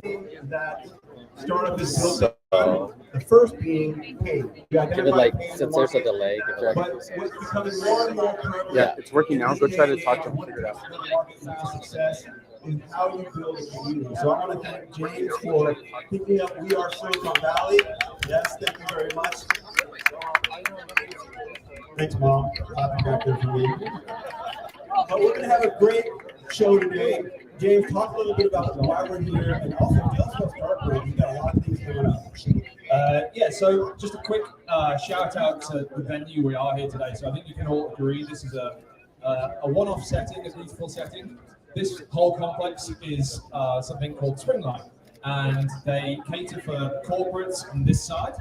that startup is built on. The first being paid. Give it like, since there's a delay. But what's becoming more and more prevalent. Yeah, it's working now. Go try to talk to him. Figure it out. Success in how you build a community. So I want to thank James for picking up We Are Silicon Valley. Yes, thank you very much. Thanks, Mom. Clapping back there for me. But we're going to have a great show today. James, talk a little bit about why we're here, and also tell us about StartupGrind. We've got a lot of things going up. Yeah, so just a quick shout out to the venue we are here today. So I think you can all agree this is a one-off setting, a beautiful setting. This whole complex is something called Springline, and they cater for corporates on this side.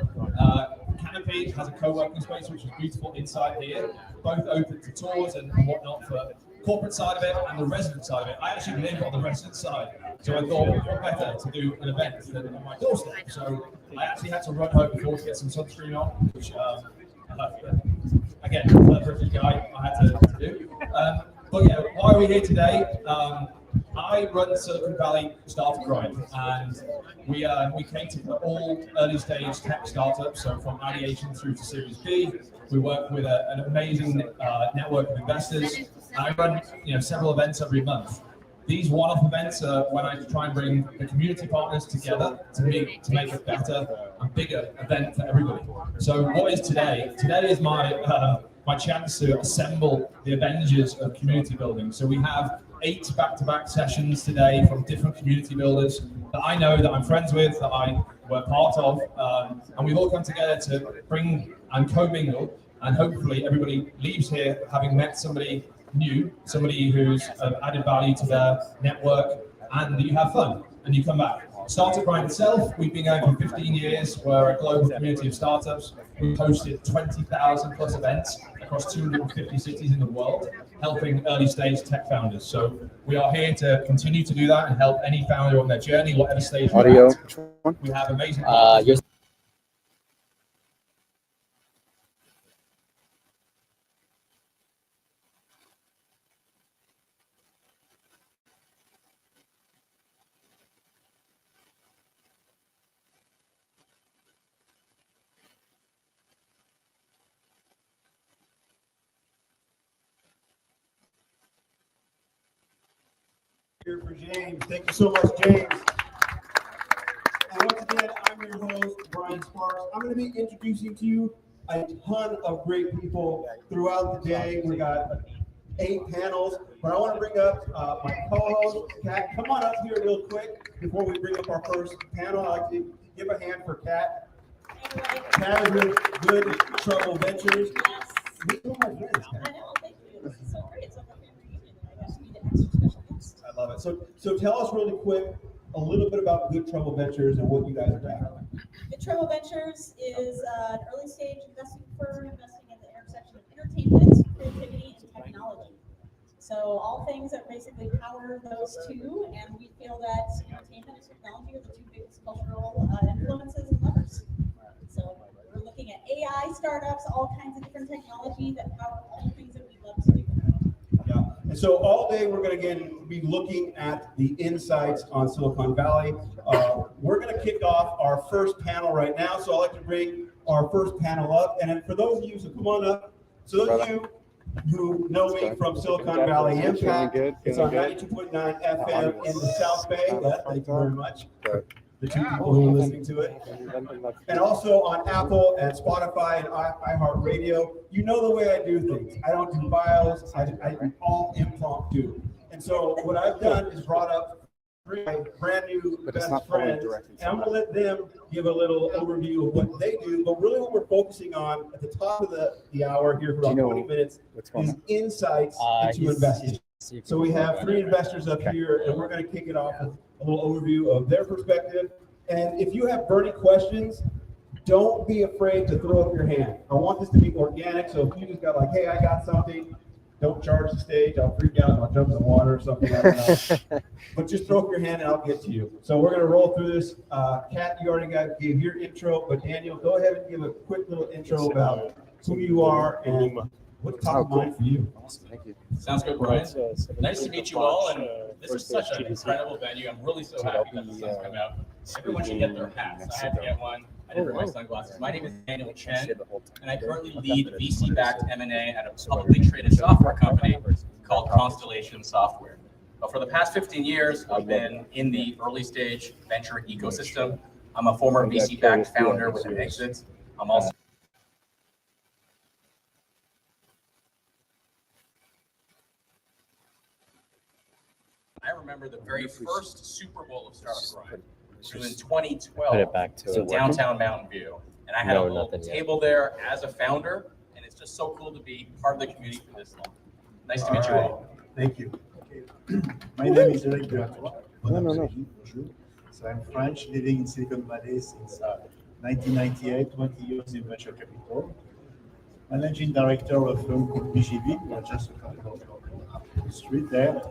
CANOPY has a co-working space, which is beautiful inside here, both open to tours and whatnot for corporate side of it and the resident side of it. I actually live on the resident side, so I thought what better to do an event than on my doorstep. So I actually had to run home before to get some sunscreen on, which again, for a British guy, I had to do. But yeah, why are we here today? I run Silicon Valley StartupGrind, and we cater for all early stage tech startups, so from ideation through to Series B. We work with an amazing network of investors. I run several events every month. These one-off events are when I try and bring the community partners together to make a better and bigger event for everybody. So what is today? Today is my chance to assemble the Avengers of community building. So we have 8 back-to-back sessions today from different community builders that I know, that I'm friends with, that I were part of, and we've all come together to bring and co-mingle, and hopefully everybody leaves here having met somebody new, somebody who's added value to their network, and you have fun, and you come back. StartupGrind itself, we've been going for 15 years. We're a global community of startups. We've hosted 20,000 plus events across 250 cities in the world, helping early stage tech founders. So we are here to continue to do that and help any founder on their journey, whatever stage Audio. At. We have amazing. Here for James. Thank you so much, James. And once again, I'm your host, Brian Sparks. I'm going to be introducing to you a ton of great people throughout the day. We got 8 panels, but I want to bring up my co-host, Kat. Come on up here real quick before we bring up our first panel. I'd like to give a hand for Kat. Kat is with Good Trouble Ventures. Yes. Meet all my friends, Kat. I know, thank you. This is so great. It's like a family reunion. I got to meet an extra special guest. I love it. So tell us really quick a little bit about Good Trouble Ventures and what you guys are doing. Good Trouble Ventures is an early stage investing firm investing in the intersection of entertainment, creativity, and technology. So all things that basically power those two, and we feel that entertainment and technology are the 2 biggest cultural influences and levers. So we're looking at AI startups, all kinds of different technology that power all the things that we love to do. Yeah. And so all day we're going to again be looking at the insights on Silicon Valley. We're going to kick off our first panel right now. So I'd like to bring our first panel up. And then for those of you, so come on up. So those of you who know me from Silicon Valley Impact, it's on 92.9 FM in the South Bay. Yeah, thank you very much. The 2 people who are listening to it. And also on Apple and Spotify and iHeartRadio. You know the way I do things. I don't do bios. I do all impromptu. And so what I've done is brought up 3 brand new best friends. And I'm going to let them give a little overview of what they do. But really what we're focusing on at the top of the hour here for about 20 minutes is insights into investing. So we have 3 investors up here, and we're going to kick it off with a little overview of their perspective. And if you have burning questions, don't be afraid to throw up your hand. I want this to be organic, so if you just got like, hey, I got something, don't charge the stage. I'll freak out and I'll jump in the water or something. I don't know. But just throw up your hand and I'll get to you. So we're going to roll through this. Kat, you already gave your intro, but Daniel, go ahead and give a quick little intro about who you are and What's top of mind for you? Awesome, thank you. Sounds good, Brian. Nice to meet you all, and this is such an incredible venue. I'm really so happy that the sun's come out. Everyone should get their hats. I had to get one. I didn't wear my sunglasses. My name is Daniel Chen, and I currently lead VC-backed M&A at a publicly traded software company called Constellation Software. But for the past 15 years, I've been in the early stage venture ecosystem. I'm a former VC-backed founder with an exit. I'm also I remember the very first Super Bowl of StartupGrind. It was in 2012 Put it back to in downtown Mountain View. And I had a little table there as a founder, and it's just so cool to be part of the community for this long. Nice to meet you all. Thank you. My name is Eric Bertrand. Bonjour. So I'm French, living in Silicon Valley since 1998, 20 years in venture capital. Managing director of a firm called BGV, we are just a couple of the street there,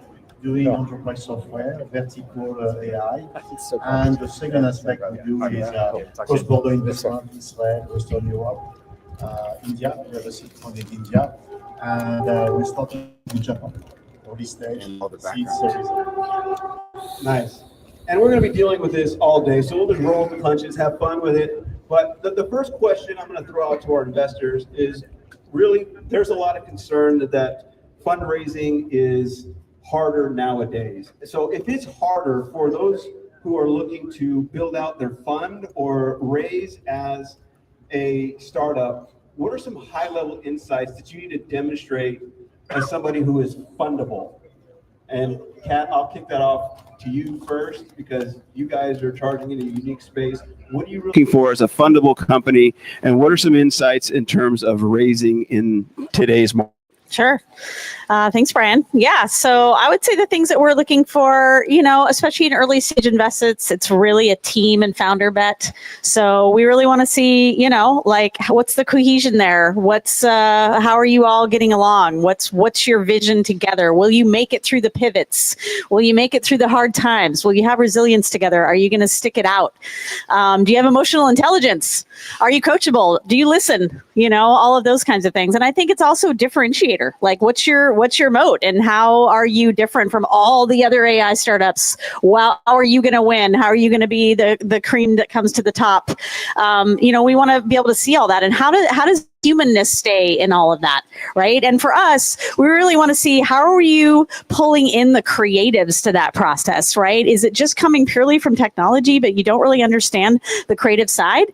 doing enterprise software, vertical AI. And the second aspect we do is cross-border investment, Israel, Western Europe, India. We have a seed fund in India. And we started in Japan. Early stage, seed series. Nice. And we're going to be dealing with this all day, so we'll just roll with the punches, have fun with it. But the first question I'm going to throw out to our investors is really, there's a lot of concern that fundraising is harder nowadays. So if it's harder for those who are looking to build out their fund or raise as a startup, what are some high-level insights that you need to demonstrate as somebody who is fundable? And Kat, I'll kick that off to you first because you guys are charging in a unique space. What are you looking for as a fundable company, and what are some insights in terms of raising in today's market? Sure. Thanks, Brian. Yeah, so I would say the things that we're looking for, especially in early stage investments, it's really a team and founder bet. So we really want to see, what's the cohesion there? How are you all getting along? What's your vision together? Will you make it through the pivots? Will you make it through the hard times? Will you have resilience together? Are you going to stick it out? Do you have emotional intelligence? Are you coachable? Do you listen? All of those kinds of things. And I think it's also a differentiator. Like, what's your moat, and how are you different from all the other AI startups? Well, how are you going to win? How are you going to be the cream that comes to the top? We want to be able to see all that, and how does humanness stay in all of that, right? And for us, we really want to see, how are you pulling in the creatives to that process, right? Is it just coming purely from technology, but you don't really understand the creative side?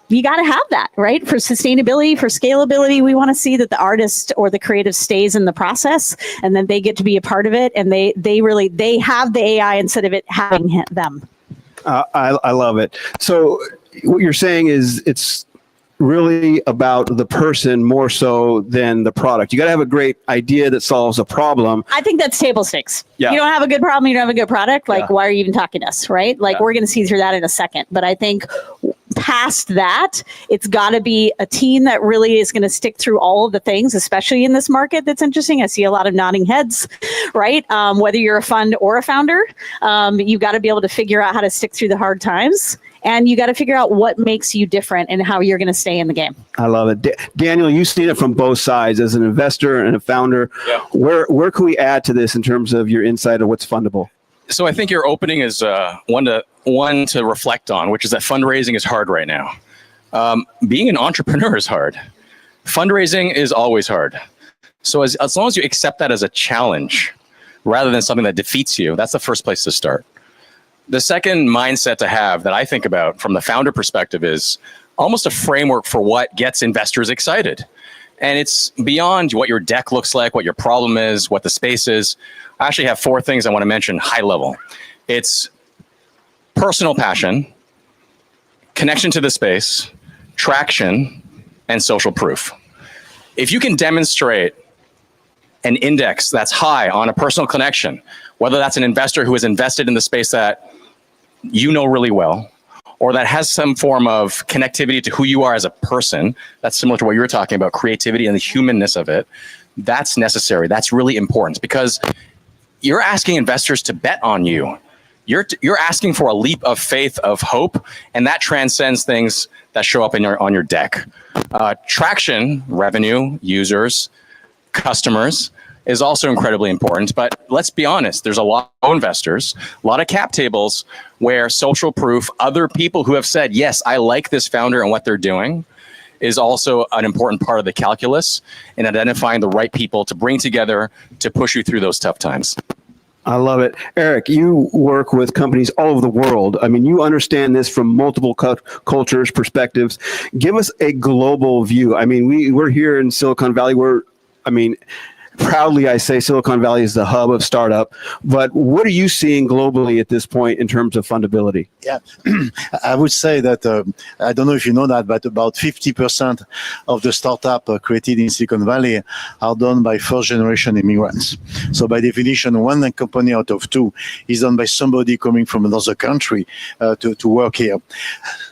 You got to have that, right? For sustainability, for scalability, we want to see that the artist or the creative stays in the process, and then they get to be a part of it, and they have the AI instead of it having them. I love it. So what you're saying is it's really about the person more so than the product. You got to have a great idea that solves a problem. I think that's table stakes. Yeah. You don't have a good problem, you don't have a good product. Like, why are you even talking to us, right? Like, we're going to see through that in a second. But I think past that, it's got to be a team that really is going to stick through all of the things, especially in this market that's interesting. I see a lot of nodding heads, right? Whether you're a fund or a founder, you've got to be able to figure out how to stick through the hard times. And you got to figure out what makes you different and how you're going to stay in the game. I love it. Daniel, you've seen it from both sides as an investor and a founder. Yeah. Where can we add to this in terms of your insight of what's fundable? So I think your opening is one to reflect on, which is that fundraising is hard right now. Being an entrepreneur is hard. Fundraising is always hard. So as long as you accept that as a challenge rather than something that defeats you, that's the first place to start. The second mindset to have that I think about from the founder perspective is almost a framework for what gets investors excited. And it's beyond what your deck looks like, what your problem is, what the space is. I actually have 4 things I want to mention high level. It's personal passion, connection to the space, traction, and social proof. If you can demonstrate an index that's high on a personal connection, whether that's an investor who has invested in the space that you know really well, or that has some form of connectivity to who you are as a person, that's similar to what you were talking about, creativity and the humanness of it, that's necessary. That's really important because you're asking investors to bet on you. you're asking for a leap of faith, of hope, and that transcends things that show up on your deck. Traction, revenue, users, customers is also incredibly important. But let's be honest, there's a lot of investors, a lot of cap tables where social proof, other people who have said, yes, I like this founder and what they're doing, is also an important part of the calculus in identifying the right people to bring together to push you through those tough times. I love it. Eric, you work with companies all over the world. I mean, you understand this from multiple cultures, perspectives. Give us a global view. I mean, we're here in Silicon Valley. Proudly, I say Silicon Valley is the hub of startup, but what are you seeing globally at this point in terms of fundability? Yeah, I would say that, I don't know if you know that, but about 50% of the startup created in Silicon Valley are done by first generation immigrants. So by definition, one company out of two is done by somebody coming from another country to work here.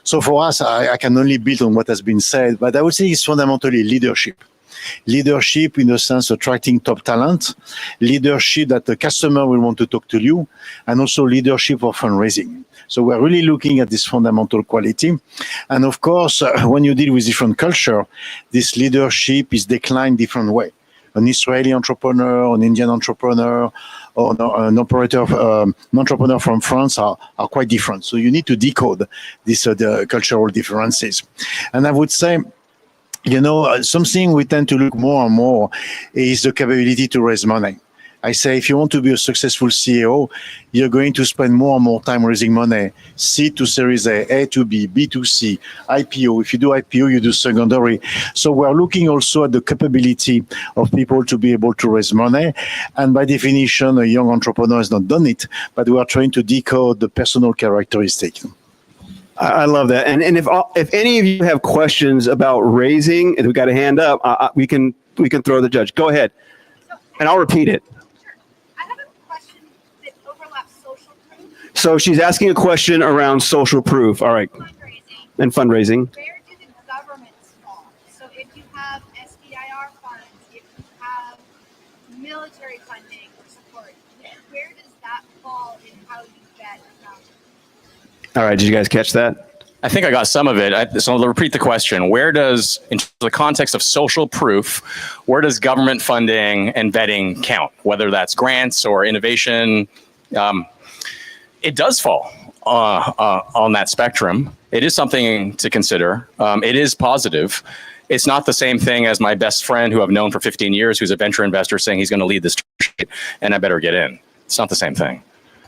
So for us, I can only build on what has been said, but I would say it's fundamentally leadership. Leadership in the sense of attracting top talent, leadership that the customer will want to talk to you, and also leadership of fundraising. So we're really looking at this fundamental quality. And of course, when you deal with different culture, this leadership is declined different way. An Israeli entrepreneur, an Indian entrepreneur, or an entrepreneur from France are quite different. So you need to decode these the cultural differences. And I would say, something we tend to look more and more is the capability to raise money. I say, if you want to be a successful CEO, you're going to spend more and more time raising money, C to Series A to B, B to C, IPO. If you do IPO, you do secondary. So we're looking also at the capability of people to be able to raise money. And by definition, a young entrepreneur has not done it, but we are trying to decode the personal characteristics. I love that. And if any of you have questions about raising, if we got a hand up, we can throw the judge. Go ahead. And I'll repeat it. Sure. I have a question that overlaps social proof. So she's asking a question around social proof. All right. And fundraising. Where do the governments fall? So if you have SBIR funds, if you have military funding or support, where does that fall in how you vet founders? All right. Did you guys catch that? I think I got some of it. So I'll repeat the question. Where does, in the context of social proof, where does government funding and vetting count? Whether that's grants or innovation, it does fall on that spectrum. It is something to consider. It is positive. It's not the same thing as my best friend who I've known for 15 years, who's a venture investor, saying he's going to lead this and I better get in. It's not the same thing.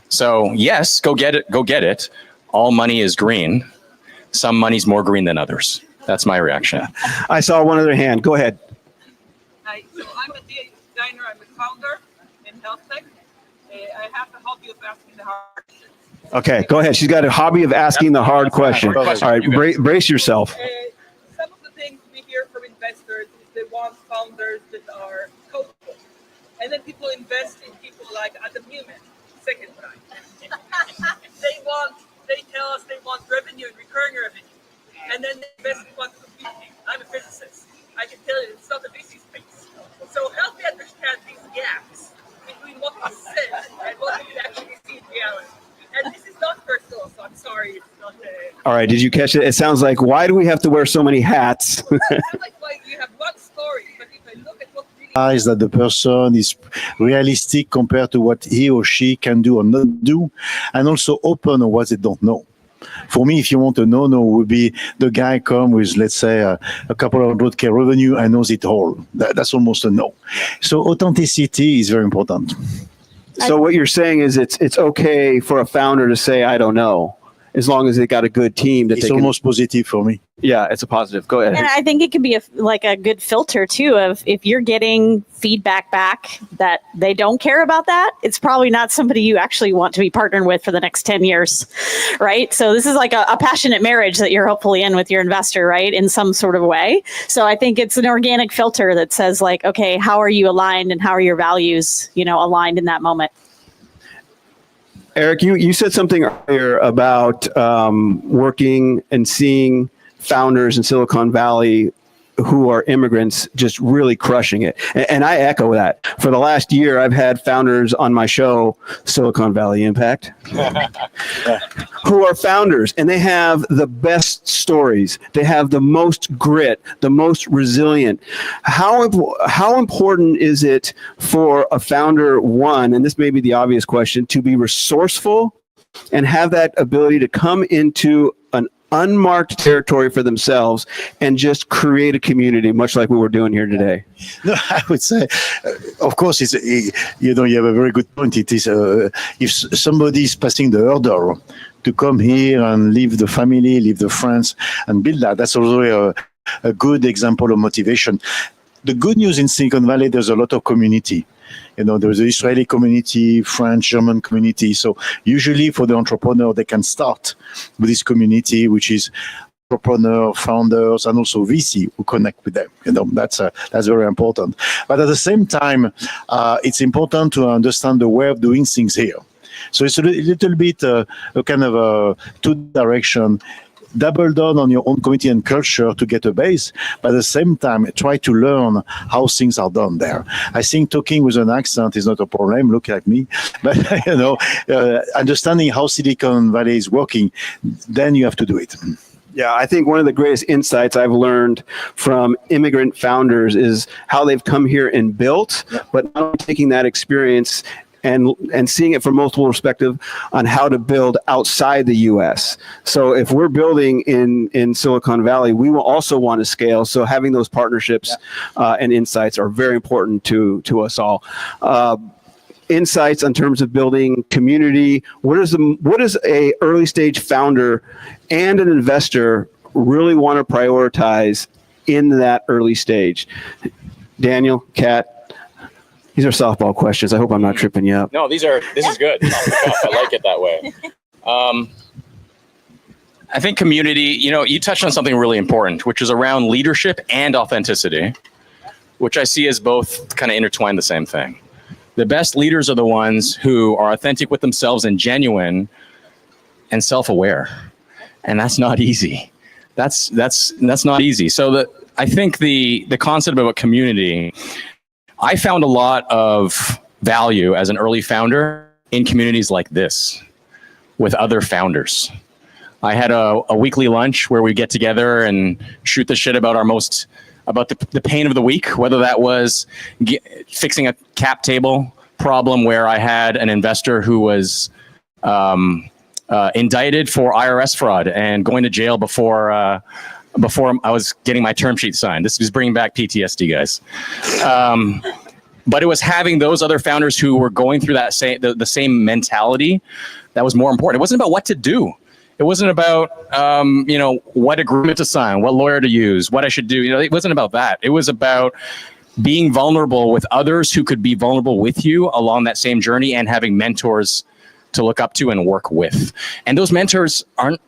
So yes, go get it. Go get it. All money is green. Some money's more green than others. That's my reaction. I saw one other hand. Go ahead. Hi, so I'm a designer. I'm a founder in health tech. I have the hobby of asking the hard questions. Okay, go ahead. She's got a hobby of asking the hard question. All right, brace yourself. Some of the things we hear from investors is they want founders that are coachable. And then people invest in people like Adam Newman, second time. They tell us they want revenue and recurring revenue. And then they invest in quantum computing. I'm a physicist. I can tell you it's not a busy space. So help me understand these gaps between what we said and what we actually see in reality. And this is not personal, so I'm sorry. It's not All right, did you catch it? It sounds like, why do we have to wear so many hats? I like why you have one story, but if I look at what really Is that the person is realistic compared to what he or she can do or not do, and also open on what they don't know. For me, if you want a no would be the guy come with, let's say, a couple of $100K revenue and knows it all. That's almost a no. So authenticity is very important. So what you're saying is it's okay for a founder to say, I don't know, as long as they got a good team that It's they can. almost positive for me. Yeah, it's a positive. Go ahead. And I think it can be a good filter too of if you're getting feedback back that they don't care about that, it's probably not somebody you actually want to be partnering with for the next 10 years, right? So this is like a passionate marriage that you're hopefully in with your investor, right? In some sort of way. So I think it's an organic filter that says like, okay, how are you aligned and how are your values, aligned in that moment? Eric, you said something earlier about working and seeing founders in Silicon Valley who are immigrants just really crushing it. And I echo that. For the last year, I've had founders on my show, Silicon Valley Impact, who are founders, and they have the best stories. They have the most grit, the most resilient. How important is it for a founder, one, and this may be the obvious question, to be resourceful and have that ability to come into an unmarked territory for themselves and just create a community, much like we were doing here today? No, I would say, of course, you have a very good point. It is if somebody is passing the hurdle to come here and leave the family, leave the friends, and build that, that's also a good example of motivation. The good news in Silicon Valley, there's a lot of community. There's the Israeli community, French, German community. So usually for the entrepreneur, they can start with this community, which is entrepreneur, founders, and also VC who connect with them. That's very important. But at the same time, it's important to understand the way of doing things here. So it's a little bit a kind of a two-direction. Double down on your own community and culture to get a base, but at the same time, try to learn how things are done there. I think talking with an accent is not a problem, look at me, but understanding how Silicon Valley is working, then you have to do it. Yeah, I think one of the greatest insights I've learned from immigrant founders is how they've come here and built, but not only taking that experience and seeing it from multiple perspectives on how to build outside the U.S. So if we're building in Silicon Valley, we will also want to scale. So having those partnerships and insights are very important to us all. Insights in terms of building community. What is a early stage founder and an investor really want to prioritize in that early stage? Daniel, Kat. These are softball questions. I hope I'm not tripping you up. No, this is good. I like it that way. I think community, you touched on something really important, which is around leadership and authenticity, which I see as both kind of intertwined the same thing. The best leaders are the ones who are authentic with themselves and genuine and self-aware. And that's not easy. That's not easy. So I think the concept about community, I found a lot of value as an early founder in communities like this with other founders. I had a weekly lunch where we get together and shoot the shit about the pain of the week, whether that was fixing a cap table problem where I had an investor who was indicted for IRS fraud and going to jail before I was getting my term sheet signed. This was bringing back PTSD, guys. But it was having those other founders who were going through that the same mentality that was more important. It wasn't about what to do. It wasn't about what agreement to sign, what lawyer to use, what I should do. It wasn't about that. It was about being vulnerable with others who could be vulnerable with you along that same journey and having mentors to look up to and work with. And those mentors aren't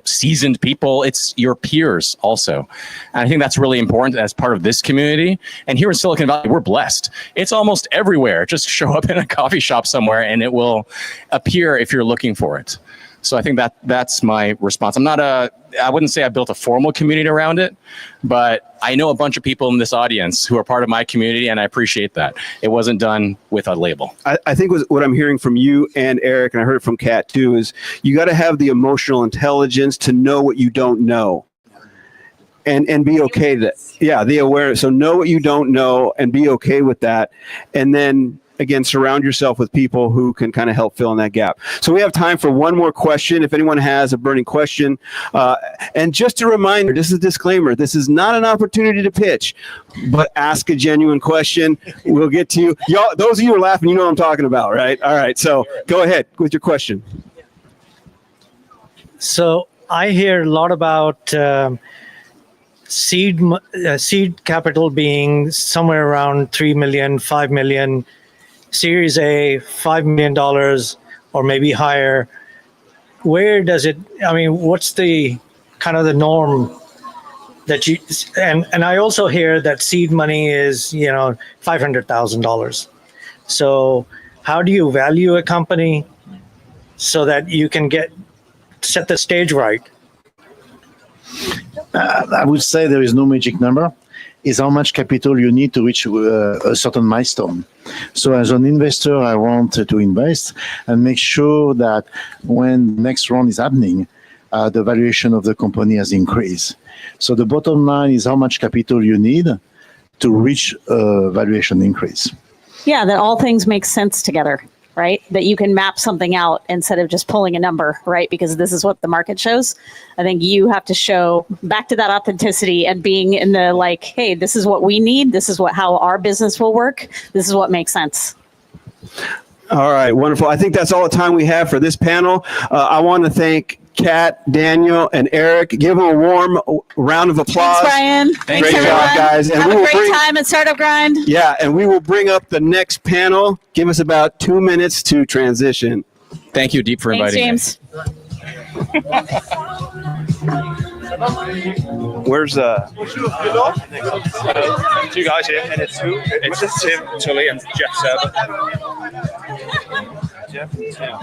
seasoned people, it's your peers also. And I think that's really important as part of this community. And here in Silicon Valley, we're blessed. It's almost everywhere. Just show up in a coffee shop somewhere and it will appear if you're looking for it. So I think that's my response. I wouldn't say I built a formal community around it, but I know a bunch of people in this audience who are part of my community, and I appreciate that. It wasn't done with a label. I think what I'm hearing from you and Eric, and I heard it from Kat too, is you got to have the emotional intelligence to know what you don't know. And be okay to that. Yeah, the awareness. So know what you don't know and be okay with that. And then again, surround yourself with people who can kind of help fill in that gap. So we have time for one more question. If anyone has a burning question. And just a reminder, this is a disclaimer. This is not an opportunity to pitch, but ask a genuine question. We'll get to you. Y'all, those of you who are laughing, you know what I'm talking about, right? All right. So go ahead with your question. So I hear a lot about seed capital being somewhere around 3 million, 5 million. Series A, $5 million or maybe higher. Where does it, what's the kind of the norm that you, and I also hear that seed money is, $500,000. So how do you value a company so that you can set the stage right? I would say there is no magic number. is how much capital you need to reach a certain milestone. So as an investor, I want to invest and make sure that when the next round is happening, the valuation of the company has increased. So the bottom line is how much capital you need to reach a valuation increase. Yeah, that all things make sense together, right? That you can map something out instead of just pulling a number, right? Because this is what the market shows. I think you have to show back to that authenticity and being in the like, hey, this is what we need. This is how our business will work. This is what makes sense. All right, wonderful. I think that's all the time we have for this panel. I want to thank Kat, Daniel, and Eric. Give them a warm round of applause. Thanks, Brian. Great Thanks, job, guys. And Have we a will great bring, time at Startup Grind. Yeah, and we will bring up the next panel. Give us about 2 minutes to transition. Thank you, Deep, for Thanks, inviting me. James. Where's Two guys here, and it's who? It's Tim, Tully, and Jeff Seibert. Jeff and Tim.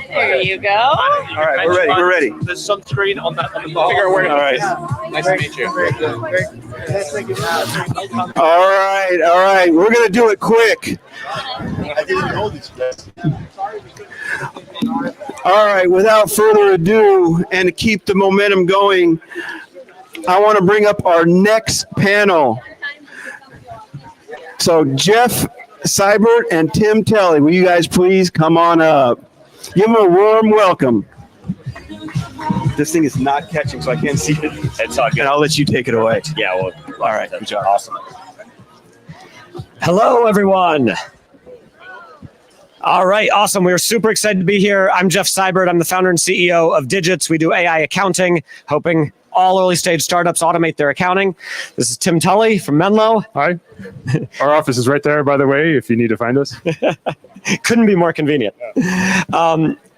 There you go. All right, we're ready. There's sunscreen on that on the bar. All right. Nice to meet you. All right. We're going to do it quick. I didn't know this. All right, without further ado, and to keep the momentum going, I want to bring up our next panel. So Jeff Seibert and Tim Telly, will you guys please come on up? Give them a warm welcome. This thing is not catching, so I can't see it. It's all good. And I'll let you take it away. Yeah, well, All right, good job. awesome. Hello, everyone. All right, awesome. We're super excited to be here. I'm Jeff Seibert. I'm the founder and CEO of Digits. We do AI accounting, helping all early stage startups automate their accounting. This is Tim Tully from Menlo. Hi. Our office is right there, by the way, if you need to find us. Couldn't be more convenient.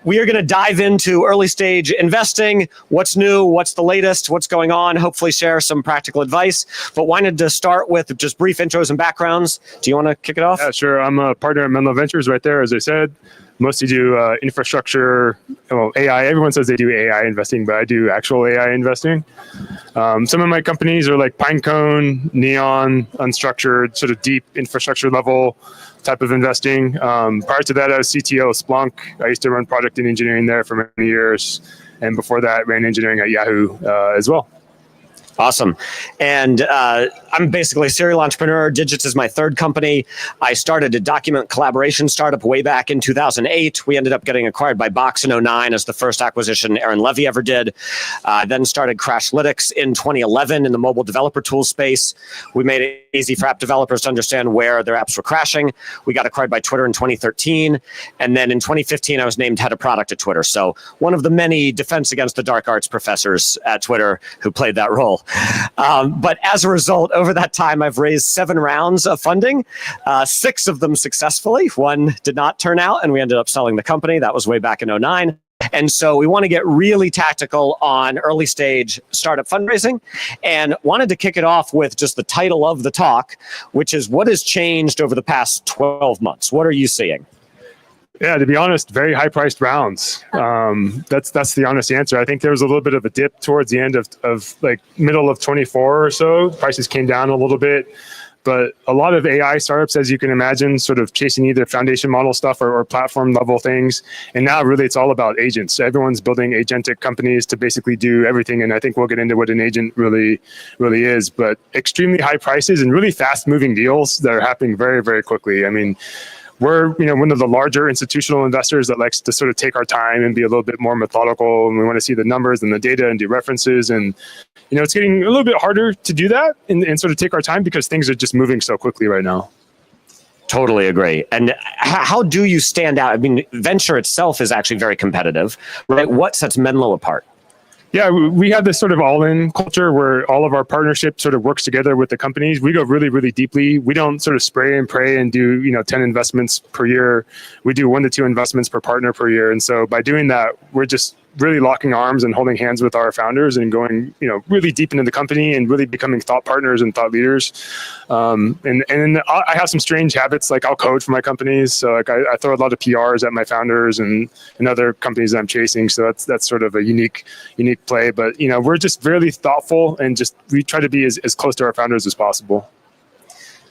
We are going to dive into early stage investing, what's new, what's the latest, what's going on, hopefully share some practical advice. But wanted to start with just brief intros and backgrounds. Do you want to kick it off? Yeah, sure. I'm a partner at Menlo Ventures right there, as I said. Mostly do infrastructure, well, AI. Everyone says they do AI investing, but I do actual AI investing. Some of my companies are like Pinecone, Neon, unstructured, sort of deep infrastructure level type of investing. Prior to that, I was CTO of Splunk. I used to run product and engineering there for many years. And before that, ran engineering at Yahoo as well. Awesome. And I'm basically a serial entrepreneur. Digits is my third company. I started a document collaboration startup way back in 2008. We ended up getting acquired by Box in 2009 as the first acquisition Aaron Levy ever did. Then started Crashlytics in 2011 in the mobile developer tool space. We made it easy for app developers to understand where their apps were crashing. We got acquired by Twitter in 2013. And then in 2015, I was named head of product at Twitter. So one of the many defense against the dark arts professors at Twitter who played that role. But as a result, over that time, I've raised 7 rounds of funding, 6 of them successfully. 1 did not turn out, and we ended up selling the company. That was way back in 2009. And so we want to get really tactical on early stage startup fundraising, and wanted to kick it off with just the title of the talk, which is what has changed over the past 12 months? What are you seeing? Yeah, to be honest, very high-priced rounds. That's the honest answer. I think there was a little bit of a dip towards the end of like middle of 24 or so. Prices came down a little bit, but a lot of AI startups, as you can imagine, sort of chasing either foundation model stuff or platform level things. And now really it's all about agents. So everyone's building agentic companies to basically do everything. And I think we'll get into what an agent really is, but extremely high prices and really fast moving deals that are happening very, very quickly. I mean, we're one of the larger institutional investors that likes to sort of take our time and be a little bit more methodical, and we want to see the numbers and the data and do references. And it's getting a little bit harder to do that and sort of take our time because things are just moving so quickly right now. Totally agree. And how do you stand out? I mean, venture itself is actually very competitive, right? What sets Menlo apart? Yeah, we have this sort of all-in culture where all of our partnership sort of works together with the companies. We go really, really deeply. We don't sort of spray and pray and do 10 investments per year. We do 1 to 2 investments per partner per year. And so by doing that, we're just really locking arms and holding hands with our founders and going, really deep into the company and really becoming thought partners and thought leaders. And I have some strange habits, like I'll code for my companies. So like I throw a lot of PRs at my founders and other companies that I'm chasing. So that's sort of a unique play. But we're just really thoughtful and we try to be as close to our founders as possible.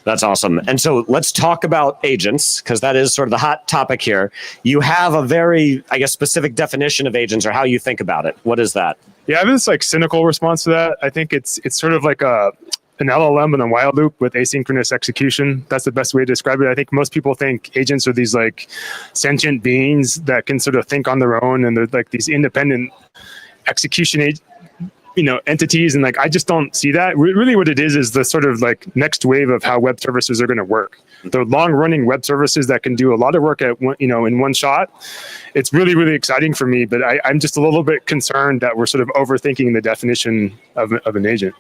That's awesome. And so let's talk about agents, because that is sort of the hot topic here. You have a very, I guess, specific definition of agents, or how you think about it. What is that? Yeah, I have this like cynical response to that. I think it's sort of like an LLM in a while loop with asynchronous execution. That's the best way to describe it. I think most people think agents are these like sentient beings that can sort of think on their own, and they're like these independent execution entities, and like I just don't see that. Really what it is the sort of like next wave of how web services are going to work. The long running web services that can do a lot of work at one, in one shot. It's really, really exciting for me, but I'm just a little bit concerned that we're sort of overthinking the definition of an agent.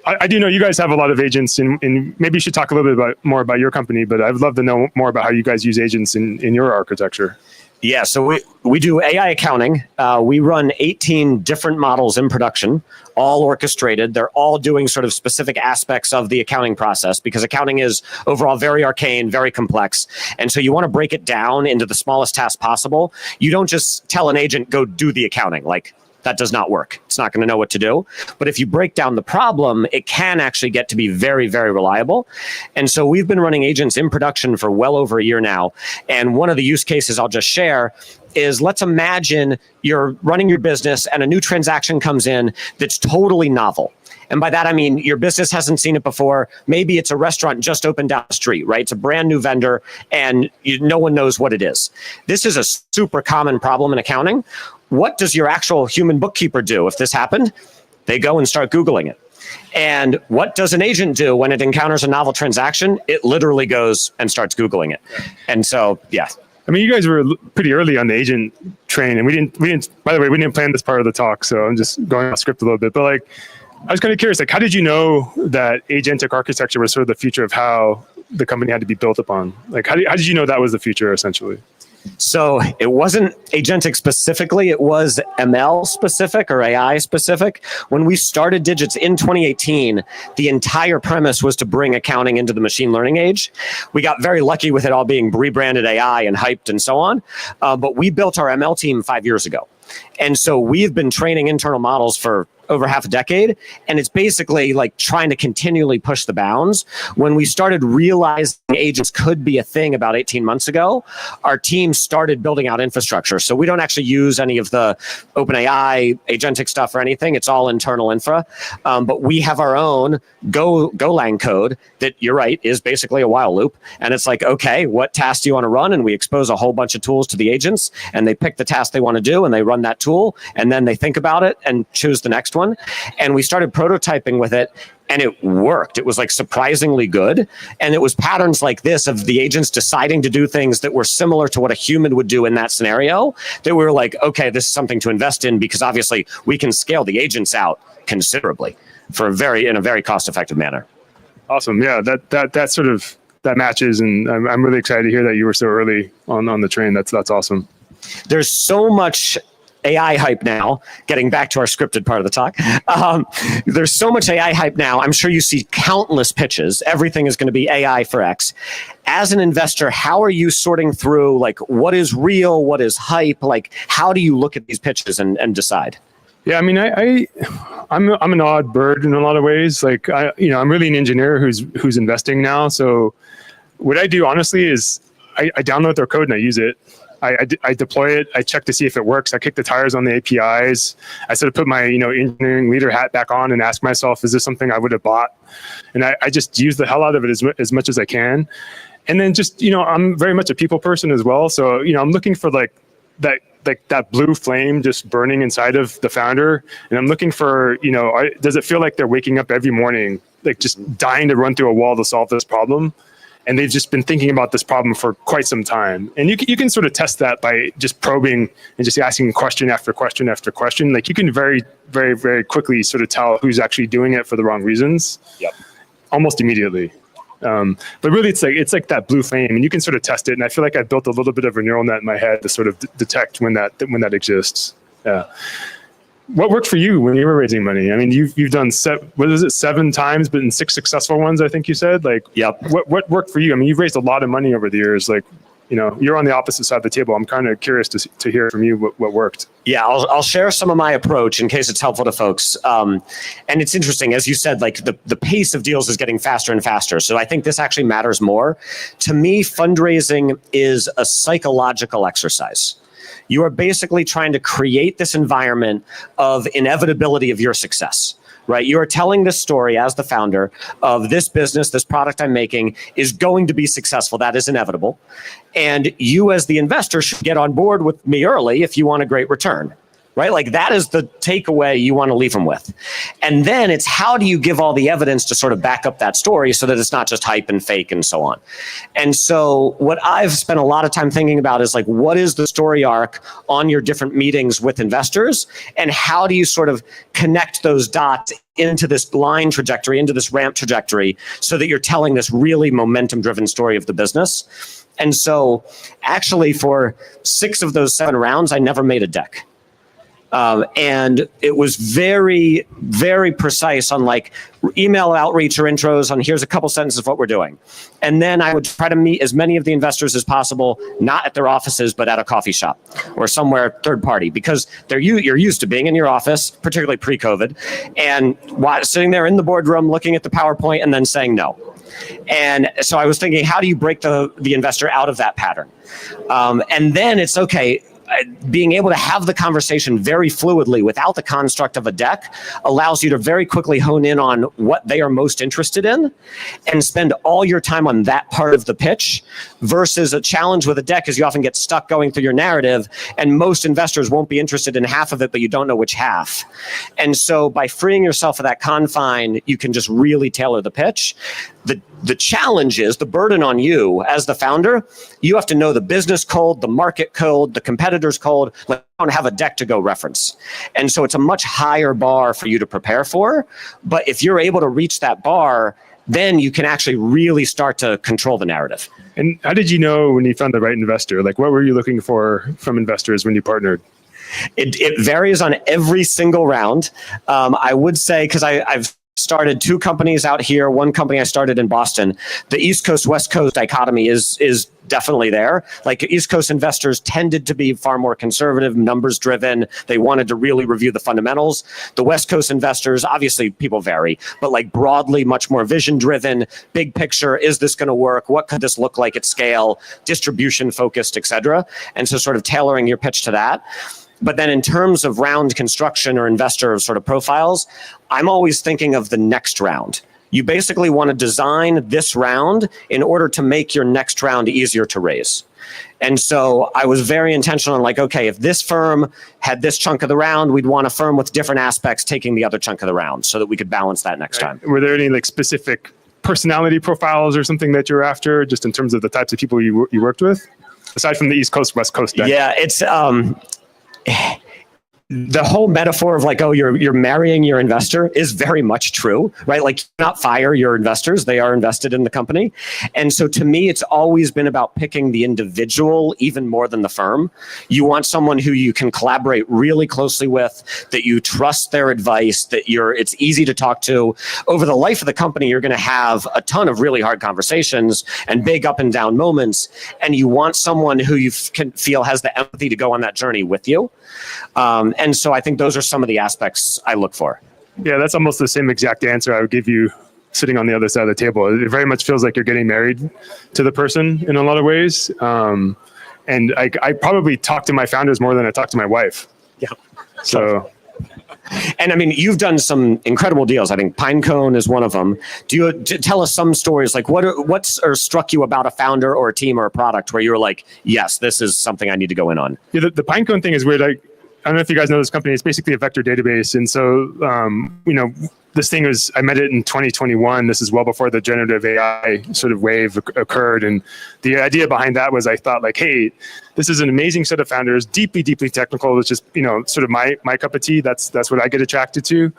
I do know you guys have a lot of agents, and maybe you should talk a little bit more about your company, but I'd love to know more about how you guys use agents in your architecture. Yeah, so we do AI accounting. We run 18 different models in production, all orchestrated. They're all doing sort of specific aspects of the accounting process, because accounting is overall very arcane, very complex. And so you want to break it down into the smallest task possible. You don't just tell an agent, go do the accounting. Like, that does not work. It's not going to know what to do. But if you break down the problem, it can actually get to be very, very reliable. And so we've been running agents in production for well over a year now. And one of the use cases I'll just share is, let's imagine you're running your business and a new transaction comes in that's totally novel. And by that, I mean, your business hasn't seen it before. Maybe it's a restaurant just opened down the street, right? It's a brand new vendor and no one knows what it is. This is a super common problem in accounting. What does your actual human bookkeeper do if this happened? They go and start Googling it. And what does an agent do when it encounters a novel transaction? It literally goes and starts Googling it. And so, yeah. I mean, you guys were pretty early on the agent train, and we didn't, by the way, we didn't plan this part of the talk, so I'm just going off script a little bit, but like, I was kind of curious, like, how did you know that agentic architecture was sort of the future of how the company had to be built upon? Like, how did you know that was the future, essentially? So it wasn't agentic specifically, it was ML specific or AI specific. When we started Digits in 2018, the entire premise was to bring accounting into the machine learning age. We got very lucky with it all being rebranded AI and hyped and so on. But we built our ML team 5 years ago. And so we've been training internal models for over half a decade, and it's basically like trying to continually push the bounds. When we started realizing agents could be a thing about 18 months ago, our team started building out infrastructure. So we don't actually use any of the OpenAI agentic stuff or anything. It's all internal infra. But we have our own Golang code that, you're right, is basically a while loop. And it's like, okay, what task do you want to run? And we expose a whole bunch of tools to the agents, and they pick the task they want to do, and they run that tool, and then they think about it and choose the next one. And we started prototyping with it, and it worked. It was like surprisingly good. And it was patterns like this of the agents deciding to do things that were similar to what a human would do in that scenario, that we were like, okay, this is something to invest in, because obviously we can scale the agents out considerably in a very cost-effective manner. Awesome. Yeah, that sort of, that matches. And I'm really excited to hear that you were so early on the train. That's awesome. There's so much AI hype now, getting back to our scripted part of the talk. There's so much AI hype now. I'm sure you see countless pitches. Everything is going to be AI for X. As an investor, how are you sorting through like what is real, what is hype? Like, how do you look at these pitches and decide? Yeah, I mean, I'm an odd bird in a lot of ways. Like, I'm really an engineer who's investing now. So what I do honestly is I download their code and I use it. I deploy it. I check to see if it works. I kick the tires on the APIs. I sort of put my engineering leader hat back on and ask myself, is this something I would have bought? And I just use the hell out of it as much as I can. And then just I'm very much a people person as well. So I'm looking for that blue flame just burning inside of the founder, and I'm looking for does it feel like they're waking up every morning like just dying to run through a wall to solve this problem? And they've just been thinking about this problem for quite some time. And you can sort of test that by just probing and just asking question after question after question. Like, you can very, very, very quickly sort of tell who's actually doing it for the wrong reasons. Yep. Almost immediately. But really, it's like that blue flame, and you can sort of test it. And I feel like I built a little bit of a neural net in my head to sort of detect when that exists. Yeah. What worked for you when you were raising money? I mean, you've done 7 times, but in 6 successful ones, I think you said. Like, yep. What worked for you? I mean, you've raised a lot of money over the years. Like, you know, you're on the opposite side of the table. I'm kind of curious to hear from you what worked. Yeah, I'll share some of my approach in case it's helpful to folks. And it's interesting, as you said, like the pace of deals is getting faster and faster. So I think this actually matters more. To me, fundraising is a psychological exercise. You are basically trying to create this environment of inevitability of your success. Right? You are telling this story as the founder of this business, this product I'm making is going to be successful. That is inevitable. And you as the investor should get on board with me early if you want a great return. Right? Like that is the takeaway you want to leave them with. And then it's how do you give all the evidence to sort of back up that story so that it's not just hype and fake and so on. And so what I've spent a lot of time thinking about is like, what is the story arc on your different meetings with investors? And how do you sort of connect those dots into this line trajectory, into this ramp trajectory, so that you're telling this really momentum-driven story of the business? And so actually for 6 of those 7 rounds, I never made a deck. And it was very, very precise on like email outreach or intros on here's a couple sentences of what we're doing. And then I would try to meet as many of the investors as possible, not at their offices, but at a coffee shop or somewhere third party, because you're used to being in your office, particularly pre-COVID, and sitting there in the boardroom looking at the PowerPoint and then saying no. And so I was thinking, how do you break the investor out of that pattern? And then it's okay. Being able to have the conversation very fluidly without the construct of a deck allows you to very quickly hone in on what they are most interested in and spend all your time on that part of the pitch, versus a challenge with a deck is you often get stuck going through your narrative and most investors won't be interested in half of it, but you don't know which half. And so by freeing yourself of that confine, you can just really tailor the pitch. The challenge is the burden on you as the founder. You have to know the business code, the market code, the competitor's code. Like, you don't have a deck to go reference. And so it's a much higher bar for you to prepare for. But if you're able to reach that bar, then you can actually really start to control the narrative. And how did you know when you found the right investor? Like, what were you looking for from investors when you partnered? It varies on every single round. I would say, because I've started 2 companies out here, 1 company I started in Boston. The East Coast, West Coast dichotomy is definitely there. Like East Coast investors tended to be far more conservative, numbers driven. They wanted to really review the fundamentals. The West Coast investors, obviously people vary, but like broadly much more vision driven, big picture, is this going to work? What could this look like at scale? Distribution focused, et cetera. And so sort of tailoring your pitch to that. But then in terms of round construction or investor sort of profiles, I'm always thinking of the next round. You basically want to design this round in order to make your next round easier to raise. And so I was very intentional on like, okay, if this firm had this chunk of the round, we'd want a firm with different aspects taking the other chunk of the round so that we could balance that next time. Were there any like specific personality profiles or something that you're after, just in terms of the types of people you worked with, aside from the East Coast, West Coast deck? Yeah, it's the whole metaphor of like, oh, you're marrying your investor is very much true, right? Like, you cannot fire your investors. They are invested in the company. And so to me, it's always been about picking the individual even more than the firm. You want someone who you can collaborate really closely with, that you trust their advice, that it's easy to talk to. Over the life of the company, you're going to have a ton of really hard conversations and big up and down moments. And you want someone who you can feel has the empathy to go on that journey with you. And so I think those are some of the aspects I look for. Yeah, that's almost the same exact answer I would give you sitting on the other side of the table. It very much feels like you're getting married to the person in a lot of ways. And I probably talk to my founders more than I talk to my wife. Yeah. So. And I mean, you've done some incredible deals. I think Pinecone is one of them. Tell us some stories, like what's struck you about a founder or a team or a product where you were like, yes, this is something I need to go in on? Yeah, the Pinecone thing is weird. I don't know if you guys know this company. It's basically a vector database. And so, this thing I met it in 2021. This is well before the generative AI sort of wave occurred. And the idea behind that was I thought like, hey, this is an amazing set of founders, deeply, deeply technical. It's just, sort of my cup of tea. That's what I get attracted to.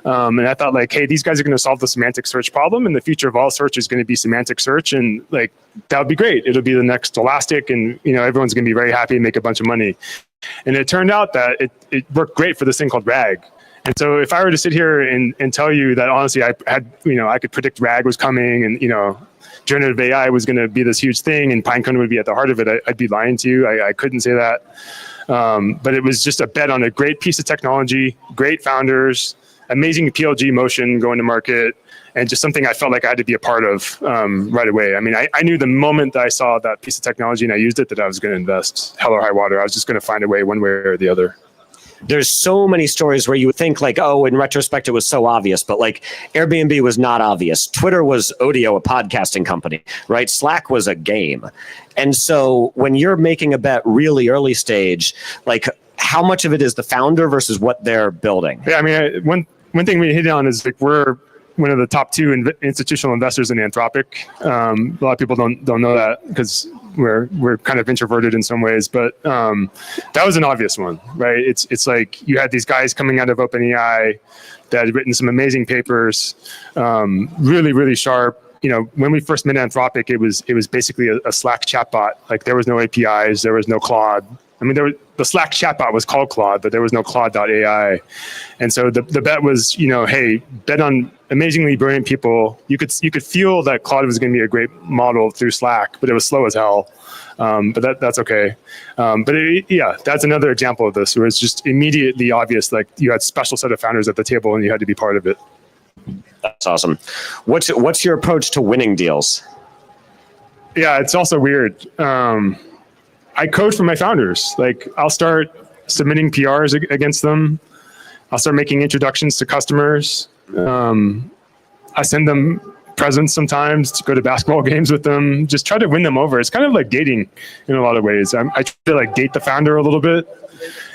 And I thought like, hey, these guys are going to solve the semantic search problem. And the future of all search is going to be semantic search. And like, that would be great. It'll be the next Elastic, and, everyone's going to be very happy and make a bunch of money. And it turned out that it worked great for this thing called RAG. And so if I were to sit here and tell you that honestly, I could predict RAG was coming and, generative AI was going to be this huge thing and Pinecone would be at the heart of it, I'd be lying to you. I couldn't say that. But it was just a bet on a great piece of technology, great founders, amazing PLG motion going to market, and just something I felt like I had to be a part of right away. I mean, I knew the moment that I saw that piece of technology and I used it that I was going to invest hell or high water. I was just going to find a way one way or the other. There's so many stories where you would think like, oh, in retrospect, it was so obvious, but like Airbnb was not obvious. Twitter was Odeo, a podcasting company, right? Slack was a game. And so when you're making a bet really early stage, like how much of it is the founder versus what they're building? Yeah, I mean, one thing we hit on is like we're one of the top two institutional investors in Anthropic. A lot of people don't know that because we're kind of introverted in some ways, but that was an obvious one, right? It's like you had these guys coming out of OpenAI that had written some amazing papers, really, really sharp. When we first met Anthropic, it was basically a Slack chatbot. Like there was no APIs, there was no Claude. I mean, the Slack chatbot was called Claude, but there was no Claude.ai. And so the bet was, hey, bet on amazingly brilliant people. You could feel that Claude was going to be a great model through Slack, but it was slow as hell. But that's okay. That's another example of this where it's just immediately obvious, like you had a special set of founders at the table and you had to be part of it. That's awesome. What's your approach to winning deals? Yeah, it's also weird. I code for my founders. Like I'll start submitting PRs against them. I'll start making introductions to customers. I send them presents sometimes to go to basketball games with them. Just try to win them over. It's kind of like dating in a lot of ways. I try to like date the founder a little bit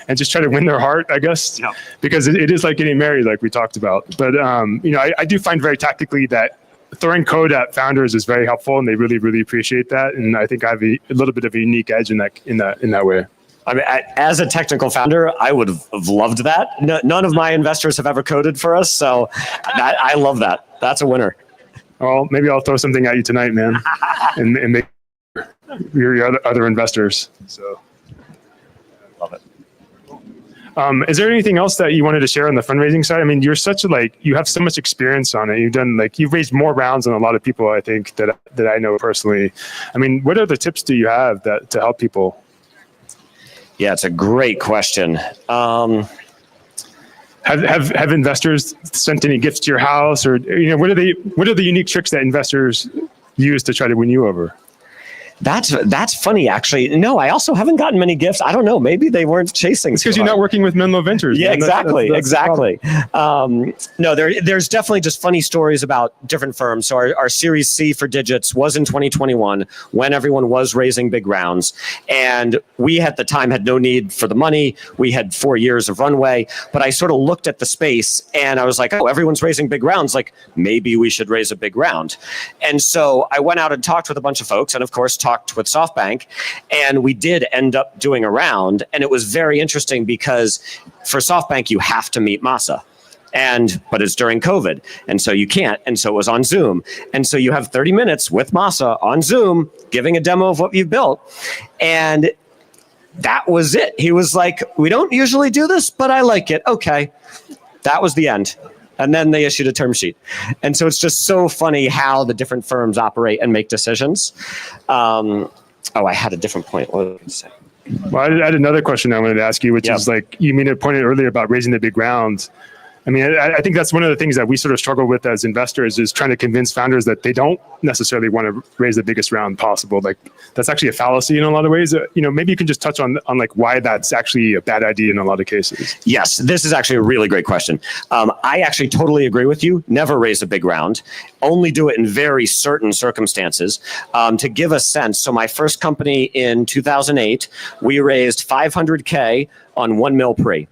and just try to win their heart, I guess, because it is like getting married, like we talked about. But I do find very tactically that throwing code at founders is very helpful, and they really, really appreciate that. And I think I have a little bit of a unique edge in that way. I mean, as a technical founder, I would have loved that. None of my investors have ever coded for us, so I love that. That's a winner. Well, maybe I'll throw something at you tonight, man, and make your other investors. So, love it. Is there anything else that you wanted to share on the fundraising side? I mean, you're you have so much experience on it. You've raised more rounds than a lot of people, I think, that I know personally. I mean, what other tips do you have to help people? Yeah, it's a great question. Have investors sent any gifts to your house, or what are the unique tricks that investors use to try to win you over? That's funny, actually. No, I also haven't gotten many gifts. I don't know. Maybe they weren't chasing. It's because you're not working with Menlo Ventures. Yeah, man. exactly, that's exactly. No, there's definitely just funny stories about different firms. So our Series C for Digits was in 2021 when everyone was raising big rounds, and we at the time had no need for the money. We had 4 years of runway, but I sort of looked at the space and I was like, oh, everyone's raising big rounds. Like maybe we should raise a big round. And so I went out and talked with a bunch of folks, and of course talked with SoftBank, and we did end up doing a round. And it was very interesting because for SoftBank, you have to meet Masa. But it's during COVID, and so you can't. And so it was on Zoom. And so you have 30 minutes with Masa on Zoom, giving a demo of what you've built. And that was it. He was like, we don't usually do this, but I like it. Okay. That was the end. And then they issued a term sheet. And so it's just so funny how the different firms operate and make decisions. I had a different point. What did I say? Well, I had another question I wanted to ask you, which is like, you made a point earlier about raising the big rounds. I mean, I think that's one of the things that we sort of struggle with as investors is trying to convince founders that they don't necessarily want to raise the biggest round possible. Like that's actually a fallacy in a lot of ways. Maybe you can just touch on like why that's actually a bad idea in a lot of cases. Yes, this is actually a really great question. I actually totally agree with you. Never raise a big round. Only do it in very certain circumstances. To give a sense, so my first company in 2008, we raised $500K on 1 mil pre.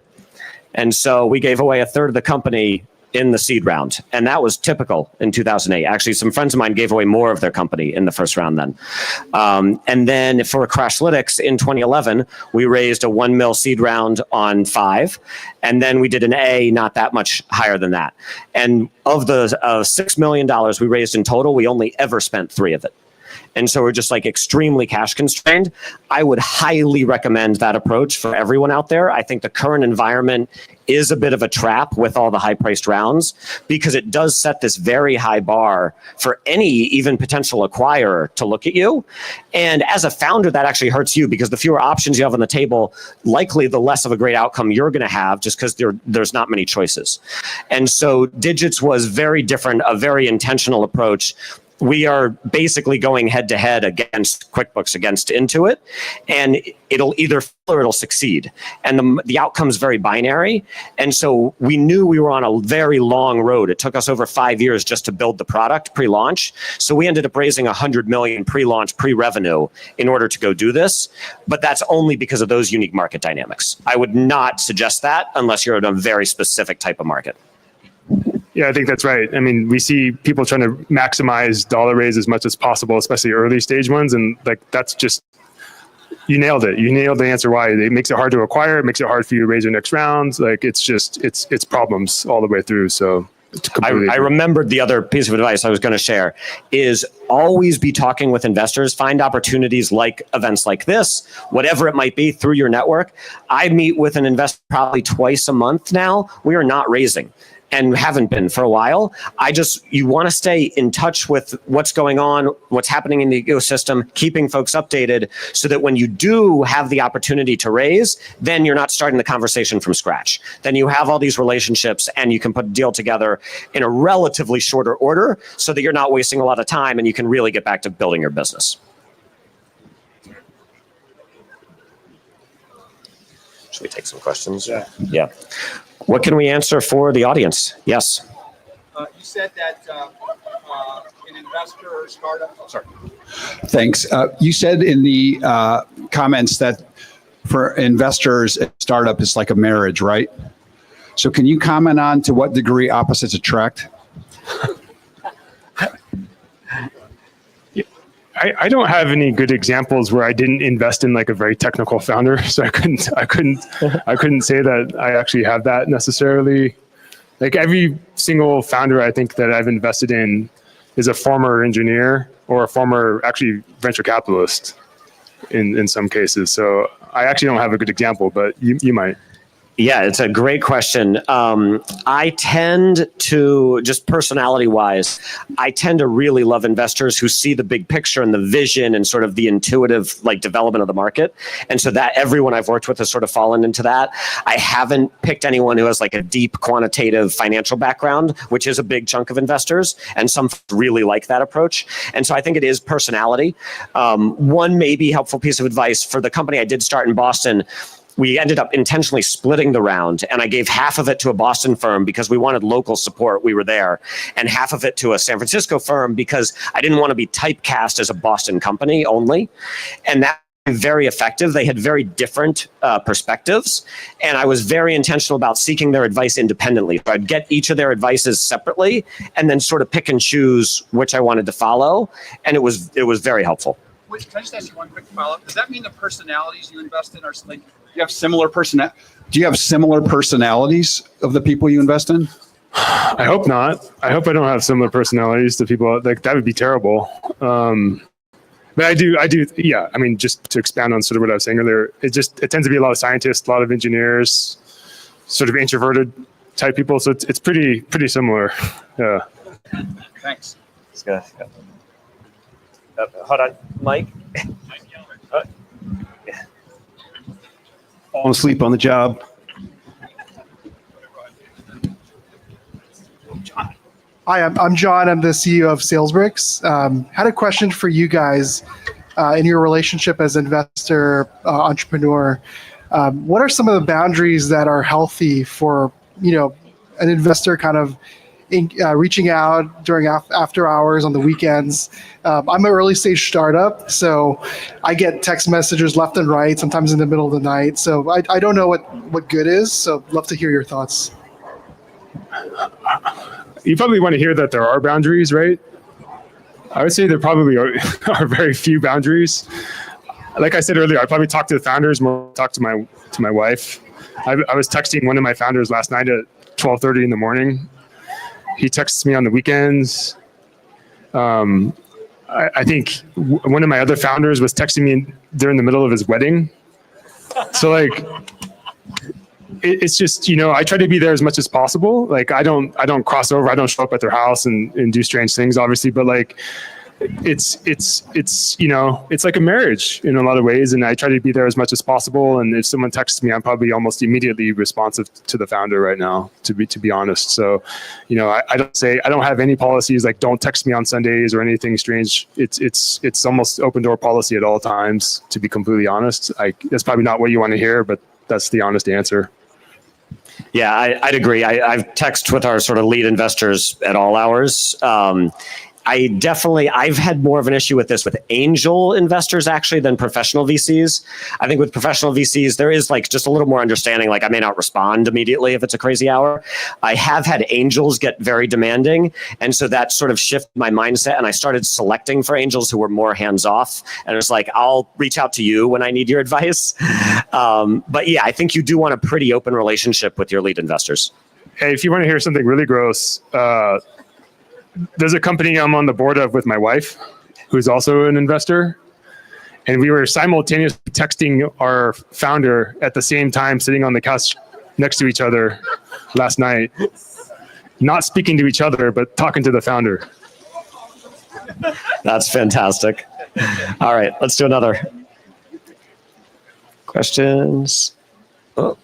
And so we gave away a third of the company in the seed round. And that was typical in 2008. Actually, some friends of mine gave away more of their company in the first round then. And then for Crashlytics in 2011, we raised a 1 mil seed round on 5. And then we did an A, not that much higher than that. And of the $6 million we raised in total, we only ever spent 3 of it. And so we're just like extremely cash constrained. I would highly recommend that approach for everyone out there. I think the current environment is a bit of a trap with all the high priced rounds because it does set this very high bar for any even potential acquirer to look at you. And as a founder, that actually hurts you because the fewer options you have on the table, likely the less of a great outcome you're going to have just because there's not many choices. And so Digits was very different, a very intentional approach. We are basically going head to head against QuickBooks, against Intuit, and it'll either fail or it'll succeed. And the outcome's very binary. And so we knew we were on a very long road. It took us over 5 years just to build the product pre-launch. So we ended up raising 100 million pre-launch, pre-revenue in order to go do this. But that's only because of those unique market dynamics. I would not suggest that unless you're in a very specific type of market. Yeah, I think that's right. I mean, we see people trying to maximize dollar raise as much as possible, especially early stage ones. And like, that's just, you nailed it. You nailed the answer why. It makes it hard to acquire. It makes it hard for you to raise your next round. Like, it's just, it's problems all the way through. So I remembered the other piece of advice I was going to share is always be talking with investors, find opportunities like events like this, whatever it might be through your network. I meet with an investor probably twice a month now. We are not raising and haven't been for a while. You want to stay in touch with what's going on, what's happening in the ecosystem, keeping folks updated so that when you do have the opportunity to raise, then you're not starting the conversation from scratch. Then you have all these relationships and you can put a deal together in a relatively shorter order so that you're not wasting a lot of time and you can really get back to building your business. Should we take some questions? Yeah. What can we answer for the audience? Yes. You said that an investor or startup. Sorry. Thanks. You said in the comments that for investors, a startup is like a marriage, right? So can you comment on to what degree opposites attract? I don't have any good examples where I didn't invest in like a very technical founder, so I couldn't say that I actually have that necessarily. Like every single founder I think that I've invested in is a former engineer or a former actually venture capitalist in some cases. So I actually don't have a good example, but you might. Yeah, it's a great question. I tend to, just personality-wise, I tend to really love investors who see the big picture and the vision and sort of the intuitive like development of the market. And so that everyone I've worked with has sort of fallen into that. I haven't picked anyone who has like a deep quantitative financial background, which is a big chunk of investors, and some really like that approach. And so I think it is personality. One maybe helpful piece of advice for the company I did start in Boston, we ended up intentionally splitting the round, and I gave half of it to a Boston firm because we wanted local support. We were there, and half of it to a San Francisco firm because I didn't want to be typecast as a Boston company only. And that was very effective. They had very different perspectives, and I was very intentional about seeking their advice independently. So I'd get each of their advices separately, and then sort of pick and choose which I wanted to follow, and it was very helpful. Wait, can I just ask you one quick follow-up? Does that mean the personalities you invest in are like you have similar Do you have similar personalities of the people you invest in? I hope not. I hope I don't have similar personalities to people. Like that would be terrible. But I do. Yeah. I mean, just to expand on sort of what I was saying earlier, it tends to be a lot of scientists, a lot of engineers, sort of introverted type people. So it's pretty similar. Yeah. Thanks. It's good. Hold on, Mike. Falling asleep on the job. Hi, I'm John. I'm the CEO of SalesBricks. Had a question for you guys in your relationship as investor, entrepreneur. What are some of the boundaries that are healthy for an investor kind of reaching out during after hours on the weekends? I'm an early stage startup, so I get text messages left and right, sometimes in the middle of the night. So I don't know what good is. So love to hear your thoughts. You probably want to hear that there are boundaries, right? I would say there probably are very few boundaries. Like I said earlier, I probably talk to the founders more, talk to my wife. I was texting one of my founders last night at 12:30 in the morning. He texts me on the weekends. I think one of my other founders was texting me during the middle of his wedding. So like, it's just, I try to be there as much as possible. Like I don't cross over. I don't show up at their house and do strange things, obviously. But like, it's like a marriage in a lot of ways, and I try to be there as much as possible. And if someone texts me, I'm probably almost immediately responsive to the founder right now, to be honest. So, I don't have any policies like don't text me on Sundays or anything strange. It's almost open door policy at all times, to be completely honest. That's probably not what you want to hear, but that's the honest answer. Yeah, I'd agree. I've texted with our sort of lead investors at all hours. I've had more of an issue with this with angel investors actually than professional VCs. I think with professional VCs, there is like just a little more understanding. Like I may not respond immediately if it's a crazy hour. I have had angels get very demanding. And so that sort of shifted my mindset. And I started selecting for angels who were more hands off. And it was like, I'll reach out to you when I need your advice. But yeah, I think you do want a pretty open relationship with your lead investors. Hey, if you want to hear something really gross, there's a company I'm on the board of with my wife, who's also an investor. And we were simultaneously texting our founder at the same time, sitting on the couch next to each other last night, not speaking to each other, but talking to the founder. That's fantastic. All right, let's do another. Questions? Oh,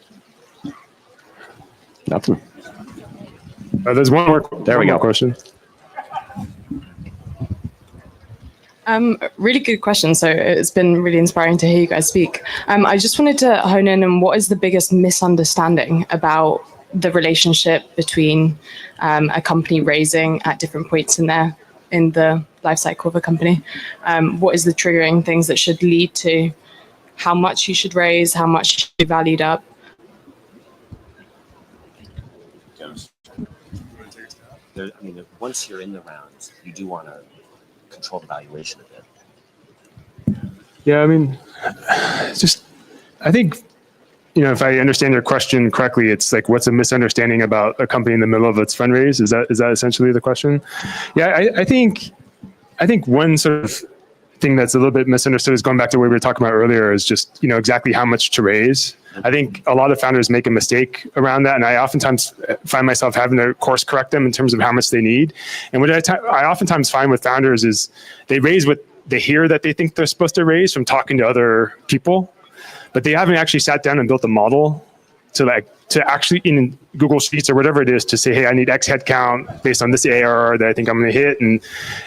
nothing. There's one more. There we go. Question. Really good question. So it's been really inspiring to hear you guys speak. I just wanted to hone in on what is the biggest misunderstanding about the relationship between a company raising at different points in the life cycle of a company. What is the triggering things that should lead to how much you should raise, how much you should be valued up? Once you're in the rounds, you do want to control the valuation of it. Yeah, I think, if I understand your question correctly, it's like, what's a misunderstanding about a company in the middle of its fundraise? Is that essentially the question? Yeah, I think one sort of thing that's a little bit misunderstood is going back to what we were talking about earlier is just, exactly how much to raise. I think a lot of founders make a mistake around that, and I oftentimes find myself having to course correct them in terms of how much they need. And what I oftentimes find with founders is they raise what they hear that they think they're supposed to raise from talking to other people, but they haven't actually sat down and built a model to actually in Google Sheets or whatever it is to say, hey, I need X headcount based on this ARR that I think I'm going to hit. And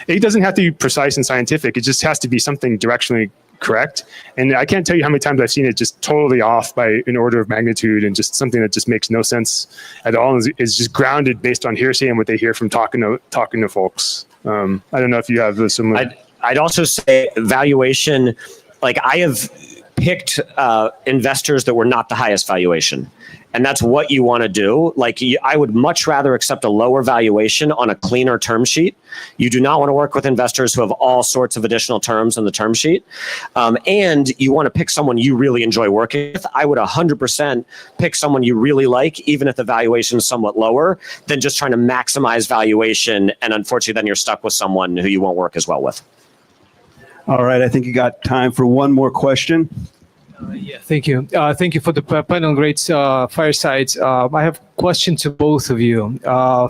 it doesn't have to be precise and scientific. It just has to be something directionally correct. And I can't tell you how many times I've seen it just totally off by an order of magnitude, and just something that just makes no sense at all is just grounded based on hearsay and what they hear from talking to folks. I don't know if you have a similar. I'd also say valuation, like I have picked investors that were not the highest valuation. And that's what you want to do. Like I would much rather accept a lower valuation on a cleaner term sheet. You do not want to work with investors who have all sorts of additional terms in the term sheet. And you want to pick someone you really enjoy working with. I would 100% pick someone you really like, even if the valuation is somewhat lower, than just trying to maximize valuation. And unfortunately, then you're stuck with someone who you won't work as well with. All right, I think you got time for one more question. Yeah, thank you. Thank you for the panel, great firesides. I have a question to both of you.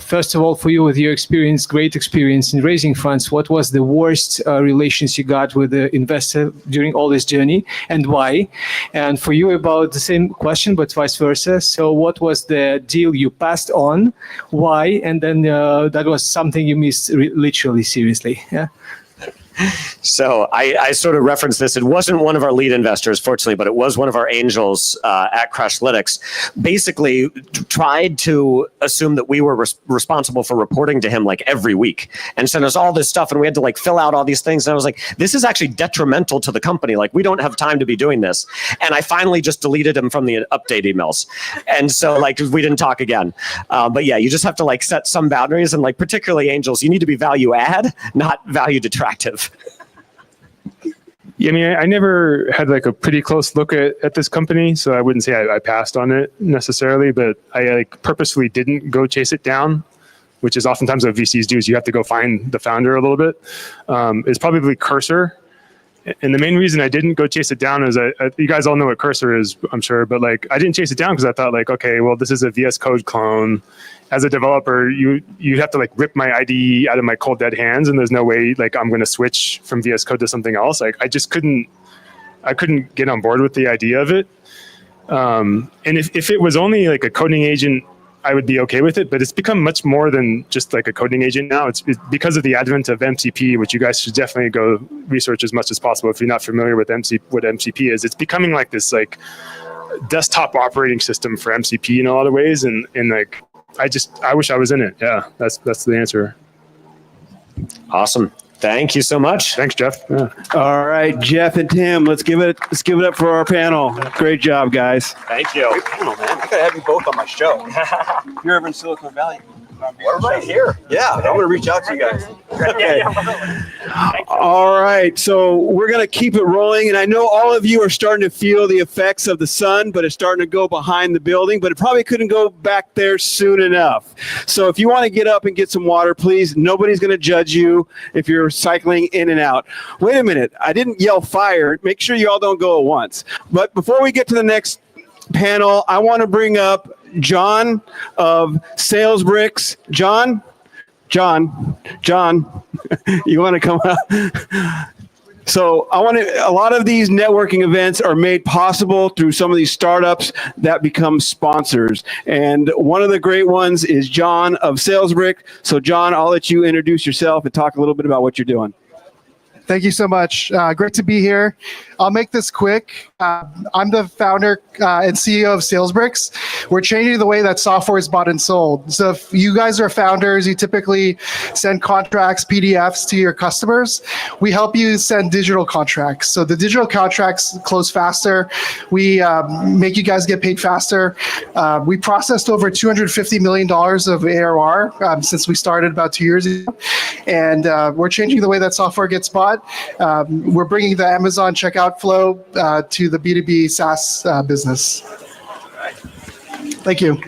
First of all, for you, with your experience, great experience in raising funds, what was the worst relations you got with the investor during all this journey, and why? And for you, about the same question, but vice versa. So what was the deal you passed on? Why? And then that was something you missed literally, seriously. Yeah. So I sort of referenced this. It wasn't one of our lead investors, fortunately, but it was one of our angels at Crashlytics. Basically, tried to assume that we were responsible for reporting to him like every week, and sent us all this stuff, and we had to like fill out all these things. And I was like, this is actually detrimental to the company. Like, we don't have time to be doing this. And I finally just deleted him from the update emails. And so like we didn't talk again. But yeah, you just have to like set some boundaries, and like particularly angels, you need to be value add, not value detractive. Yeah, I mean, I never had like a pretty close look at this company, so I wouldn't say I passed on it necessarily, but I like purposefully didn't go chase it down which is oftentimes what VCs do, is you have to go find the founder a little bit, is probably Cursor. And the main reason I didn't go chase it down is you guys all know what Cursor is, I'm sure, but like I didn't chase it down because I thought like, okay, well, this is a VS Code clone. As a developer, you have to like rip my IDE out of my cold dead hands, and there's no way like I'm going to switch from VS Code to something else. Like I couldn't get on board with the idea of it. And if it was only like a coding agent, I would be okay with it, but it's become much more than just like a coding agent now. It's because of the advent of MCP, which you guys should definitely go research as much as possible if you're not familiar with what MCP is. It's becoming like this like desktop operating system for MCP in a lot of ways, and like I wish I was in it. Yeah, that's the answer. Awesome. Thank you so much. Thanks, Jeff. Yeah. All right, Jeff and Tim, let's give it up for our panel. Great job, guys. Thank you. Great panel, man. I gotta have you both on my show. If you're ever in Silicon Valley, we're right here. Yeah, I'm gonna reach out to you guys. Okay. All right, so we're going to keep it rolling, and I know all of you are starting to feel the effects of the sun, but it's starting to go behind the building, but it probably couldn't go back there soon enough. So if you want to get up and get some water, please, nobody's going to judge you if you're cycling in and out. Wait a minute, I didn't yell fire. Make sure you all don't go at once. But before we get to the next panel, I want to bring up John of SalesBricks. John, you want to come up? So a lot of these networking events are made possible through some of these startups that become sponsors. And one of the great ones is John of SalesBrick. So John, I'll let you introduce yourself and talk a little bit about what you're doing. Thank you so much. Great to be here. I'll make this quick. I'm the founder and CEO of SalesBricks. We're changing the way that software is bought and sold. So if you guys are founders, you typically send contracts, PDFs to your customers. We help you send digital contracts. So the digital contracts close faster. We make you guys get paid faster. We processed over $250 million of ARR since we started about 2 years ago. And we're changing the way that software gets bought. We're bringing the Amazon checkout flow to the B2B SaaS business. Thank you.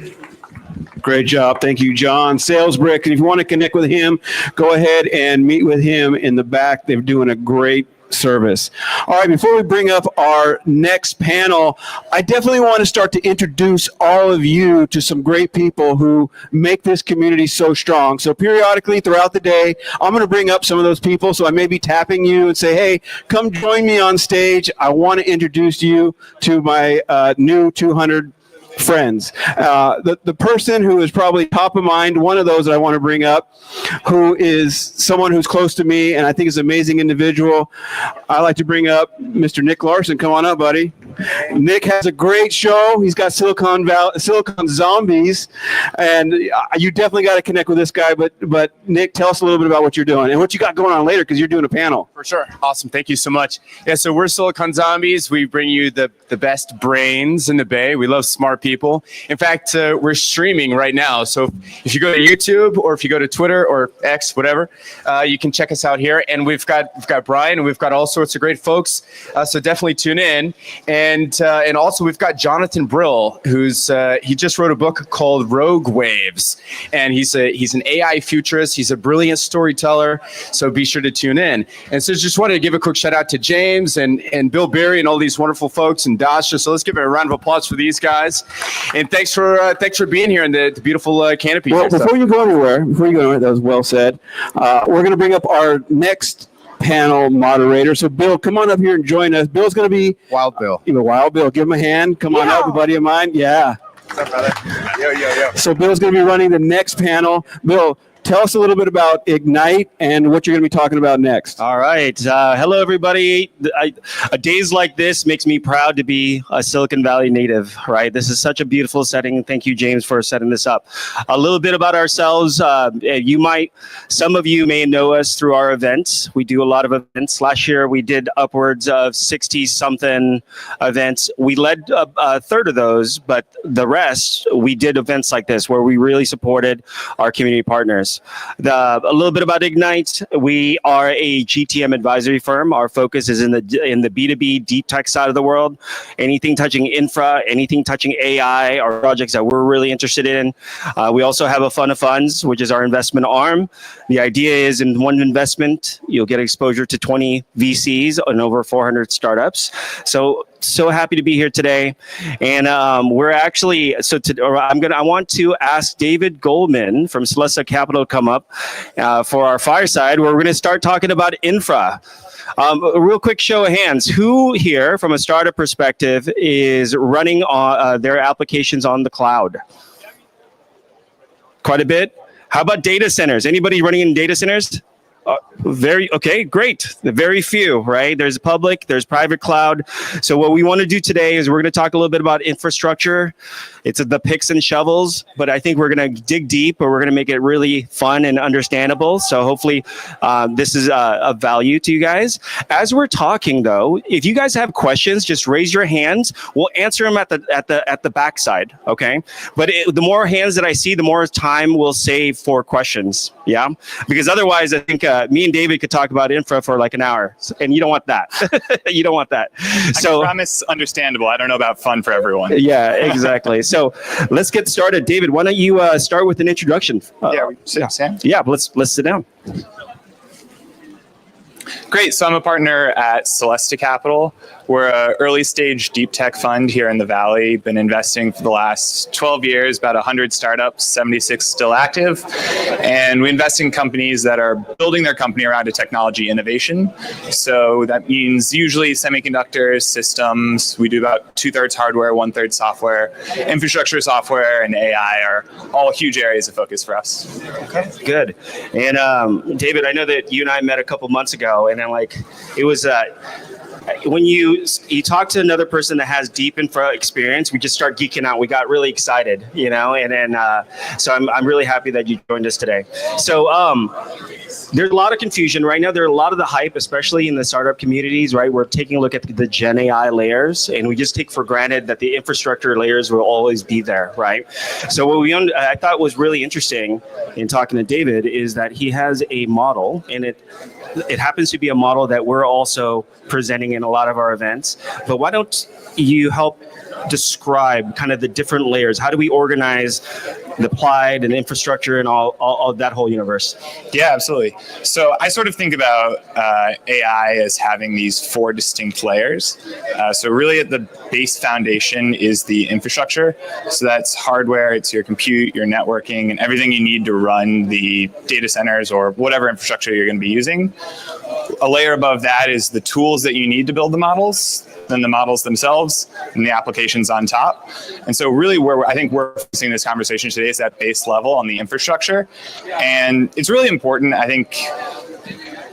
Great job. Thank you, John. SalesBrick. And if you want to connect with him, go ahead and meet with him in the back. They're doing a great service. All right, before we bring up our next panel, I definitely want to start to introduce all of you to some great people who make this community so strong. So periodically throughout the day, I'm going to bring up some of those people. So I may be tapping you and say, hey, come join me on stage. I want to introduce you to my new 200 friends. The person who is probably top of mind, one of those that I want to bring up, who is someone who's close to me and I think is an amazing individual. I like to bring up Mr. Nick Larson. Come on up, buddy. Nick has a great show. He's got Silicon Zombies, and you definitely got to connect with this guy. But Nick, tell us a little bit about what you're doing and what you got going on later, because you're doing a panel. For sure. Awesome. Thank you so much. Yeah, so we're Silicon Zombies. We bring you the best brains in the Bay. We love smart people. In fact, we're streaming right now. So if you go to YouTube or if you go to Twitter or X, whatever, you can check us out here. And we've got Brian, and we've got all sorts of great folks. So definitely tune in. And also we've got Jonathan Brill, who's he just wrote a book called Rogue Waves, and he's an AI futurist. He's a brilliant storyteller. So be sure to tune in. And so just wanted to give a quick shout out to James and Bill Berry and all these wonderful folks and Dasha. So let's give a round of applause for these guys. And thanks for being here in the beautiful canopy. Well, before you go anywhere, that was well said. We're going to bring up our next panel moderator. So Bill, come on up here and join us. Bill's going to be Wild Bill. Wild Bill. Give him a hand. Come on up, a buddy of mine. Yeah. What's up, brother? Yo. So Bill's going to be running the next panel. Bill, tell us a little bit about Ignite and what you're going to be talking about next. All right. Hello, everybody. Days like this makes me proud to be a Silicon Valley native, right? This is such a beautiful setting. Thank you, James, for setting this up. A little bit about ourselves. Some of you may know us through our events. We do a lot of events. Last year, we did upwards of 60-something events. We led a third of those, but the rest, we did events like this where we really supported our community partners. course. A little bit about Ignite. We are a GTM advisory firm. Our focus is in the B2B deep tech side of the world. Anything touching infra, anything touching AI are projects that we're really interested in. We also have a fund of funds, which is our investment arm. The idea is in one investment, you'll get exposure to 20 VCs and over 400 startups. So happy to be here today. And we're actually, I want to ask David Goldman from Celesta Capital to come up for our fireside, where we're going to start talking about infra. A real quick show of hands. Who here, from a startup perspective, is running their applications on the cloud? Quite a bit. How about data centers? Anybody running in data centers? Okay, great. Very few, right? There's public, there's private cloud. So what we want to do today is we're going to talk a little bit about infrastructure. It's the picks and shovels, but I think we're going to dig deep, but we're going to make it really fun and understandable. So hopefully this is of value to you guys. As we're talking though, if you guys have questions, just raise your hands. We'll answer them at the backside, okay? But the more hands that I see, the more time we'll save for questions, yeah? Because otherwise, I think me and David could talk about infra for like an hour, and you don't want that. You don't want that. So I promise understandable. I don't know about fun for everyone. Yeah, exactly. So let's get started. David, why don't you start with an introduction? Sam? Yeah, let's sit down. Great. So I'm a partner at Celesta Capital. We're an early stage deep tech fund here in the Valley. Been investing for the last 12 years, about 100 startups, 76 still active. And we invest in companies that are building their company around a technology innovation. So that means usually semiconductors, systems. We do about 2/3 hardware, 1/3 software. Infrastructure software and AI are all huge areas of focus for us. Okay, good. And David, I know that you and I met a couple months ago, and then it was when you talk to another person that has deep infra experience, we just start geeking out. We got really excited, and then so I'm really happy that you joined us today. So there's a lot of confusion right now. There's a lot of the hype, especially in the startup communities, right? We're taking a look at the Gen AI layers, and we just take for granted that the infrastructure layers will always be there, right? So what I thought was really interesting in talking to David is that he has a model, and it happens to be a model that we're also presenting in a lot of our events. But why don't you help describe kind of the different layers? How do we organize the applied and infrastructure and all that whole universe? Yeah, absolutely. So I sort of think about AI as having these 4 distinct layers. So really at the base foundation is the infrastructure. So that's hardware, it's your compute, your networking, and everything you need to run the data centers or whatever infrastructure you're going to be using. A layer above that is the tools that you need to build the models, then the models themselves, and the applications on top. And so really where I think we're focusing this conversation today is that base level on the infrastructure. And it's really important, I think,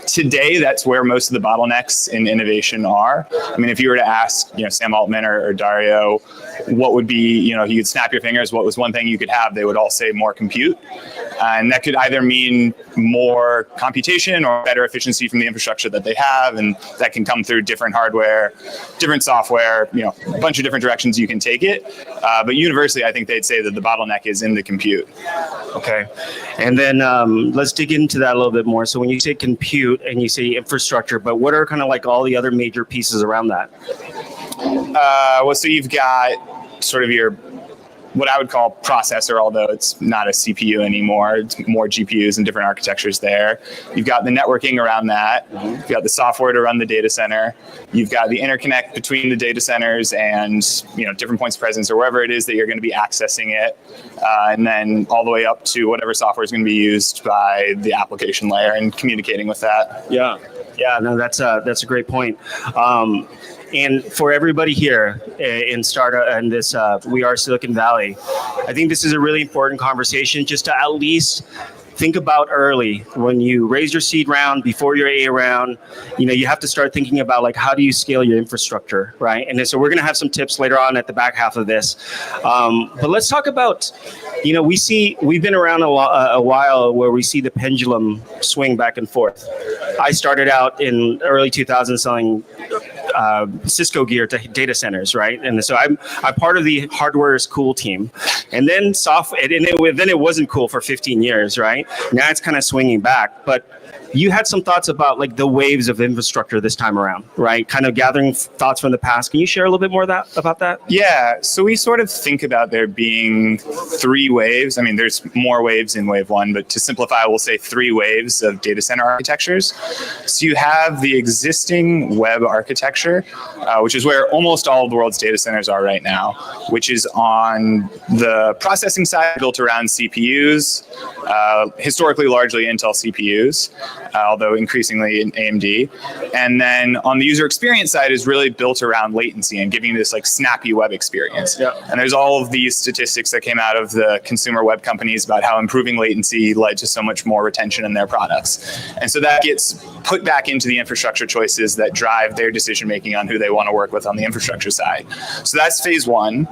today, that's where most of the bottlenecks in innovation are. I mean, if you were to ask, Sam Altman or Dario, what would be, you could snap your fingers, what was one thing you could have, they would all say more compute. And that could either mean more computation or better efficiency from the infrastructure that they have. And that can come through different hardware, different software, a bunch of different directions you can take it. But universally, I think they'd say that the bottleneck is in the compute. Okay. And then let's dig into that a little bit more. So when you say compute and you say infrastructure, but what are kind of like all the other major pieces around that? So you've got sort of your, what I would call processor, although it's not a CPU anymore. It's more GPUs and different architectures there. You've got the networking around that. You've got the software to run the data center. You've got the interconnect between the data centers and different points of presence or wherever it is that you're going to be accessing it. And then all the way up to whatever software is going to be used by the application layer and communicating with that. Yeah, no, that's a great point. And for everybody here in startup and this, we are Silicon Valley, I think this is a really important conversation just to at least think about early when you raise your seed round, before your A round, you have to start thinking about how do you scale your infrastructure, right? And then, so we're going to have some tips later on at the back half of this. But let's talk about, we've been around a while where we see the pendulum swing back and forth. I started out in early 2000s selling Cisco gear to data centers, right? And so I'm part of the hardware is cool team, and then software, and then it wasn't cool for 15 years, right? Now it's kind of swinging back, but you had some thoughts about like the waves of infrastructure this time around, right? Kind of gathering thoughts from the past. Can you share a little bit more about that? Yeah, so we sort of think about there being 3 waves. I mean, there's more waves in wave 1, but to simplify, we'll say 3 waves of data center architectures. So you have the existing web architecture, which is where almost all of the world's data centers are right now, which is on the processing side built around CPUs, historically largely Intel CPUs. Although increasingly in AMD. And then on the user experience side is really built around latency and giving this like snappy web experience. Yeah. And there's all of these statistics that came out of the consumer web companies about how improving latency led to so much more retention in their products. And so that gets put back into the infrastructure choices that drive their decision making on who they want to work with on the infrastructure side. So that's phase 1.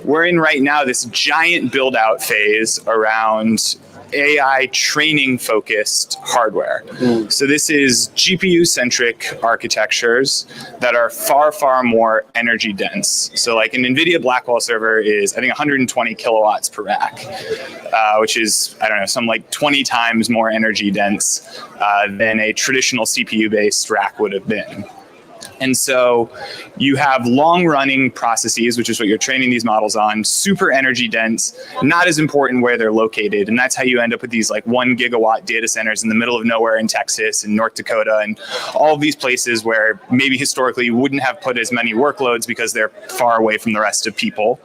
We're in right now this giant build out phase around AI training focused hardware. So this is GPU centric architectures that are far, far more energy dense. So like an NVIDIA Blackwell server is, I think, 120 kilowatts per rack, which is, I don't know, some like 20 times more energy dense than a traditional CPU based rack would have been. And so you have long-running processes, which is what you're training these models on, super energy dense, not as important where they're located. And that's how you end up with these like 1 gigawatt data centers in the middle of nowhere in Texas and North Dakota and all of these places where maybe historically you wouldn't have put as many workloads because they're far away from the rest of people.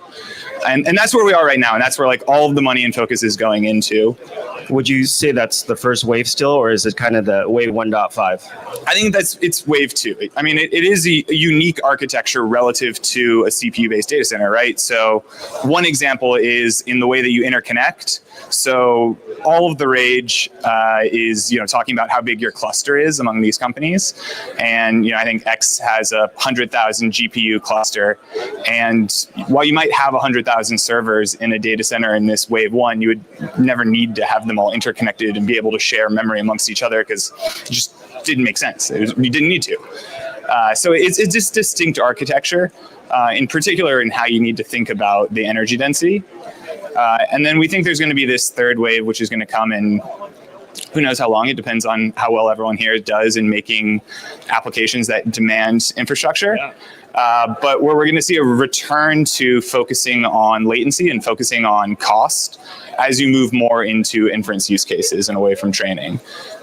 And that's where we are right now. And that's where like all of the money and focus is going into. Would you say that's the first wave still, or is it kind of the wave 1.5? I think it's wave 2. I mean, it is a unique architecture relative to a CPU-based data center, right? So one example is in the way that you interconnect. So all of the rage is, talking about how big your cluster is among these companies. And, I think X has a 100,000 GPU cluster. And while you might have 100,000 servers in a data center in this wave 1, you would never need to have them all interconnected and be able to share memory amongst each other because it just didn't make sense. You didn't need to. So it's just distinct architecture, in particular in how you need to think about the energy density. And then we think there's going to be this third wave, which is going to come in, who knows how long. It depends on how well everyone here does in making applications that demand infrastructure. Yeah. But where we're going to see a return to focusing on latency and focusing on cost as you move more into inference use cases and away from training.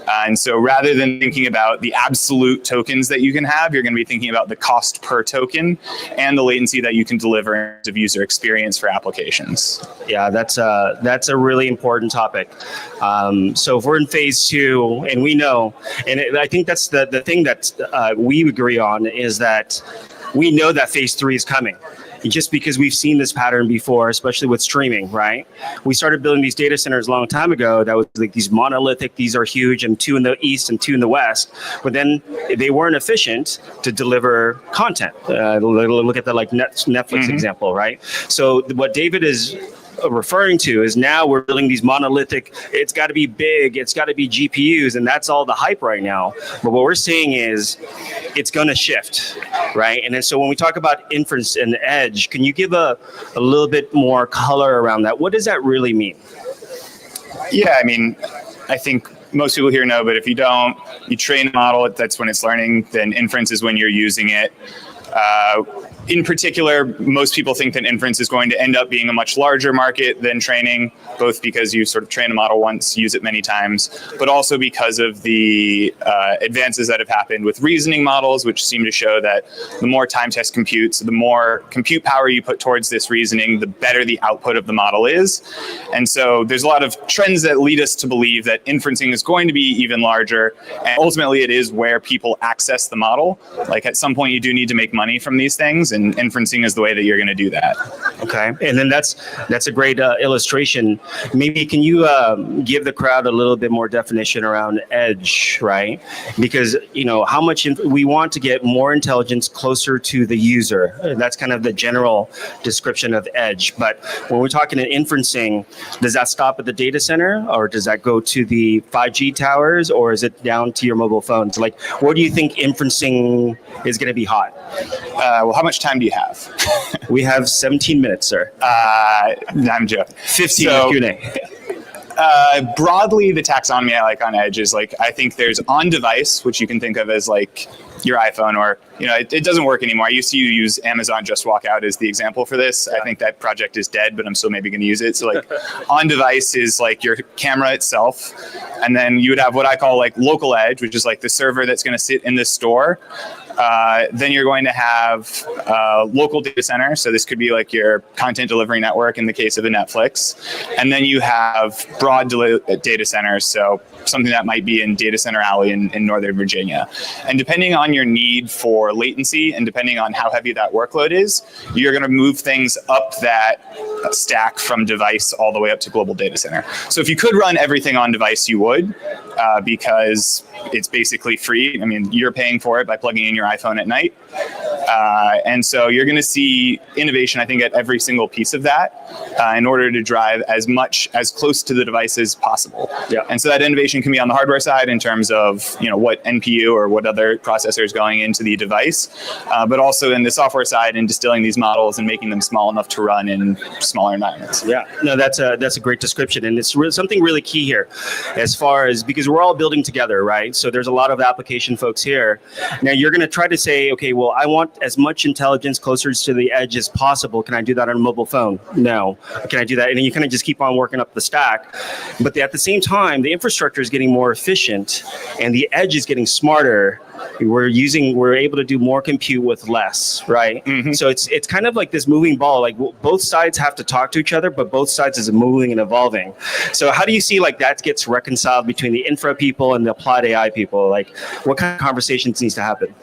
And so rather than thinking about the absolute tokens that you can have, you're going to be thinking about the cost per token and the latency that you can deliver in terms of user experience for applications. Yeah, that's a really important topic. So if we're in phase 2, and we know, and I think that's the thing that we agree on is that we know that phase 3 is coming. Just because we've seen this pattern before, especially with streaming, right? We started building these data centers a long time ago that was like these monolithic, these are huge, and 2 in the east and 2 in the west, but then they weren't efficient to deliver content. Look at the like Netflix example, right? So what David is referring to is now we're building these monolithic, it's got to be big, it's got to be GPUs, and that's all the hype right now. But what we're seeing is it's going to shift, right? And then so when we talk about inference and edge, can you give a little bit more color around that? What does that really mean? Yeah, I mean, I think most people here know, but if you don't, you train a model, that's when it's learning, then inference is when you're using it. In particular, most people think that inference is going to end up being a much larger market than training, both because you sort of train a model once, use it many times, but also because of the advances that have happened with reasoning models, which seem to show that the more time test compute, so the more compute power you put towards this reasoning, the better the output of the model is. And so there's a lot of trends that lead us to believe that inferencing is going to be even larger, and ultimately it is where people access the model. Like at some point you do need to make money from these things, and inferencing is the way that you're going to do that. Okay, and then that's a great illustration. Maybe can you give the crowd a little bit more definition around edge, right? Because how much we want to get more intelligence closer to the user. That's kind of the general description of edge. But when we're talking in inferencing, does that stop at the data center, or does that go to the 5G towers, or is it down to your mobile phones? Like, where do you think inferencing is going to be hot? Well, how much time do you have? We have 17 minutes, sir. I'm joking. 15 Q&A. Broadly, the taxonomy I like on edge is I think there's on device, which you can think of as your iPhone, or it doesn't work anymore. I used to use Amazon Just Walk Out as the example for this. I think that project is dead, but I'm still maybe going to use it. So on device is your camera itself, and then you would have what I call local edge, which is the server that's going to sit in the store. Then you're going to have local data center. So this could be your content delivery network in the case of a Netflix. And then you have broad data centers. So something that might be in Data Center Alley in Northern Virginia. And depending on your need for latency and depending on how heavy that workload is, you're going to move things up that stack from device all the way up to global data center. So if you could run everything on device, you would, because it's basically free. I mean, you're paying for it by plugging in your iPhone at night. And so you're going to see innovation, I think, at every single piece of that in order to drive as close to the device as possible. Yeah. And so that innovation can be on the hardware side in terms of what NPU or what other processor is going into the device, but also in the software side in distilling these models and making them small enough to run in smaller environments. Yeah, no, that's a great description, and it's something really key here, as far as because we're all building together, right? So there's a lot of application folks here. Now you're going to try to say, okay, well, I want as much intelligence closer to the edge as possible. Can I do that on a mobile phone? No. Can I do that? And then you kind of just keep on working up the stack. But at the same time, the infrastructure is getting more efficient and the edge is getting smarter. We're able to do more compute with less, right? Mm-hmm. So it's kind of like this moving ball. Both sides have to talk to each other, but both sides is moving and evolving. So how do you see that gets reconciled between the infra people and the applied AI people? What kind of conversations needs to happen?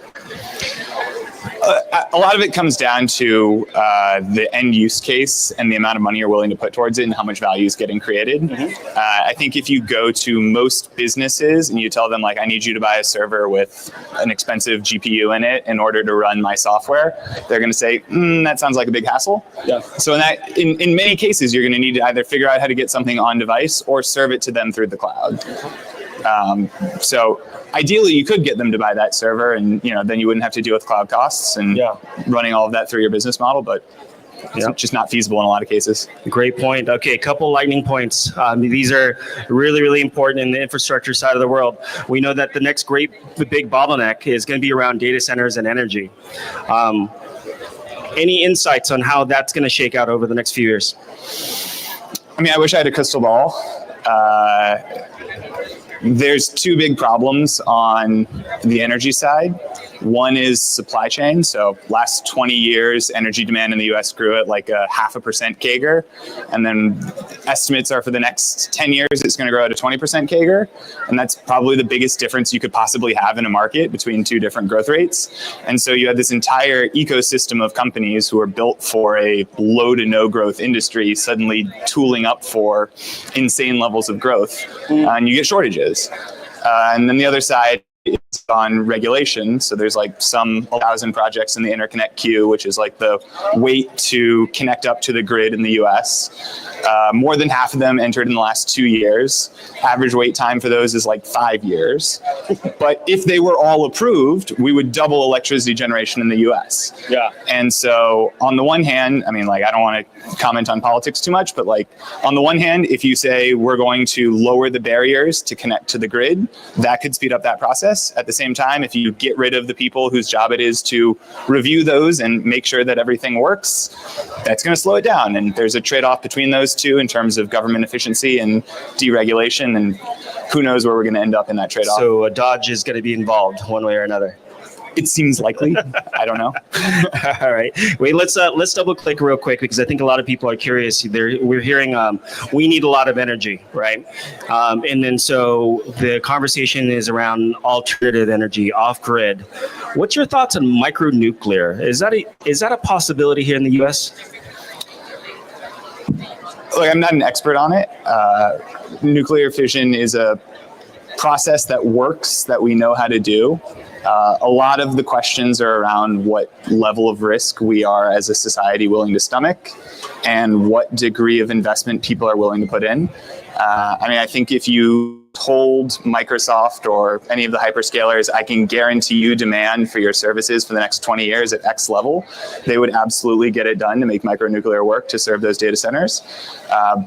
A lot of it comes down to the end use case and the amount of money you're willing to put towards it and how much value is getting created. Mm-hmm. I think if you go to most businesses and you tell them I need you to buy a server with an expensive GPU in it in order to run my software, they're going to say, that sounds like a big hassle. Yeah. So in many cases, you're going to need to either figure out how to get something on device or serve it to them through the cloud. So ideally, you could get them to buy that server, and then you wouldn't have to deal with cloud costs and running all of that through your business model. But it's just not feasible in a lot of cases. Great point. Okay, a couple lightning points. These are really, really important in the infrastructure side of the world. We know that the next big bottleneck is going to be around data centers and energy. Any insights on how that's going to shake out over the next few years? I mean, I wish I had a crystal ball. There's two big problems on the energy side. One is supply chain. So last 20 years, energy demand in the US grew at 0.5% CAGR. And then estimates are for the next 10 years, it's going to grow at a 20% CAGR. And that's probably the biggest difference you could possibly have in a market between two different growth rates. And so you have this entire ecosystem of companies who are built for a low to no growth industry suddenly tooling up for insane levels of growth. And you get shortages. And then the other side is on regulation. So there's some 1,000 projects in the interconnect queue, which is the wait to connect up to the grid in the US. More than half of them entered in the last 2 years. Average wait time for those is 5 years. But if they were all approved, we would double electricity generation in the US. Yeah. And so on the one hand, I mean, I don't want to comment on politics too much, but on the one hand, if you say we're going to lower the barriers to connect to the grid, that could speed up that process. At the same time, if you get rid of the people whose job it is to review those and make sure that everything works, that's going to slow it down. And there's a trade-off between those two in terms of government efficiency and deregulation. And who knows where we're going to end up in that trade-off. So Dodge is going to be involved one way or another. It seems likely. I don't know. All right. Wait, let's double click real quick because I think a lot of people are curious. We're hearing we need a lot of energy, right? And then so the conversation is around alternative energy, off grid. What's your thoughts on micronuclear? Is that a possibility here in the U.S.? Look, I'm not an expert on it. Nuclear fission is a process that works, that we know how to do. A lot of the questions are around what level of risk we are as a society willing to stomach and what degree of investment people are willing to put in. I think if you told Microsoft or any of the hyperscalers, I can guarantee you demand for your services for the next 20 years at X level, they would absolutely get it done to make micronuclear work to serve those data centers.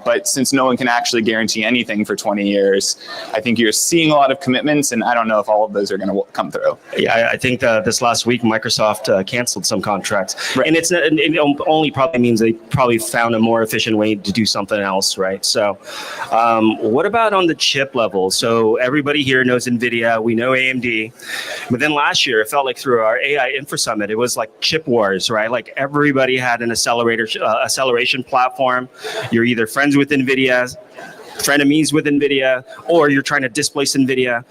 But since no one can actually guarantee anything for 20 years, I think you're seeing a lot of commitments, and I don't know if all of those are going to come through. Yeah, I think this last week Microsoft canceled some contracts, right. And it only probably means they probably found a more efficient way to do something else, right? So, what about on the chip level? So everybody here knows NVIDIA, we know AMD, but then last year it felt like through our AI Infra Summit, it was like chip wars, right? Like everybody had an acceleration platform. You're either friends with NVIDIA, frenemies with NVIDIA, or you're trying to displace NVIDIA.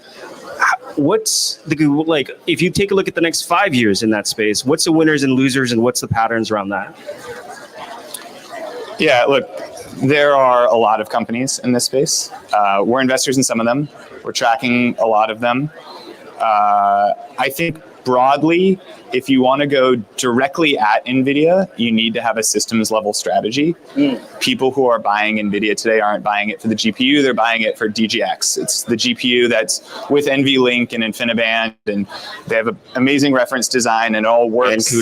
What's like, if you take a look at the next 5 years in that space, what's the winners and losers and what's the patterns around that? Yeah, look, there are a lot of companies in this space. We're investors in some of them. We're tracking a lot of them. I think broadly, if you want to go directly at NVIDIA, you need to have a systems level strategy. People who are buying NVIDIA today aren't buying it for the GPU, they're buying it for DGX. It's the GPU that's with NVLink and InfiniBand, and they have an amazing reference design and it all works.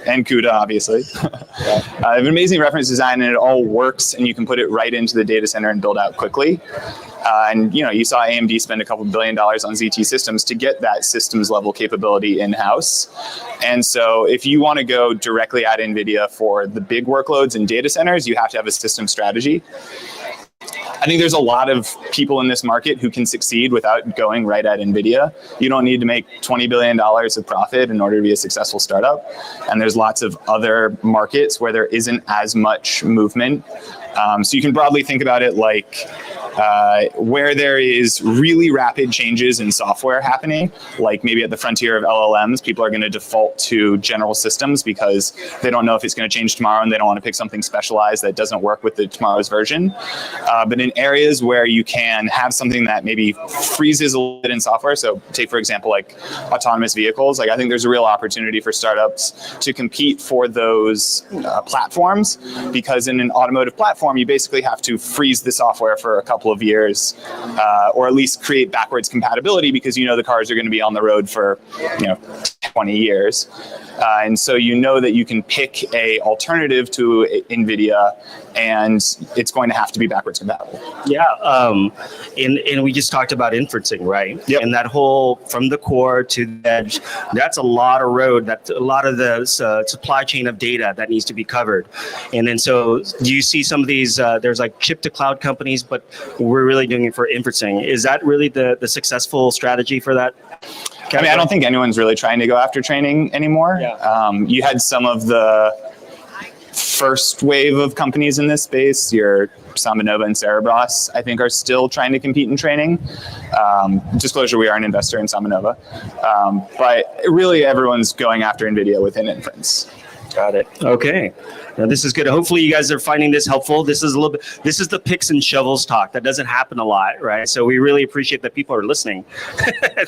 And CUDA, obviously. They have an amazing reference design and it all works, and you can put it right into the data center and build out quickly. And you saw AMD spend a couple $1 billion on ZT Systems to get that systems level capability in-house. And so if you want to go directly at NVIDIA for the big workloads in data centers, you have to have a system strategy. I think there's a lot of people in this market who can succeed without going right at NVIDIA. You don't need to make $20 billion of profit in order to be a successful startup. And there's lots of other markets where there isn't as much movement. So you can broadly think about it like where there is really rapid changes in software happening, like maybe at the frontier of LLMs, people are going to default to general systems because they don't know if it's going to change tomorrow and they don't want to pick something specialized that doesn't work with the tomorrow's version. But in areas where you can have something that maybe freezes a little bit in software, so take for example like autonomous vehicles, like I think there's a real opportunity for startups to compete for those platforms, because in an automotive platform you basically have to freeze the software for a couple of years, or at least create backwards compatibility because the cars are going to be on the road for 20 years. And so that you can pick a alternative to NVIDIA, and it's going to have to be backwards compatible. Yeah, and we just talked about inferencing, right? Yep. And that whole from the core to the edge, that's a lot of road, that's a lot of the supply chain of data that needs to be covered. And then so do you see some of these, there's like chip to cloud companies, but we're really doing it for inferencing. Is that really the successful strategy for that? I don't think anyone's really trying to go after training anymore. Yeah. You had some of the first wave of companies in this space, your SambaNova and Cerebras, I think are still trying to compete in training. Disclosure, we are an investor in SambaNova. But really everyone's going after NVIDIA within inference. Got it. Okay. Now this is good. Hopefully you guys are finding this helpful. This is the picks and shovels talk. That doesn't happen a lot, right? So we really appreciate that people are listening.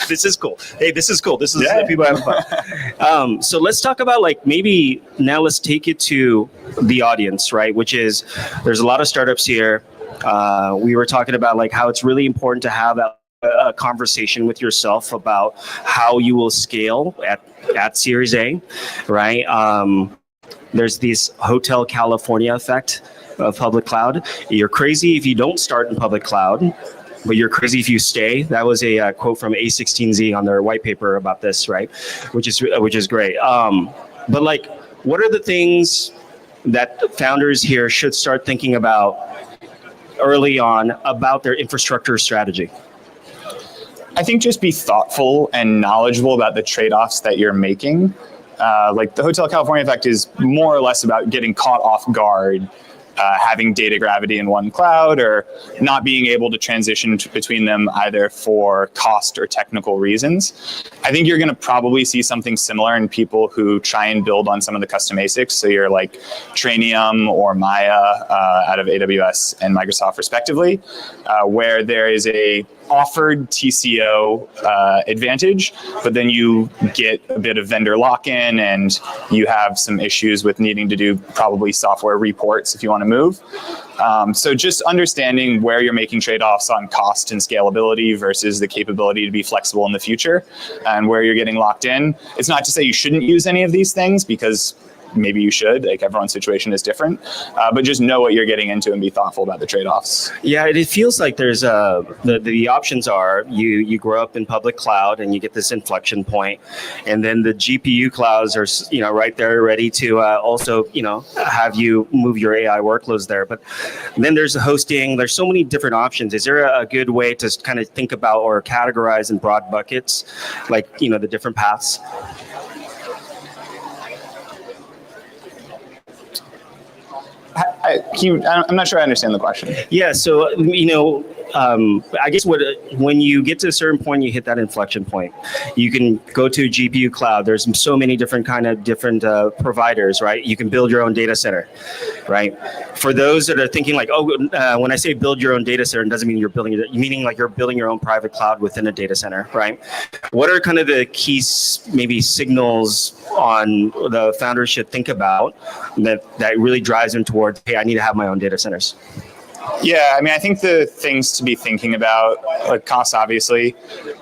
This is cool. Hey, this is cool. This is people having fun. So let's talk about maybe now let's take it to the audience, right? Which is, there's a lot of startups here. We were talking about how it's really important to have a conversation with yourself about how you will scale at Series A, right? There's this Hotel California effect of public cloud. You're crazy if you don't start in public cloud, but you're crazy if you stay. That was a quote from A16Z on their white paper about this, right? Which is great. But what are the things that founders here should start thinking about early on about their infrastructure strategy? I think just be thoughtful and knowledgeable about the trade-offs that you're making. Like the Hotel California effect is more or less about getting caught off guard, having data gravity in one cloud, or not being able to transition between them either for cost or technical reasons. I think you're going to probably see something similar in people who try and build on some of the custom ASICs. So you're like Trainium or Maya out of AWS and Microsoft respectively, where there is a offered TCO advantage, but then you get a bit of vendor lock-in and you have some issues with needing to do probably software reports if you want to move. So just understanding where you're making trade-offs on cost and scalability versus the capability to be flexible in the future and where you're getting locked in. It's not to say you shouldn't use any of these things, because maybe you should, like everyone's situation is different, but just know what you're getting into and be thoughtful about the trade-offs. Yeah, it feels like there's the options are you grow up in public cloud and you get this inflection point, and then the GPU clouds are right there ready to also have you move your AI workloads there. But then there's the hosting. There's so many different options. Is there a good way to kind of think about or categorize in broad buckets, like the different paths? I'm not sure I understand the question. Yeah, so I guess when you get to a certain point, you hit that inflection point. You can go to GPU cloud. There's so many different providers, right? You can build your own data center, right? For those that are thinking like, when I say build your own data center, it doesn't mean you're building it. Meaning like you're building your own private cloud within a data center, right? What are kind of the key maybe signals on the founders should think about that really drives them towards, hey, I need to have my own data centers? Yeah, I mean, I think the things to be thinking about, like cost, obviously,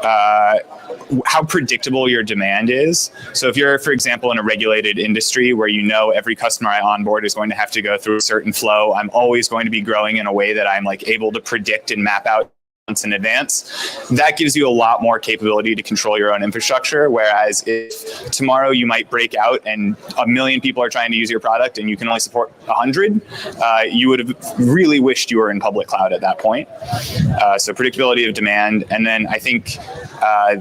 how predictable your demand is. So if you're, for example, in a regulated industry where every customer I onboard is going to have to go through a certain flow, I'm always going to be growing in a way that I'm like able to predict and map out months in advance. That gives you a lot more capability to control your own infrastructure. Whereas if tomorrow you might break out and 1 million people are trying to use your product and you can only support 100, you would have really wished you were in public cloud at that point. So predictability of demand. And then I think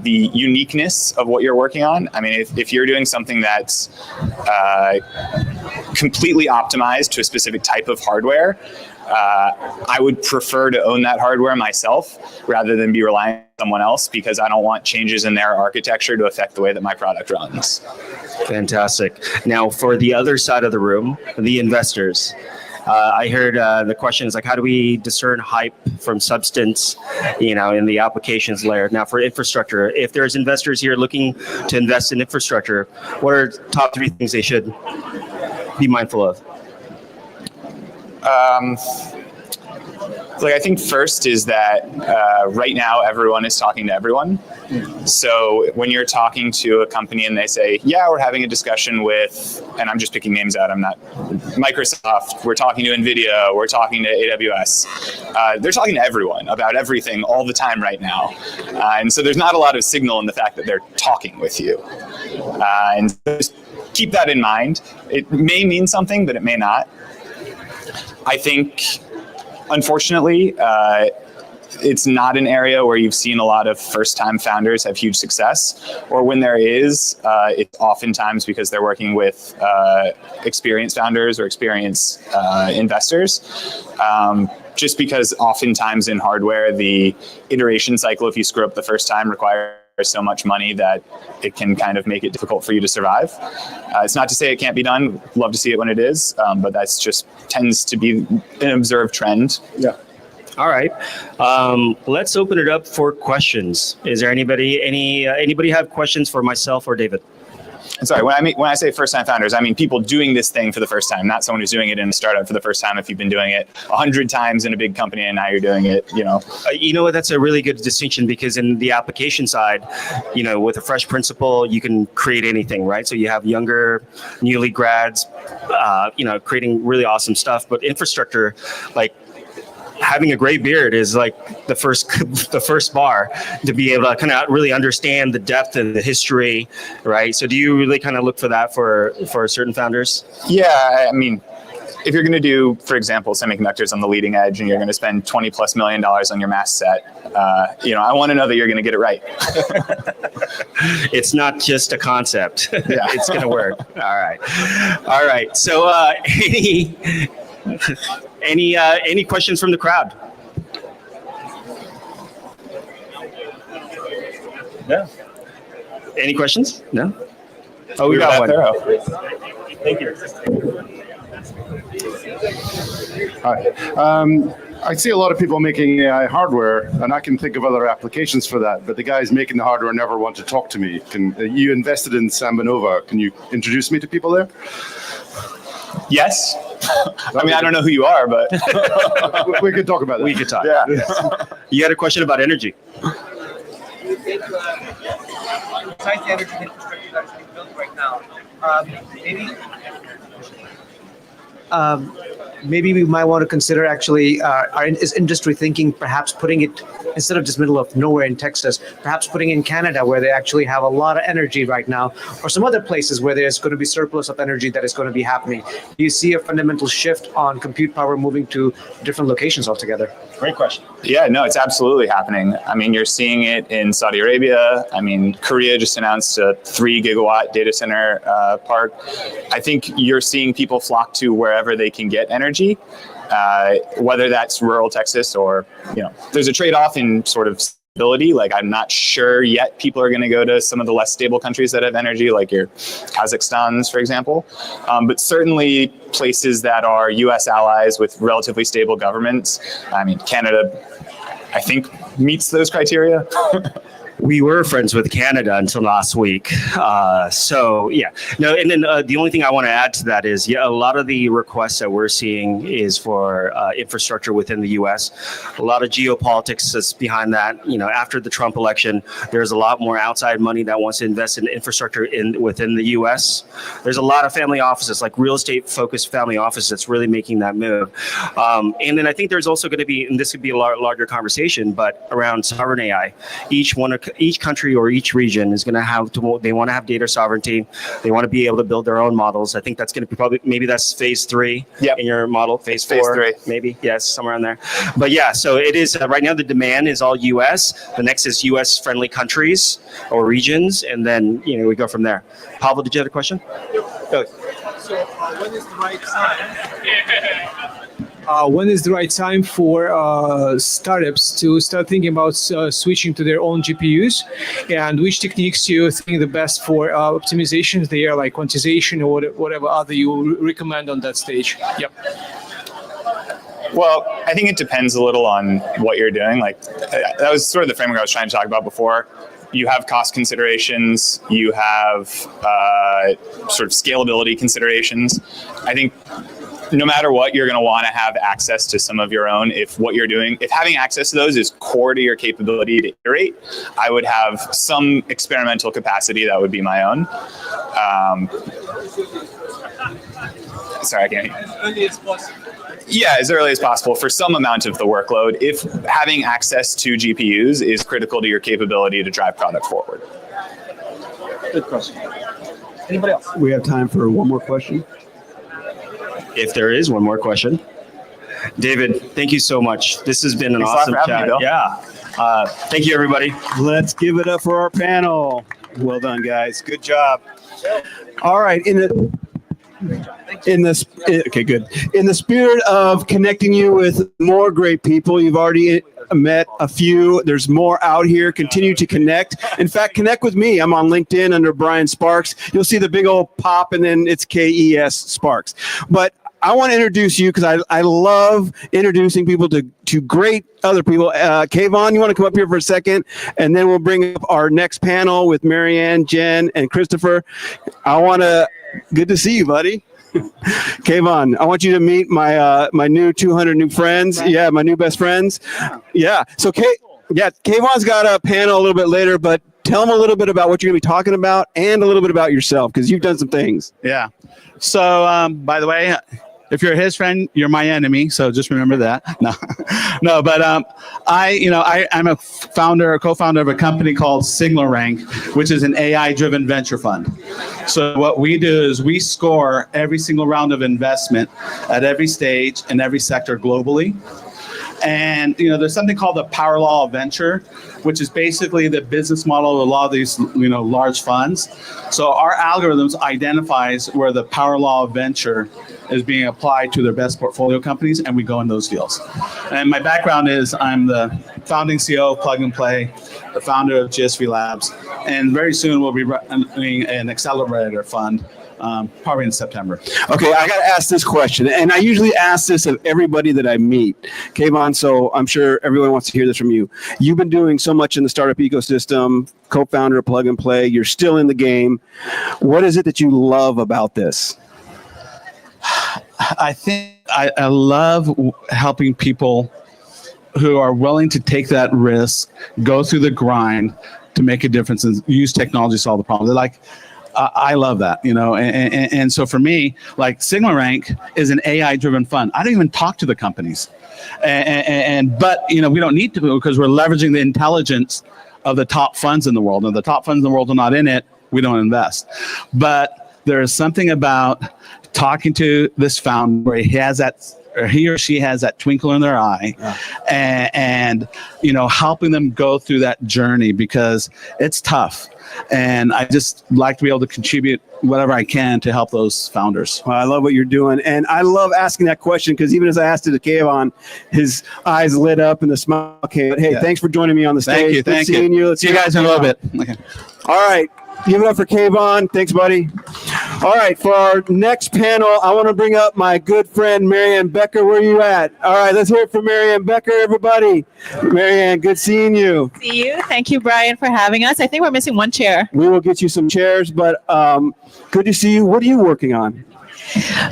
the uniqueness of what you're working on. I mean, if you're doing something that's completely optimized to a specific type of hardware, I would prefer to own that hardware myself rather than be relying on someone else, because I don't want changes in their architecture to affect the way that my product runs. Fantastic. Now, for the other side of the room, the investors, I heard the question is like, how do we discern hype from substance, in the applications layer? Now, for infrastructure, if there's investors here looking to invest in infrastructure, what are top 3 things they should be mindful of? I think first is that right now everyone is talking to everyone. So when you're talking to a company and they say, yeah, we're having a discussion with, and I'm just picking names out, I'm not, Microsoft, we're talking to NVIDIA, we're talking to AWS. They're talking to everyone about everything all the time right now. And so there's not a lot of signal in the fact that they're talking with you. And just keep that in mind. It may mean something, but it may not. I think, unfortunately, it's not an area where you've seen a lot of first-time founders have huge success, or when there is, it's oftentimes because they're working with experienced founders or experienced investors. Just because oftentimes in hardware, the iteration cycle, if you screw up the first time, requires so much money that it can kind of make it difficult for you to survive. It's not to say it can't be done. Love to see it when it is, but that's just tends to be an observed trend. Yeah. All right. Let's open it up for questions. Is there anybody have questions for myself or David? Sorry, when I say first-time founders, I mean people doing this thing for the first time, not someone who's doing it in a startup for the first time. If you've been doing it 100 times in a big company and now you're doing it, You know what? That's a really good distinction, because in the application side, with a fresh principle, you can create anything, right? So you have younger, newly grads, creating really awesome stuff. But infrastructure, like, having a gray beard is like the first bar to be able to kind of really understand the depth and the history, right? So do you really kind of look for that for certain founders? Yeah, I mean, if you're going to do, for example, semiconductors on the leading edge, and you're going to spend $20+ million on your mask set, I want to know that you're going to get it right. It's not just a concept. It's going to work. All right. So, any questions from the crowd? No. Any questions? No. Oh, we got one. Thank you. Hi. I see a lot of people making AI hardware, and I can think of other applications for that, but the guys making the hardware never want to talk to me. You invested in Sambanova. Can you introduce me to people there? Yes. I mean, I don't know who you are, but we could talk about that. We could talk. Yeah. You had a question about energy. Besides the energy infrastructure that is being built right now, maybe we might want to consider actually is industry thinking perhaps putting it instead of just middle of nowhere in Texas, perhaps putting in Canada where they actually have a lot of energy right now, or some other places where there's going to be surplus of energy that is going to be happening. Do you see a fundamental shift on compute power moving to different locations altogether? Great question. Yeah, no, it's absolutely happening. I mean, you're seeing it in Saudi Arabia. I mean, Korea just announced a 3 gigawatt data center park. I think you're seeing people flock to wherever they can get energy, whether that's rural Texas or, there's a trade-off in sort of stability. Like, I'm not sure yet people are going to go to some of the less stable countries that have energy, like your Kazakhstans, for example. But certainly places that are U.S. allies with relatively stable governments. I mean, Canada, I think, meets those criteria. We were friends with Canada until last week. So yeah, no, and then the only thing I want to add to that is, a lot of the requests that we're seeing is for infrastructure within the U.S. A lot of geopolitics is behind that. After the Trump election, there's a lot more outside money that wants to invest in infrastructure within the U.S. There's a lot of family offices, like real estate focused family offices, that's really making that move. And then I think there's also going to be, and this could be a larger conversation, but around sovereign AI. Each country or each region is going to have they want to have data sovereignty. They want to be able to build their own models. I think that's going to be maybe that's phase 3 in your model, phase 4, maybe. Yes, somewhere in there. But yeah, so it is right now the demand is all US. The next is US friendly countries or regions. And then, we go from there. Pablo, did you have a question? So when is the right time? When is the right time for startups to start thinking about switching to their own GPUs, and which techniques do you think the best for optimizations there, like quantization or whatever other you recommend on that stage? Yep. Well, I think it depends a little on what you're doing. Like, that was sort of the framework I was trying to talk about before. You have cost considerations, you have sort of scalability considerations. I think no matter what, you're going to want to have access to some of your own. If what you're doing, if having access to those is core to your capability to iterate, I would have some experimental capacity that would be my own. Sorry, I can't hear. As early as possible. Yeah, as early as possible for some amount of the workload, if having access to GPUs is critical to your capability to drive product forward. Good question. Anybody else? We have time for one more question. If there is one more question. David, thank you so much. This has been an awesome chat. Thank you, everybody. Let's give it up for our panel. Well done, guys. Good job. All right. Okay, good. In the spirit of connecting you with more great people, you've already met a few. There's more out here. Continue to connect. In fact, connect with me. I'm on LinkedIn under Brian Sparks. You'll see the big old pop, and then it's KES Sparks. But I want to introduce you because I love introducing people to great other people. Kayvon, you want to come up here for a second? And then we'll bring up our next panel with Mariane, Jen, and Christopher. Good to see you, buddy. Kayvon, I want you to meet my new 200 new friends. Yeah, my new best friends. Yeah. So Kayvon's got a panel a little bit later, but tell them a little bit about what you're going to be talking about and a little bit about yourself, because you've done some things. Yeah. So, by the way, If you're his friend, you're my enemy. So just remember that. No, no. But I'm a co-founder of a company called SignalRank, which is an AI-driven venture fund. So what we do is we score every single round of investment at every stage in every sector globally. And there's something called the power law of venture, which is basically the business model of a lot of these large funds. So our algorithms identifies where the power law of venture is being applied to their best portfolio companies, and we go in those deals. And my background is I'm the founding CEO of Plug and Play, the founder of GSV Labs, and very soon we'll be running an accelerator fund. Probably in September. Okay, I got to ask this question, and I usually ask this of everybody that I meet. Kayvon, so I'm sure everyone wants to hear this from you. You've been doing so much in the startup ecosystem, co-founder of Plug and Play. You're still in the game. What is it that you love about this? I think I love helping people who are willing to take that risk, go through the grind to make a difference and use technology to solve the problem. They're like, I love that, and so for me, like SignalRank is an AI-driven fund. I don't even talk to the companies, but we don't need to because we're leveraging the intelligence of the top funds in the world. And the top funds in the world are not in it, we don't invest. But there is something about talking to this founder where he or she has that twinkle in their eye, and helping them go through that journey because it's tough. And I just like to be able to contribute whatever I can to help those founders. Well, I love what you're doing. And I love asking that question because even as I asked it to Kayvon, his eyes lit up and the smile came. But hey, thanks for joining me on the stage. Thank you. Let's see you guys in a little bit. Okay. All right. Give it up for Kayvon. Thanks, buddy. All right, for our next panel, I want to bring up my good friend, Mariane Bekker. Where are you at? All right, let's hear it for Mariane Bekker, everybody. Mariane, good seeing you. See you. Thank you, Brian, for having us. I think we're missing one chair. We will get you some chairs, but good to see you. What are you working on?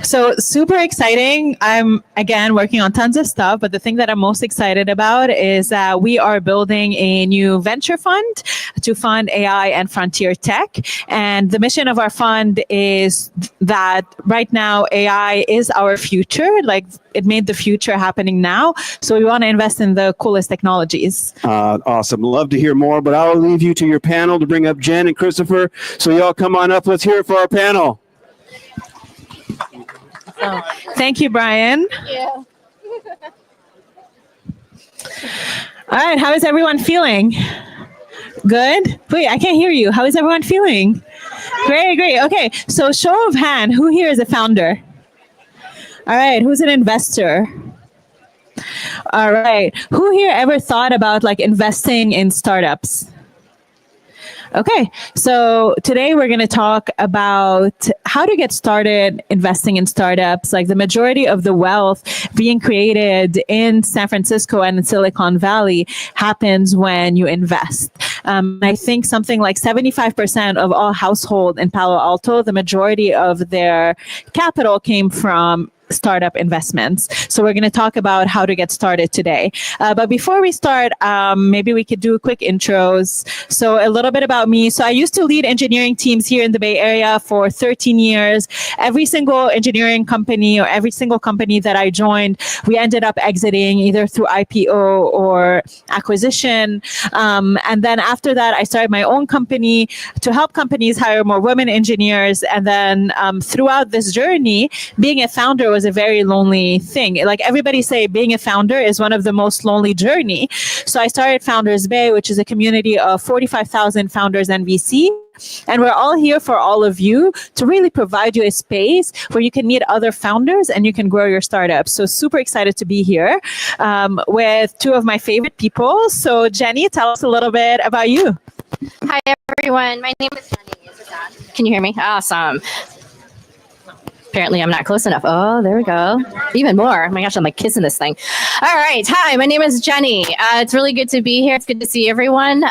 So super exciting. I'm, again, working on tons of stuff, but the thing that I'm most excited about is that we are building a new venture fund to fund AI and frontier tech. And the mission of our fund is that right now AI is our future. Like, it made the future happening now. So we want to invest in the coolest technologies. Awesome. Love to hear more, but I'll leave you to your panel to bring up Jen and Christopher. So y'all come on up. Let's hear it for our panel. Oh, thank you, Brian. Yeah. All right, how is everyone feeling? Good? Wait, I can't hear you. How is everyone feeling? Great, great. Okay, so show of hand, who here is a founder? All right, who's an investor? All right, who here ever thought about like investing in startups? Okay, so today we're going to talk about how to get started investing in startups. Like, the majority of the wealth being created in San Francisco and in Silicon Valley happens when you invest. I think something like 75% of all households in Palo Alto, the majority of their capital came from startup investments. So we're going to talk about how to get started today. But before we start, maybe we could do quick intros. So a little bit about me. So I used to lead engineering teams here in the Bay Area for 13 years. Every single engineering company or every single company that I joined, we ended up exiting either through IPO or acquisition. And then after that, I started my own company to help companies hire more women engineers. And then throughout this journey, being a founder was a very lonely thing. Like, everybody say being a founder is one of the most lonely journey. So I started Founders Bay, which is a community of 45,000 founders and VC. And we're all here for all of you to really provide you a space where you can meet other founders and you can grow your startup. So super excited to be here with two of my favorite people. So Jenny, tell us a little bit about you. Hi, everyone. My name is Jenny. Is this on? Can you hear me? Awesome. Apparently I'm not close enough. Oh, there we go. Even more. Oh my gosh, I'm like kissing this thing. All right. Hi, my name is Jenny. It's really good to be here. It's good to see everyone.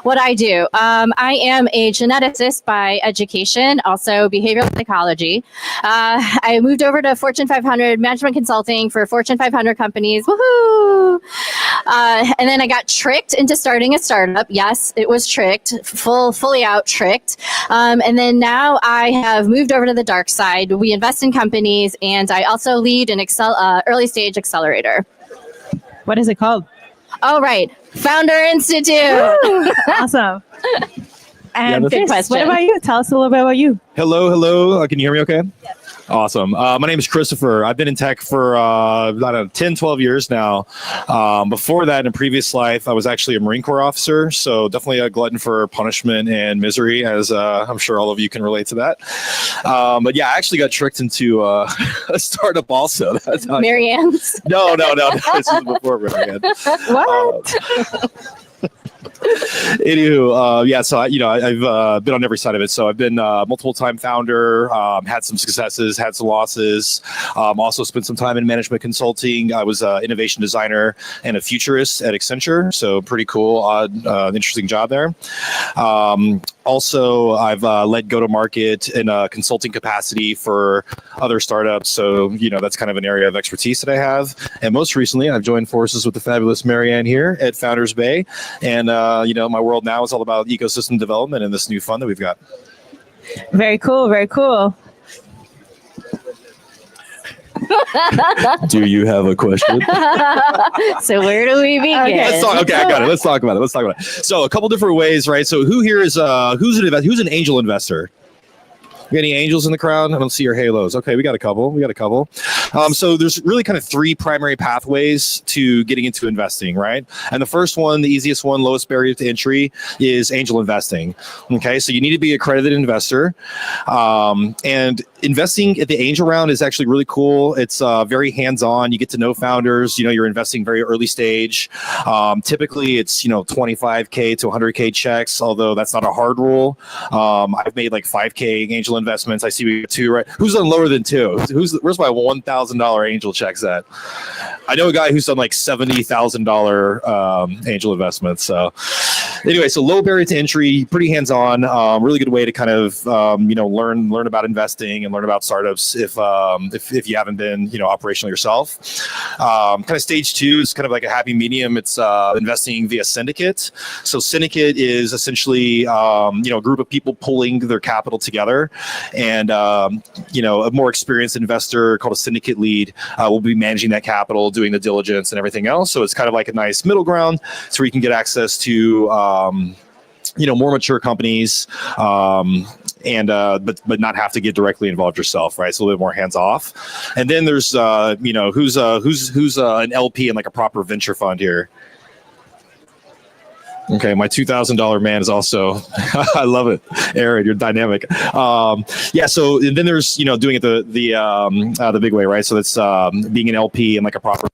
What I do, I am a geneticist by education, also behavioral psychology. I moved over to Fortune 500 management consulting for Fortune 500 companies. Woohoo! And then I got tricked into starting a startup. Yes, it was tricked, fully out tricked. And then now I have moved over to the dark side, we invest in companies, and I also lead an early stage accelerator. What is it called? Oh, right. Founder Institute. Awesome. And Good Chris, question. what about you? Tell us a little bit about you. Hello. Can you hear me okay? Yes. Awesome. My name is Christopher. I've been in tech for, I don't know, 10, 12 years now. Before that, in a previous life, I was actually a Marine Corps officer. So definitely a glutton for punishment and misery, as I'm sure all of you can relate to that. But yeah, I actually got tricked into a startup also. That's how Marianne's. No. This is before Marianne. What? Anywho, yeah, so I've been on every side of it. So I've been multiple time founder, had some successes, had some losses. Also spent some time in management consulting. I was an innovation designer and a futurist at Accenture. So pretty cool, interesting job there. Also, I've led go-to-market in a consulting capacity for other startups. So, that's kind of an area of expertise that I have. And most recently, I've joined forces with the fabulous Mariane here at Founders Bay. And, my world now is all about ecosystem development and this new fund that we've got. Very cool. Very cool. Do you have a question? So where do we begin? Okay, I got it. Let's talk about it. So a couple different ways, right? So who here is who's an angel investor? We got any angels in the crowd? I don't see your halos. Okay, we got a couple. So there's really kind of three primary pathways to getting into investing, right? And the first one, the easiest one, lowest barrier to entry, is angel investing. Okay, so you need to be a accredited investor. And investing at the angel round is actually really cool. It's very hands-on. You get to know founders. You're investing very early stage. Typically, it's 25K to 100K checks, although that's not a hard rule. I've made like 5K angel investments. I see we got two, right? Who's done lower than two? Where's my $1,000 angel checks at? I know a guy who's done like $70,000 angel investments. So anyway, so low barrier to entry, pretty hands-on, really good way to kind of learn about investing and learn about startups if you haven't been operational yourself. Kind of stage two is kind of like a happy medium. It's investing via syndicate. So syndicate is essentially a group of people pulling their capital together, and a more experienced investor called a syndicate lead will be managing that capital, doing the diligence and everything else. So it's kind of like a nice middle ground, so where you can get access to more mature companies, but not have to get directly involved yourself, right? It's a little bit more hands off. And then there's who's an LP in like a proper venture fund here. Okay, my $2,000 man is also, I love it. Aaron, you're dynamic. Yeah, so and then there's, doing it the big way, right? So that's being an LP in like a proper.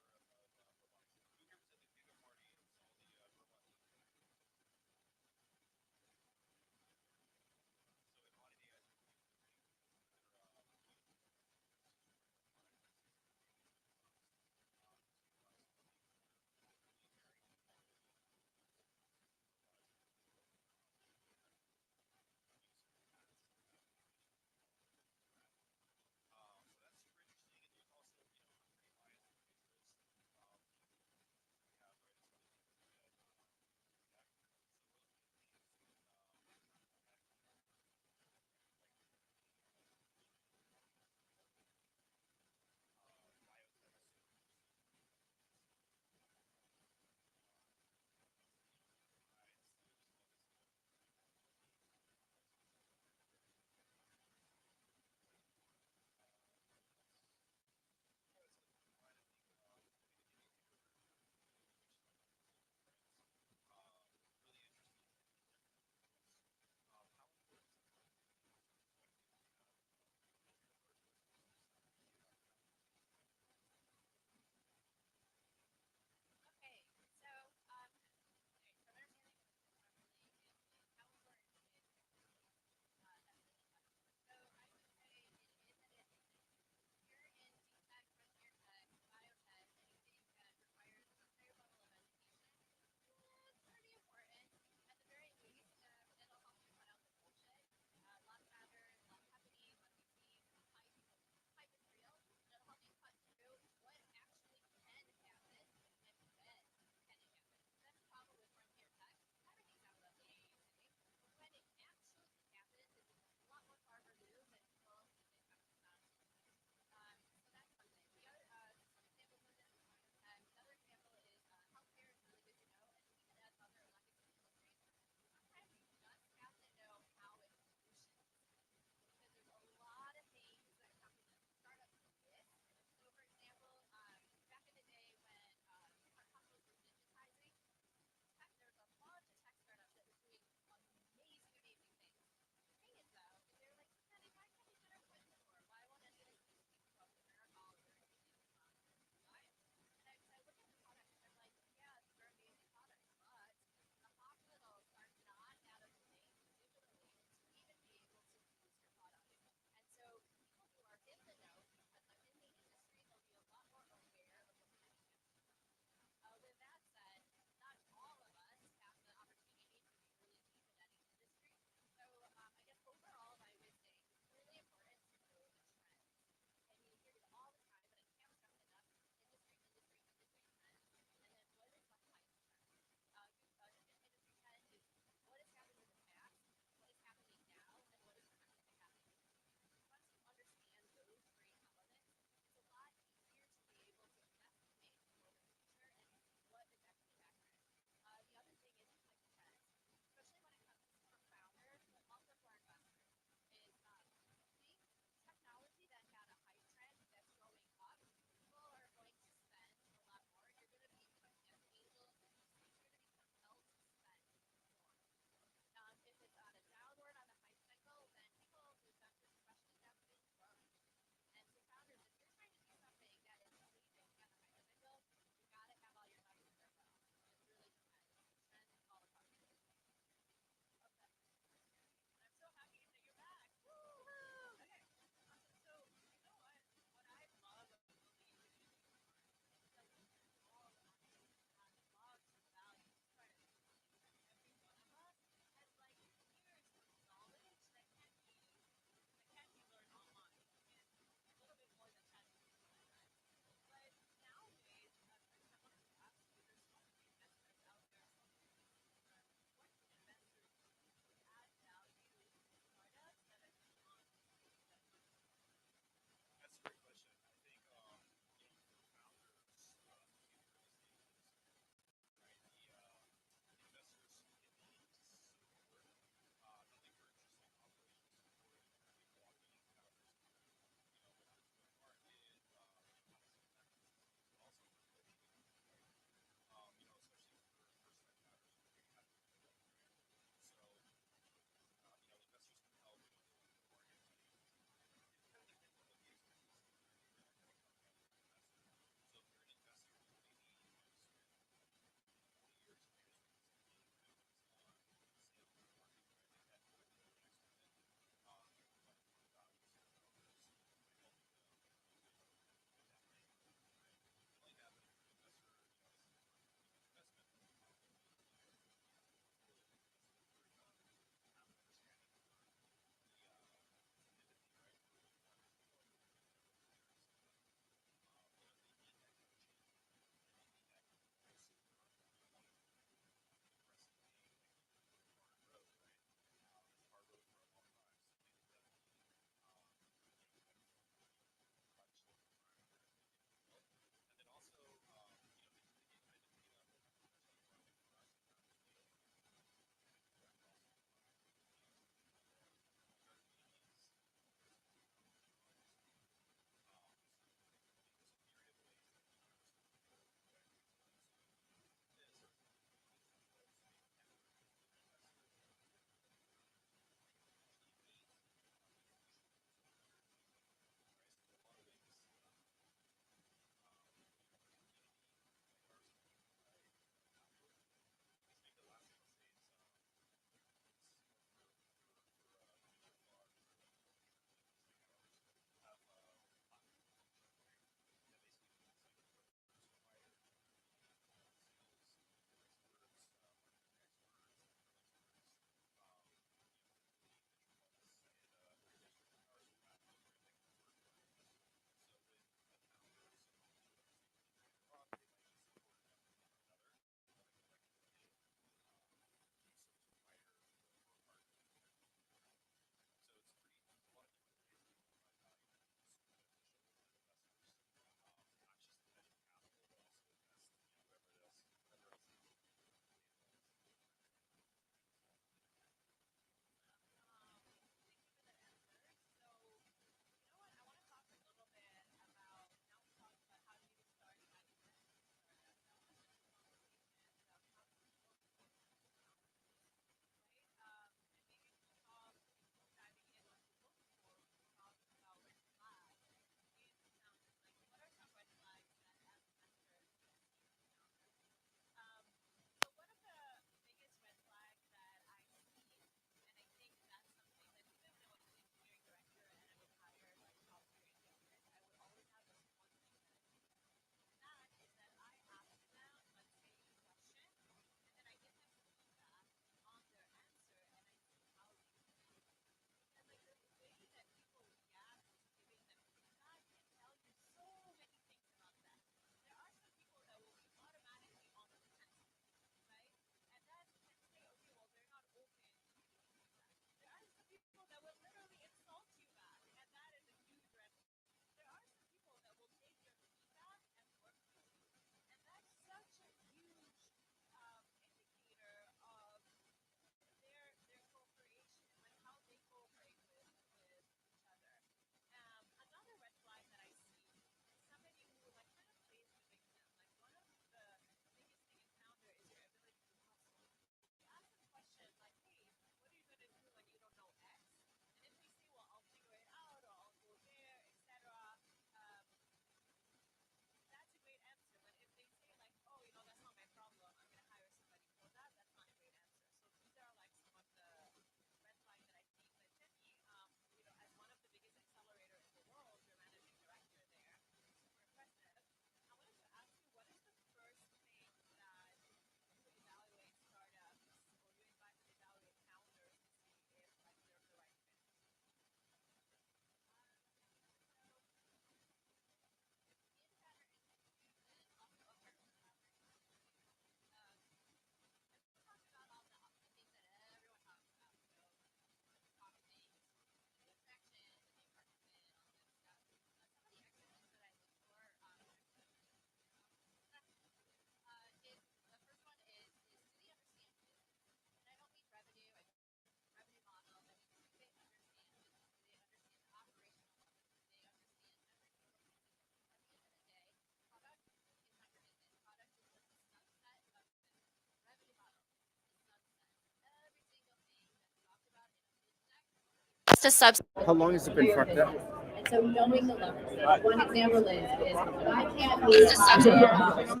to subsidize. How long has it been fucked up? And so knowing the levels. One example is I can't use to subsidize. So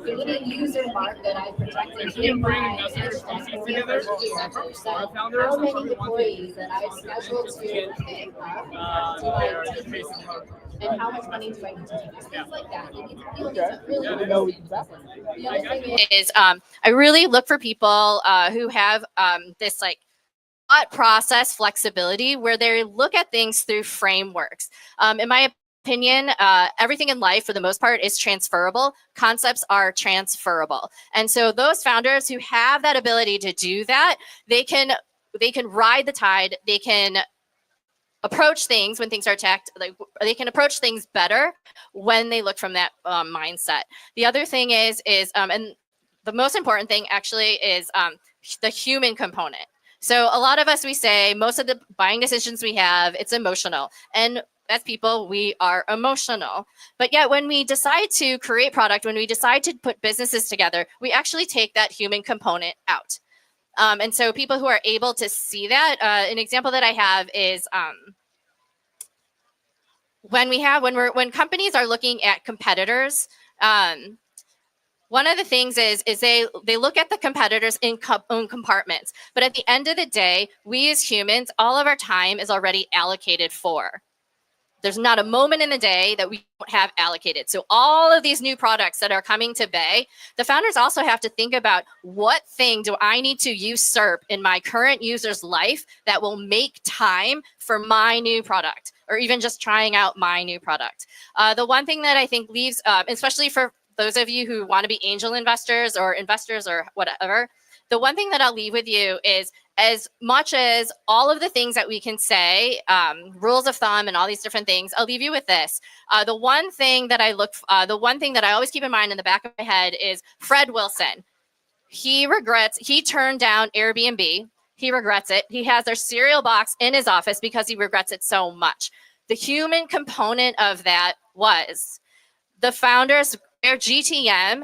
with a user mark that I protected in my together. How many employees that I scheduled to pick up do I take this and how much money do I need to take? Things like that. You need to really know exactly. The other thing is I really look for people who have this like thought process flexibility where they look at things through frameworks. In my opinion, everything in life for the most part is transferable. Concepts are transferable. And so those founders who have that ability to do that, they can ride the tide. They can approach things when things are attacked. Like they can approach things better when they look from that mindset. The other thing is and the most important thing actually is the human component. So a lot of us, we say most of the buying decisions we have, it's emotional. And as people, we are emotional. But yet when we decide to create product, when we decide to put businesses together, we actually take that human component out. And so people who are able to see that, an example that I have is when companies are looking at competitors, one of the things is they look at the competitors in own compartments. But at the end of the day, we as humans, all of our time is already allocated for. There's not a moment in the day that we don't have allocated. So all of these new products that are coming to Bay, the founders also have to think about what thing do I need to usurp in my current user's life that will make time for my new product, or even just trying out my new product. The one thing that I think leaves, especially for those of you who want to be angel investors or whatever, the one thing that I'll leave with you is, as much as all of the things that we can say, rules of thumb and all these different things, I'll leave you with this. The one thing that I always keep in mind in the back of my head is Fred Wilson. He turned down Airbnb. He regrets it. He has their cereal box in his office because he regrets it so much. The human component of that was the founders, their GTM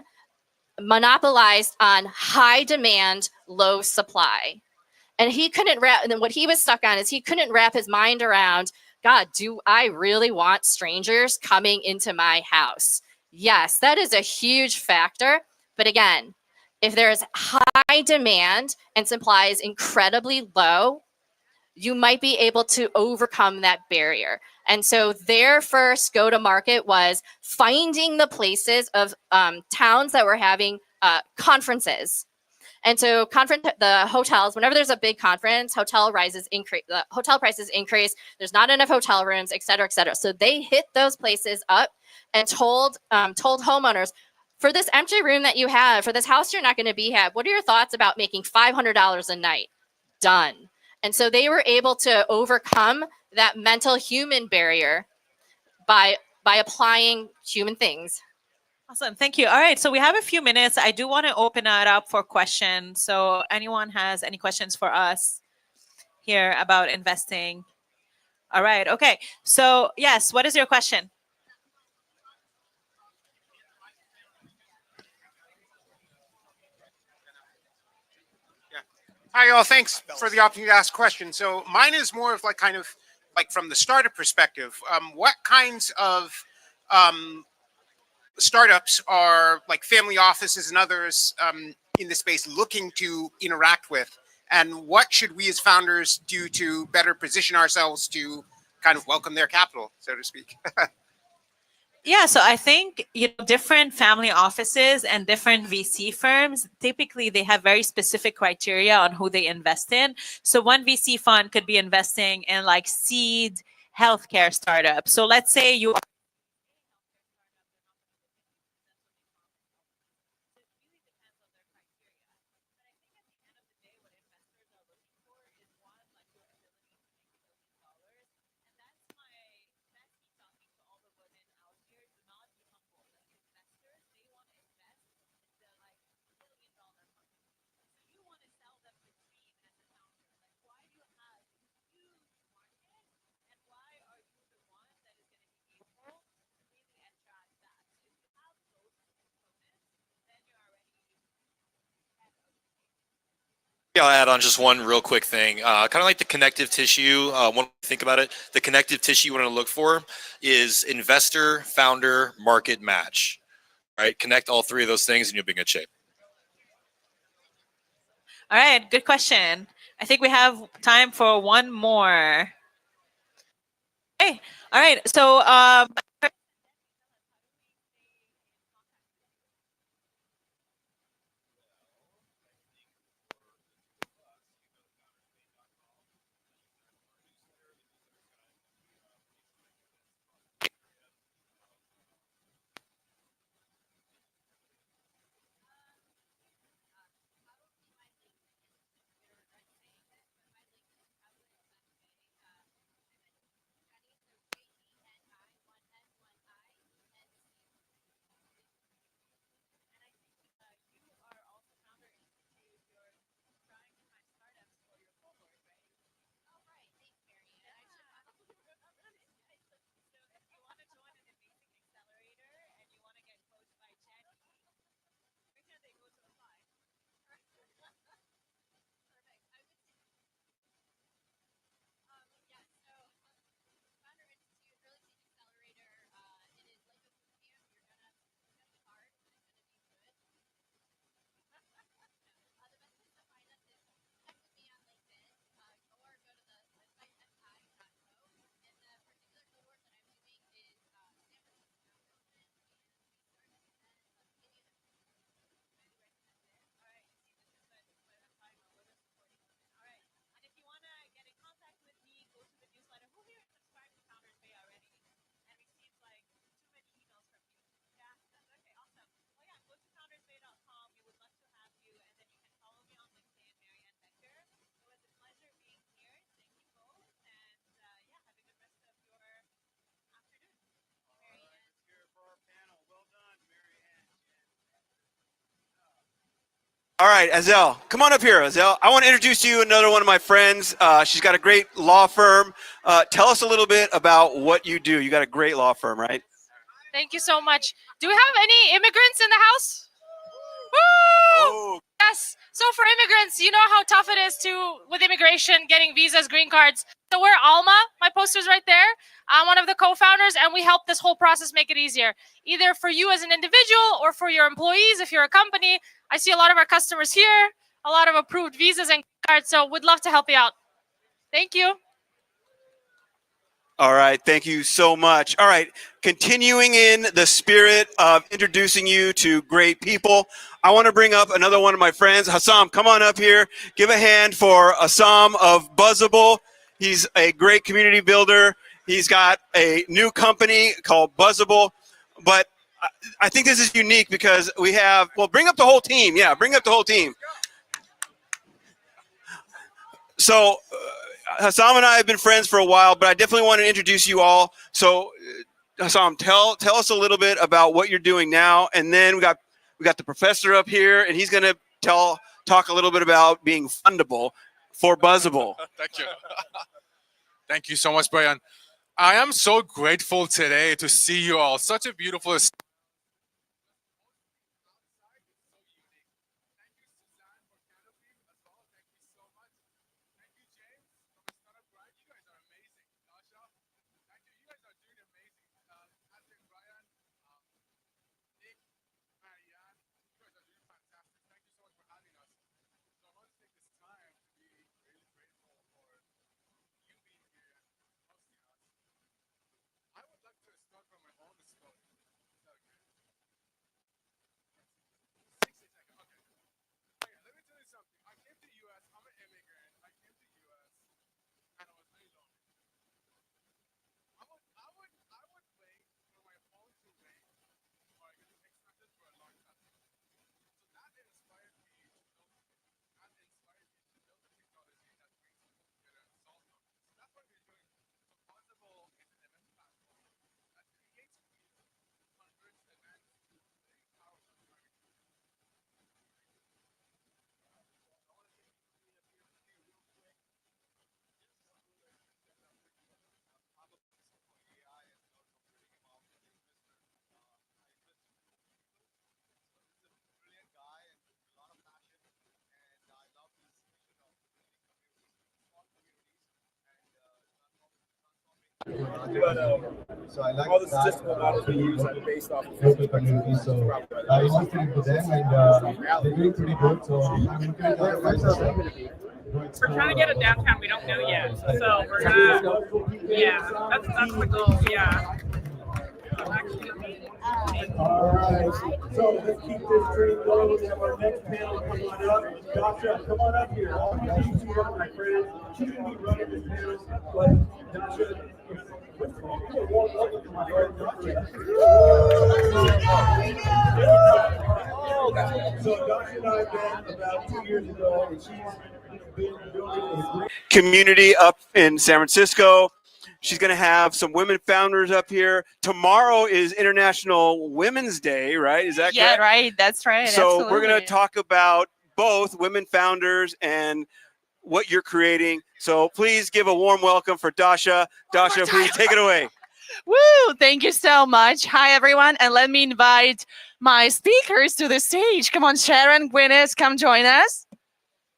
monopolized on high demand, low supply. And what he was stuck on is he couldn't wrap his mind around, God, do I really want strangers coming into my house? Yes, that is a huge factor. But again, if there is high demand and supply is incredibly low, you might be able to overcome that barrier. And so their first go-to-market was finding the places of towns that were having conferences. And so the hotels, whenever there's a big conference, hotel prices increase. There's not enough hotel rooms, et cetera, et cetera. So they hit those places up and told homeowners, for this empty room that you have, for this house you're not going to have, what are your thoughts about making $500 a night? Done. And so they were able to overcome that mental human barrier by applying human things. Awesome. Thank you. All right. So we have a few minutes. I do want to open it up for questions. So anyone has any questions for us here about investing? All right. Okay. So yes, what is your question? Hi, all. Thanks for the opportunity to ask questions. So mine is more of like kind of like from the startup perspective. What kinds of startups are like family offices and others in the space looking to interact with? And what should we as founders do to better position ourselves to kind of welcome their capital, so to speak? Yeah, so I think different family offices and different VC firms, typically they have very specific criteria on who they invest in. So one VC fund could be investing in like seed healthcare startups. So let's say you I'll add on just one real quick thing. Kind of like the connective tissue. When you think about it, the connective tissue you want to look for is investor, founder, market match. Right? Connect all three of those things and you'll be in good shape. All right, good question. I think we have time for one more. Okay, all right. So All right, Azel, come on up here, Azel. I want to introduce you to another one of my friends. She's got a great law firm. Tell us a little bit about what you do. You got a great law firm, right? Thank you so much. Do we have any immigrants in the house? Woo! Yes. So for immigrants, you know how tough it is with immigration, getting visas, green cards. So we're Alma. My poster's right there. I'm one of the co-founders, and we help this whole process make it easier, either for you as an individual or for your employees if you're a company. I see a lot of our customers here, a lot of approved visas and cards, so we'd love to help you out. Thank you. All right, thank you so much. All right, continuing in the spirit of introducing you to great people, I want to bring up another one of my friends. Hassam, come on up here. Give a hand for Hassam of Buzzable. He's a great community builder. He's got a new company called Buzzable, but I think this is unique because we have, well, bring up the whole team. Yeah, bring up the whole team. So Hassam and I have been friends for a while, but I definitely want to introduce you all. So Hassam, tell us a little bit about what you're doing now, and then we got the professor up here, and he's going to talk a little bit about being fundable for Buzzable. Thank you. Thank you so much, Brian. I am so grateful today to see you all. Such a beautiful. So I like all the statistical models we use are based off of physical community. So I invested into them, and they're doing pretty good. So I'm encouraging other guys as well. We're trying to get it downtown. We don't know yet, so we're gonna. Yeah, that's the goal. Yeah. Alright, so let's keep this train going. We have our next panel coming on up. Dasha, come on up here. I'll introduce you to my friend. She's going to be running this panel, but Dasha, welcome to my friend. So Dasha and I met about 2 years ago, and she's been building a great community up in San Francisco. She's going to have some women founders up here. Tomorrow is International Women's Day, right? Is that correct? Yeah, right. That's right. So we're going to talk about both women founders and what you're creating. So please give a warm welcome for Dasha. Dasha, please take it away. Woo! Thank you so much. Hi, everyone. And let me invite my speakers to the stage. Come on, Sharon, Gwyneth, come join us.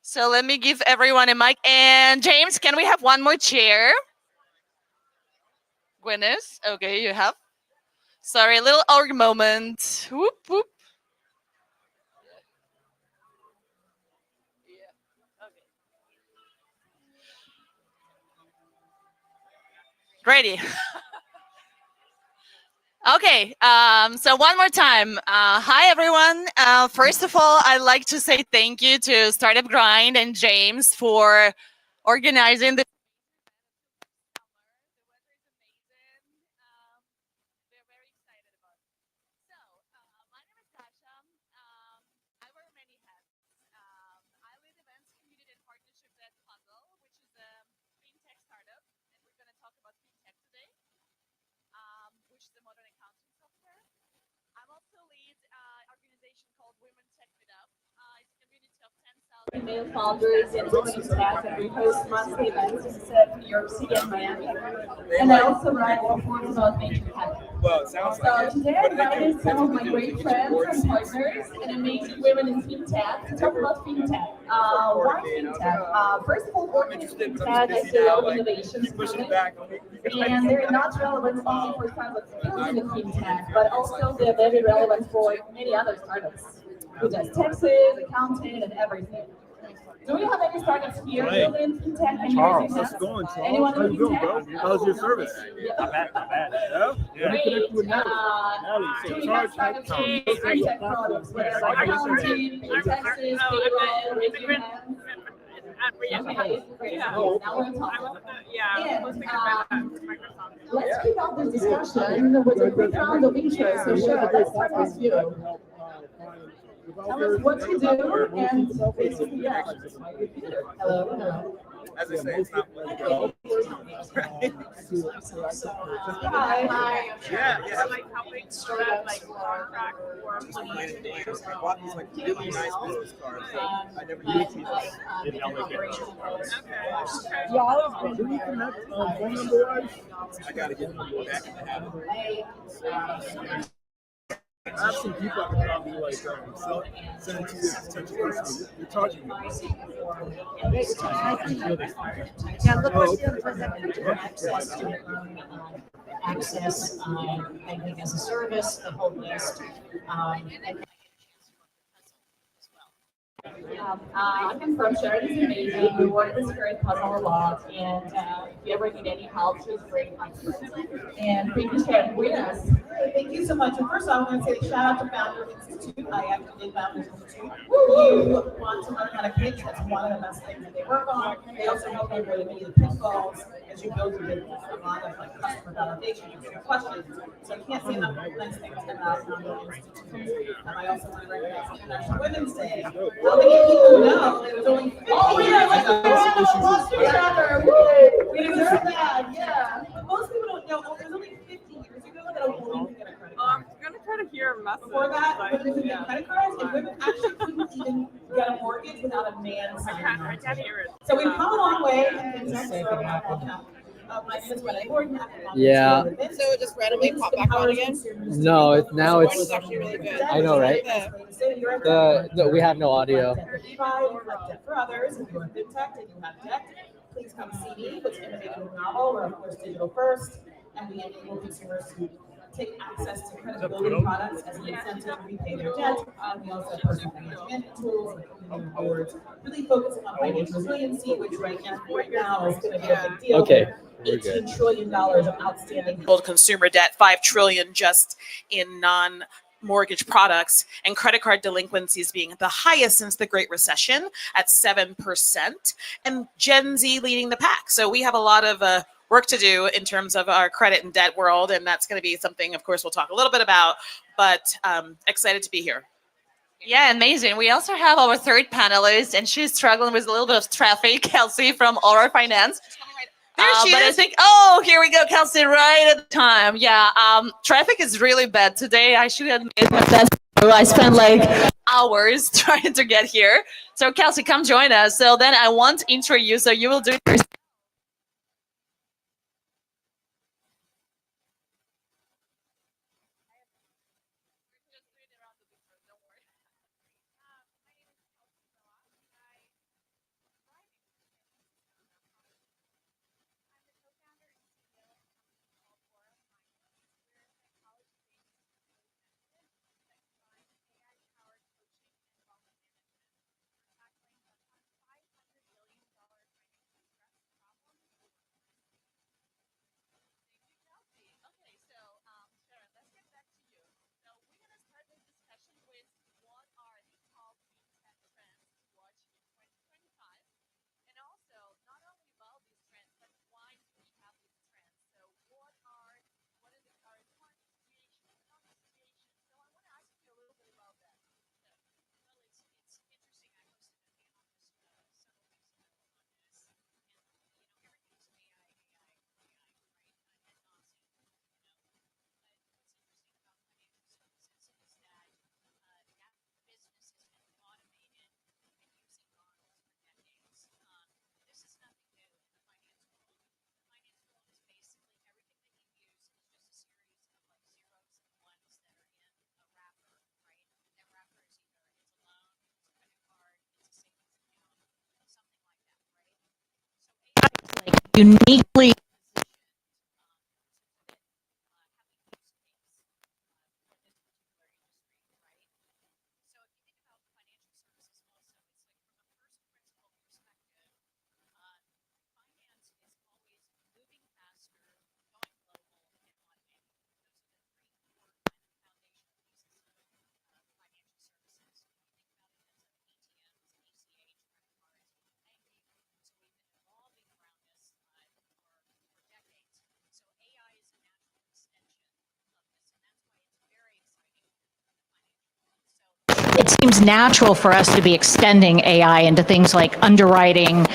So let me give everyone a mic. And James, can we have one more chair? Gwyneth, okay, you have. Sorry, a little org moment. Whoop, whoop. Ready. Okay, so one more time. Hi, everyone. First of all, I'd like to say thank you to StartupGrind and James for organizing this. WomenTechMeetup. It's a community of 10,000 male founders and women staff, and we host monthly events in New York City and Miami. And I also write reports about major topics. So today I invited some of my great friends and partners and amazing women in FinTech to talk about FinTech. Why FinTech? First of all, working in FinTech, I see a lot of innovations and they're not relevant only for startups building in FinTech, but also they're very relevant for many other startups, who does taxes, accounting, and everything. Do we have any startups here building FinTech? Charles, how's it going, Charles? Anyone How you doing, bro? How's your service? Not bad, not bad. Yeah? Let me connect with Natalie. Natalie, so Charles, FinTech products, whether like accounting, taxes, payroll, raising hands. Okay, great. Now we're talking. Let's kick off this discussion with a quick round of intros. So sure, let's start with you. Tell us what you do and basically, yeah. Hello, hello. As I say, it's not Hi. Yeah. Like helping startup like contract or money. I bought these like really nice business cards. I never used these. Can we connect phone number wise? I gotta get them back in the habit. I have some people I can probably like send it to you potential customers. You're charging me. Access, banking as a service, the whole list. I'm from Sharon. Is amazing. We work with Spirit Puzzle a lot, and if you ever need any help, she's great. And thank you, Sharon, with us. Thank you so much. And first, I want to say shout out to Founders Institute. I actually did Founders Institute. You want to learn how to pitch? That's one of the best things that they work on. They also help you with many of the pitfalls as you build your business. A lot of like customer validation, and questions. So I can't say enough nice things about Founders Institute. I also want to recognize International Women's Day. How many people know there was only 50 years ago? We deserve that, yeah. But most people don't know. There's only 50 years ago that a woman could get a credit card. I'm gonna try to hear a message. Before that, women could get credit cards, and women actually couldn't even get a mortgage without a man signing. I can't hear it. So we've come a long way, and my name is Renee Gordon. Yeah. So it just randomly pop back on again? No, it's actually really good. I know, right? We have no audio. For others, if you have FinTech and you have debt, please come see me. What's innovative and novel? We're of course digital first, and we enable consumers to take access to credit building products as an incentive to repay their debt. We also have personal financial management tools, including rewards, really focusing on financial resiliency, which right now is going to be a big deal. Okay. $18 trillion of outstanding consumer debt, $5 trillion just in non-mortgage products, and credit card delinquencies being the highest since the Great Recession at 7%, and Gen Z leading the pack. So we have a lot of work to do in terms of our credit and debt world, and that's going to be something, of course, we'll talk a little bit about, but excited to be here. Yeah, amazing. We also have our third panelist, and she's struggling with a little bit of traffic, Kelsey from Aura Finance. There she but is. I think, oh, here we go, Kelsey, right at the time. Yeah, traffic is really bad today. I should admit that I spent like hours trying to get here. So Kelsey, come join us. So then I want to intro you, so you will do your uniquely it seems natural for us to be extending AI into things like underwriting,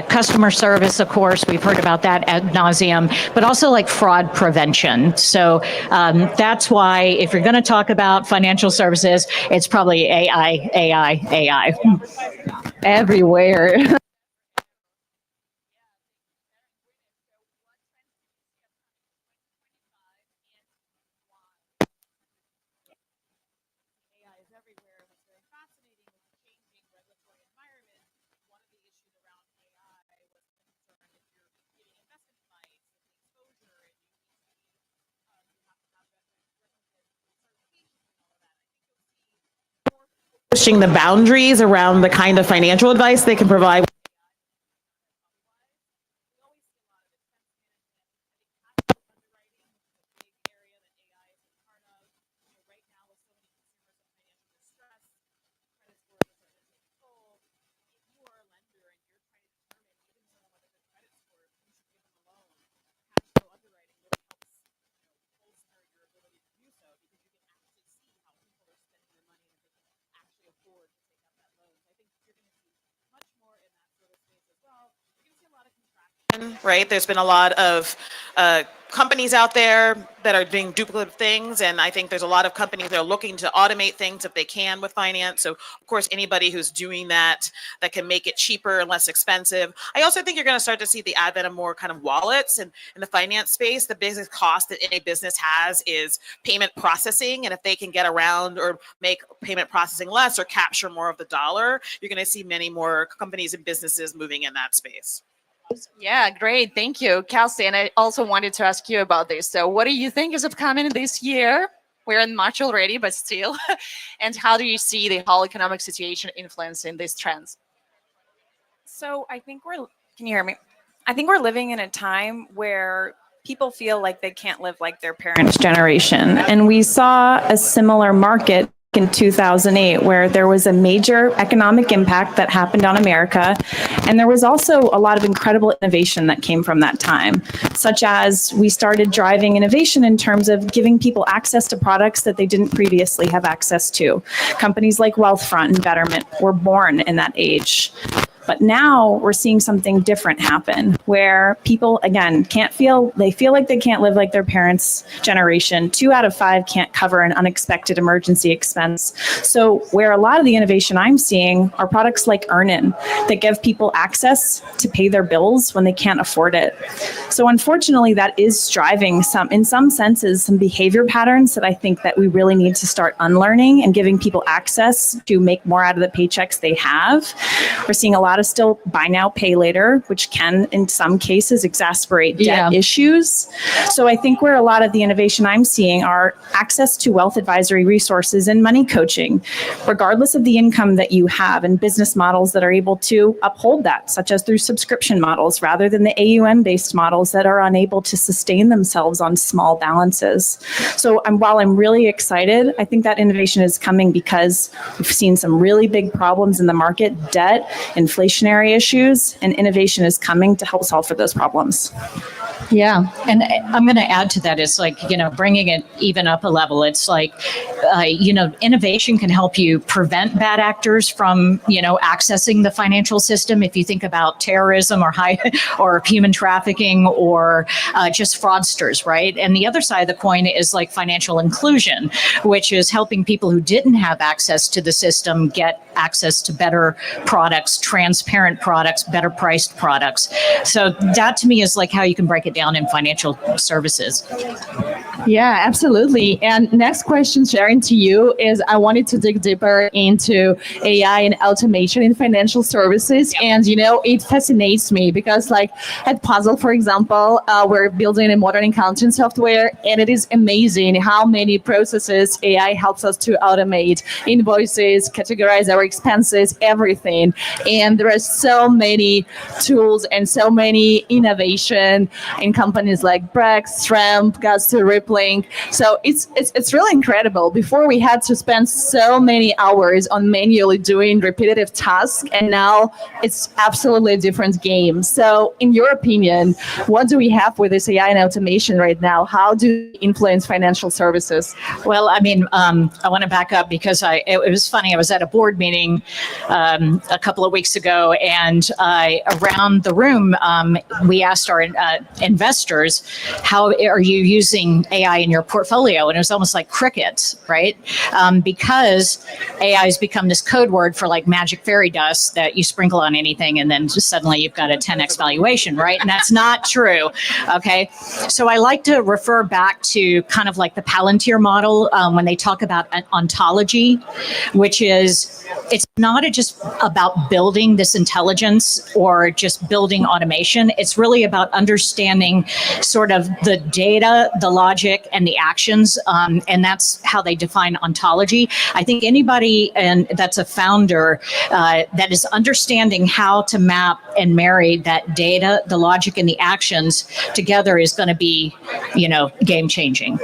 customer service, of course, we've heard about that ad nauseum, but also like fraud prevention. So that's why if you're going to talk about financial services, it's probably AI everywhere. Pushing the boundaries around the kind of financial advice they can provide. Right, there's been a lot of companies out there that are doing duplicative things, and I think there's a lot of companies that are looking to automate things if they can with finance. So of course, anybody who's doing that can make it cheaper and less expensive. I also think you're going to start to see the advent of more kind of wallets, and in the finance space, the biggest cost that any business has is payment processing, and if they can get around or make payment processing less or capture more of the dollar, you're going to see many more companies and businesses moving in that space. Yeah, great. Thank you, Kelsey. And I also wanted to ask you about this. So what do you think is upcoming this year? We're in March already, but still. And how do you see the whole economic situation influencing these trends? So I think can you hear me? I think we're living in a time where people feel like they can't live like their parents' generation. And we saw a similar market in 2008 where there was a major economic impact that happened on America. And there was also a lot of incredible innovation that came from that time, such as we started driving innovation in terms of giving people access to products that they didn't previously have access to. Companies like Wealthfront and Betterment were born in that age. But now we're seeing something different happen where people, again, they feel like they can't live like their parents' generation. 2 out of 5 can't cover an unexpected emergency expense. So where a lot of the innovation I'm seeing are products like Earnin that give people access to pay their bills when they can't afford it. So unfortunately, that is driving in some senses, some behavior patterns that I think that we really need to start unlearning and giving people access to make more out of the paychecks they have. We're seeing a lot of still buy now, pay later, which can, in some cases, exacerbate debt issues. So I think where a lot of the innovation I'm seeing are access to wealth advisory resources and money coaching, regardless of the income that you have, and business models that are able to uphold that, such as through subscription models, rather than the AUM-based models that are unable to sustain themselves on small balances. So while I'm really excited, I think that innovation is coming because we've seen some really big problems in the market, debt, inflationary issues, and innovation is coming to help solve for those problems. Yeah, and I'm going to add to that. It's like, bringing it even up a level. It's like, innovation can help you prevent bad actors from, accessing the financial system. If you think about terrorism or human trafficking or just fraudsters, right? And the other side of the coin is like financial inclusion, which is helping people who didn't have access to the system get access to better products, transparent products, better priced products. So that to me is like how you can break it down in financial services. Yeah, absolutely. And next question, Sharon, to you is I wanted to dig deeper into AI and automation in financial services. And, it fascinates me because like at Puzzle, for example, we're building a modern accounting software, and it is amazing how many processes AI helps us to automate: invoices, categorize our expenses, everything. And there are so many tools and so many innovation in companies like Brex, Shrimp, Gusto, Rippling. So it's really incredible. Before we had to spend so many hours on manually doing repetitive tasks, and now it's absolutely a different game. So in your opinion, what do we have with this AI and automation right now? How do we influence financial services? Well, I mean, I want to back up because it was funny. I was at a board meeting a couple of weeks ago, and around the room, we asked our investors, how are you using AI in your portfolio? And it was almost like crickets, right? Because AI has become this code word for like magic fairy dust that you sprinkle on anything and then just suddenly you've got a 10x valuation, right? And that's not true, okay? So I like to refer back to kind of like the Palantir model when they talk about an ontology, which is, it's not just about building this intelligence or just building automation. It's really about understanding sort of the data, the logic, and the actions, and that's how they define ontology. I think anybody that's a founder that is understanding how to map and marry that data, the logic, and the actions together is going to be, game changing.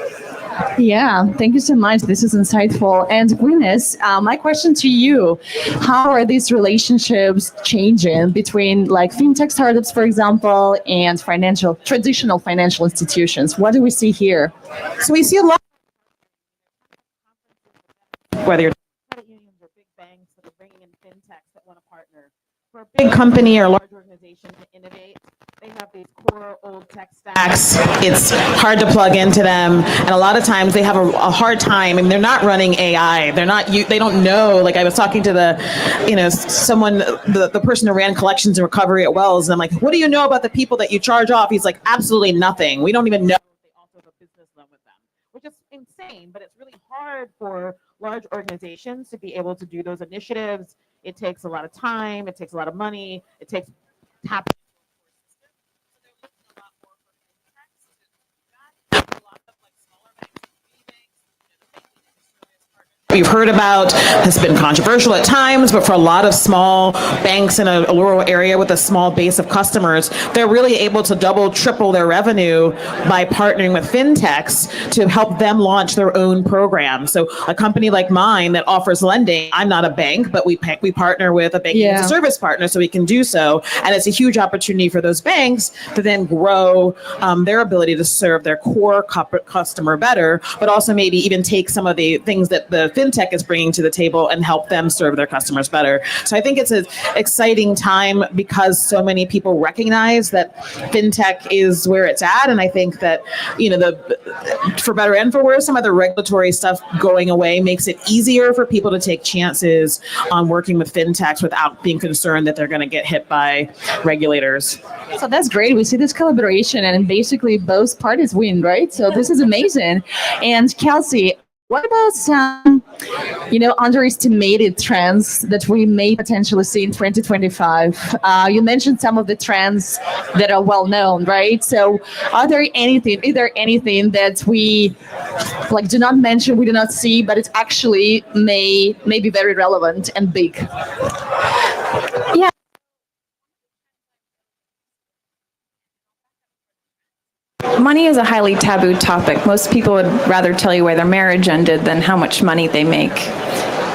Yeah, thank you so much. This is insightful. And Gwyneth, my question to you, how are these relationships changing between like fintech startups, for example, and traditional financial institutions? What do we see here? So we see a lot, whether you're credit unions or big banks that are bringing in fintechs that want to partner. For a big company or large organization to innovate, they have these core old tech stacks. It's hard to plug into them, and a lot of times they have a hard time. I mean, they're not running AI. They don't know. Like I was talking to the person who ran collections and recovery at Wells, and I'm like, what do you know about the people that you charge off? He's like, absolutely nothing. We don't even know if they also have a business loan with them, which is insane. But it's really hard for large organizations to be able to do those initiatives. It takes a lot of time. It takes a lot of money. It takes tapping we've heard about has been controversial at times, but for a lot of small banks in a rural area with a small base of customers, they're really able to double, triple their revenue by partnering with fintechs to help them launch their own program. So a company like mine that offers lending, I'm not a bank, but we partner with a banking as a service partner so we can do so. And it's a huge opportunity for those banks to then grow their ability to serve their core customer better, but also maybe even take some of the things that the fintech is bringing to the table and help them serve their customers better. So I think it's an exciting time because so many people recognize that fintech is where it's at. And I think that, for better and for worse, some of the regulatory stuff going away makes it easier for people to take chances on working with fintechs without being concerned that they're going to get hit by regulators. So that's great. We see this collaboration and basically both parties win, right? So this is amazing. And Kelsey, what about some, underestimated trends that we may potentially see in 2025? You mentioned some of the trends that are well known, right? So is there anything that we do not mention, we do not see, but it actually may be very relevant and big? Yeah. Money is a highly taboo topic. Most people would rather tell you why their marriage ended than how much money they make.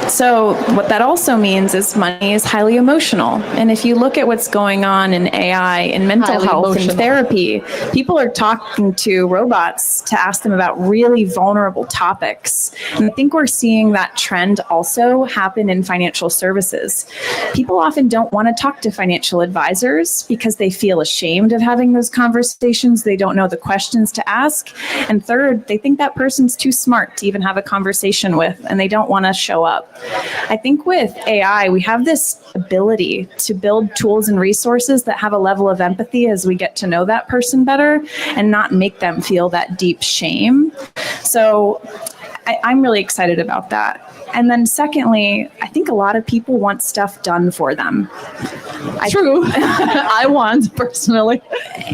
So what that also means is money is highly emotional. And if you look at what's going on in AI, in mental health and therapy, people are talking to robots to ask them about really vulnerable topics. And I think we're seeing that trend also happen in financial services. People often don't want to talk to financial advisors because they feel ashamed of having those conversations. They don't know the questions to ask. And third, they think that person's too smart to even have a conversation with, and they don't want to show up. I think with AI, we have this ability to build tools and resources that have a level of empathy as we get to know that person better and not make them feel that deep shame. So I'm really excited about that. And then secondly, I think a lot of people want stuff done for them. True. I want personally.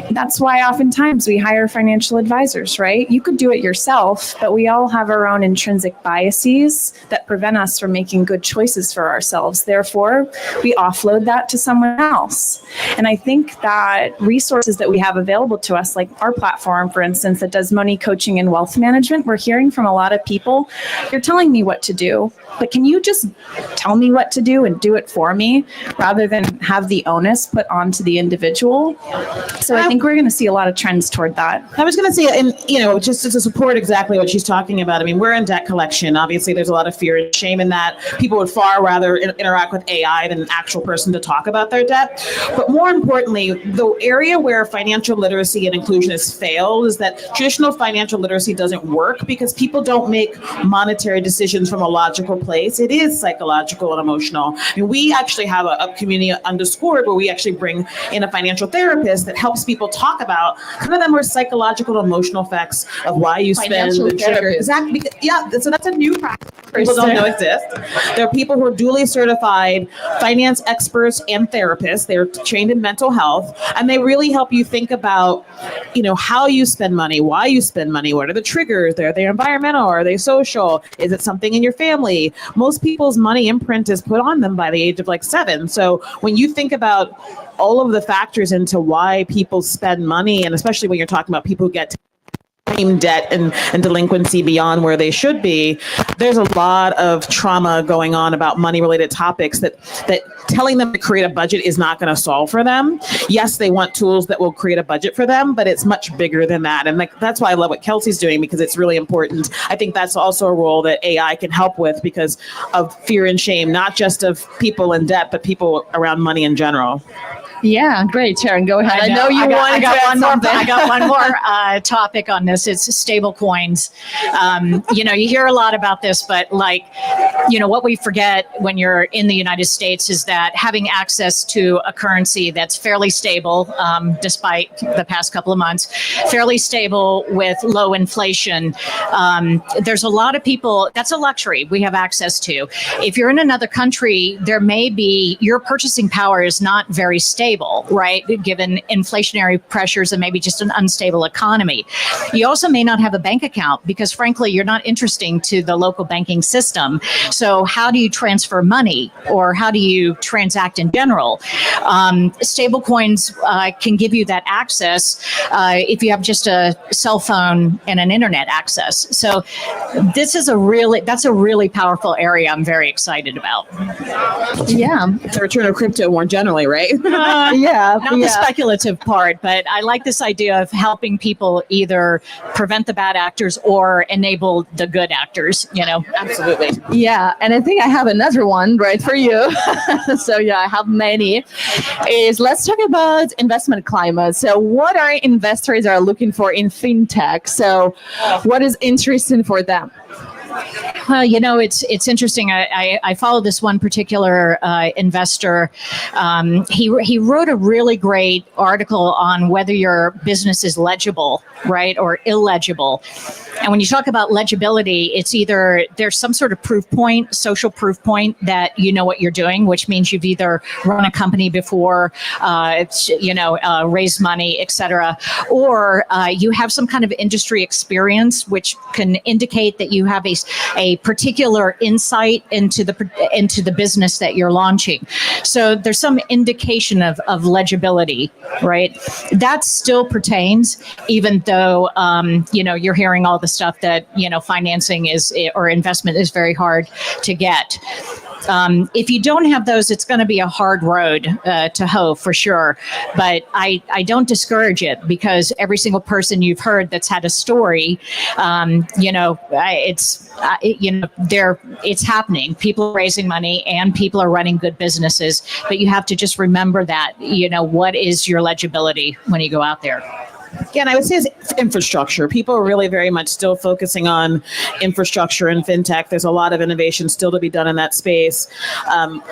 That's why oftentimes we hire financial advisors, right? You could do it yourself, but we all have our own intrinsic biases that prevent us from making good choices for ourselves. Therefore, we offload that to someone else. And I think that resources that we have available to us, like our platform, for instance, that does money coaching and wealth management, we're hearing from a lot of people, you're telling me what to do, but can you just tell me what to do and do it for me rather than have the onus put onto the individual? So I think we're going to see a lot of trends toward that. I was going to say, and just to support exactly what she's talking about, I mean, we're in debt collection. Obviously, there's a lot of fear and shame in that. People would far rather interact with AI than an actual person to talk about their debt. But more importantly, the area where financial literacy and inclusion has failed is that traditional financial literacy doesn't work because people don't make monetary decisions from a logical place. It is psychological and emotional. I mean, we actually have a community Underscored where we actually bring in a financial therapist that helps people talk about kind of the more psychological and emotional effects of why you spend. Exactly. Yeah. So that's a new practice people don't know exists. There are people who are duly certified finance experts and therapists. They're trained in mental health, and they really help you think about, how you spend money, why you spend money, what are the triggers? Are they environmental? Are they social? Is it something in your family? Most people's money imprint is put on them by the age of 7. So when you think about all of the factors into why people spend money, and especially when you're talking about people who get debt and delinquency beyond where they should be, there's a lot of trauma going on about money related topics that telling them to create a budget is not going to solve for them. Yes, they want tools that will create a budget for them, but it's much bigger than that. And that's why I love what Kelsey's doing, because it's really important. I think that's also a role that AI can help with because of fear and shame, not just of people in debt, but people around money in general. Yeah, great, Sharon. Go ahead. I know you wanted to add something. I got one more topic on this. It's stable coins. You hear a lot about this, but what we forget when you're in the United States is that having access to a currency that's fairly stable, despite the past couple of months, fairly stable with low inflation. There's a lot of people, that's a luxury we have access to. If you're in another country, there may be, your purchasing power is not very stable. unstable, right? Given inflationary pressures and maybe just an unstable economy. You also may not have a bank account because frankly, you're not interesting to the local banking system. So how do you transfer money or how do you transact in general? Stable coins can give you that access if you have just a cell phone and an internet access. So that's a really powerful area I'm very excited about. Yeah. The return of crypto more generally, right? Yeah. Not the speculative part, but I like this idea of helping people either prevent the bad actors or enable the good actors, Absolutely. Yeah, and I think I have another one right for you. So yeah, I have many. Let's talk about investment climate. So what are investors are looking for in fintech? So what is interesting for them? Well, it's interesting. I follow this one particular investor. He wrote a really great article on whether your business is legible, right, or illegible. And when you talk about legibility, it's either there's some sort of proof point, social proof point that you know what you're doing, which means you've either run a company before, raised money, etc., or you have some kind of industry experience, which can indicate that you have a particular insight into the business that you're launching. So there's some indication of legibility, right? That still pertains, even though you're hearing all the stuff that financing or investment is very hard to get. If you don't have those, it's going to be a hard road to hoe for sure. But I don't discourage it because every single person you've heard that's had a story, it's happening. People are raising money and people are running good businesses. But you have to just remember that, what is your legibility when you go out there? Yeah, and I would say it's infrastructure. People are really very much still focusing on infrastructure and fintech. There's a lot of innovation still to be done in that space.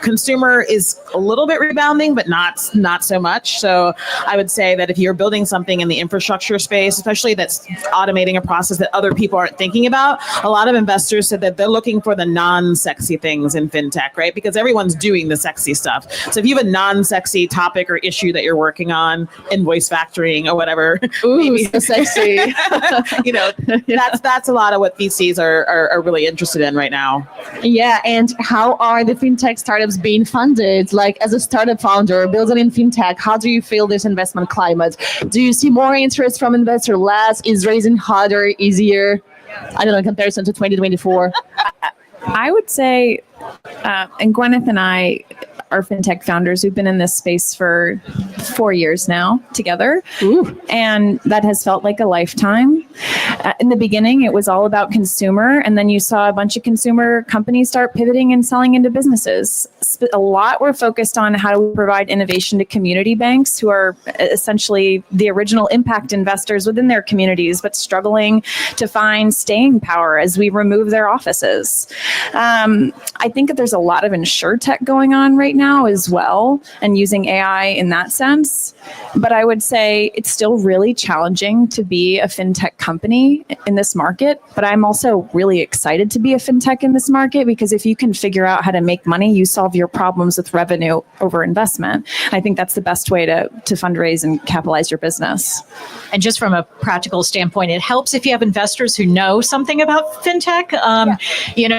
Consumer is a little bit rebounding, but not so much. So I would say that if you're building something in the infrastructure space, especially that's automating a process that other people aren't thinking about, a lot of investors said that they're looking for the non-sexy things in fintech, right? Because everyone's doing the sexy stuff. So if you have a non-sexy topic or issue that you're working on, invoice factoring or whatever, ooh, so sexy. That's a lot of what VCs are really interested in right now. Yeah, and how are the fintech startups being funded? Like as a startup founder building in fintech, how do you feel this investment climate? Do you see more interest from investors? Less? Is raising harder, easier? I don't know, in comparison to 2024. I would say, and Gwyneth and I are fintech founders. We've been in this space for 4 years now together. Ooh. And that has felt like a lifetime. In the beginning, it was all about consumer. And then you saw a bunch of consumer companies start pivoting and selling into businesses. A lot were focused on how do we provide innovation to community banks who are essentially the original impact investors within their communities, but struggling to find staying power as we remove their offices. I think that there's a lot of insurtech going on right now as well, and using AI in that sense. But I would say it's still really challenging to be a fintech company in this market. But I'm also really excited to be a fintech in this market because if you can figure out how to make money, you solve your problems with revenue over investment. I think that's the best way to fundraise and capitalize your business. And just from a practical standpoint, it helps if you have investors who know something about fintech,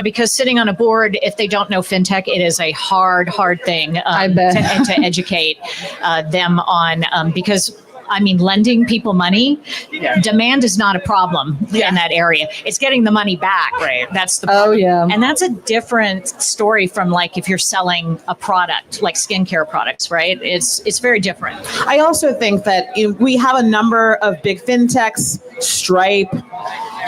because sitting on a board, if they don't know fintech, it is a hard thing to educate them on, because lending people money, demand is not a problem in that area. It's getting the money back. Right. That's the problem. Oh, yeah. And that's a different story from like if you're selling a product, like skincare products, right? It's very different. I also think that we have a number of big fintechs, Stripe,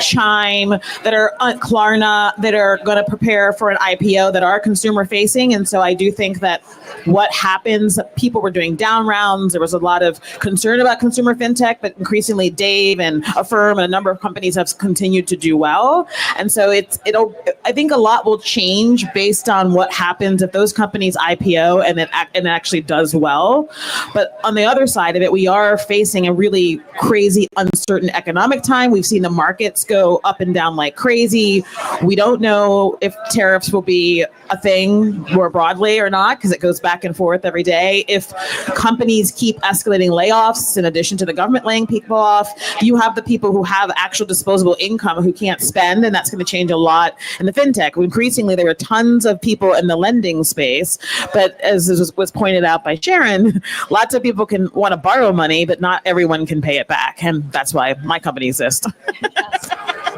Chime, that are Klarna, that are going to prepare for an IPO that are consumer facing. And so I do think that what happens, people were doing down rounds. There was a lot of concern about consumer fintech, but increasingly Dave and Affirm and a number of companies have continued to do well. And so I think a lot will change based on what happens if those companies IPO and it actually does well. But on the other side of it, we are facing a really crazy, uncertain economic time. We've seen the markets go up and down like crazy. We don't know if tariffs will be a thing more broadly or not, because it goes back and forth every day. If companies keep escalating layoffs in addition to the government laying people off, you have the people who have actual disposable income who can't spend, and that's going to change a lot in the fintech. Increasingly, there are tons of people in the lending space, but as was pointed out by Sharon, lots of people can want to borrow money, but not everyone can pay it back, and that's why my company exists.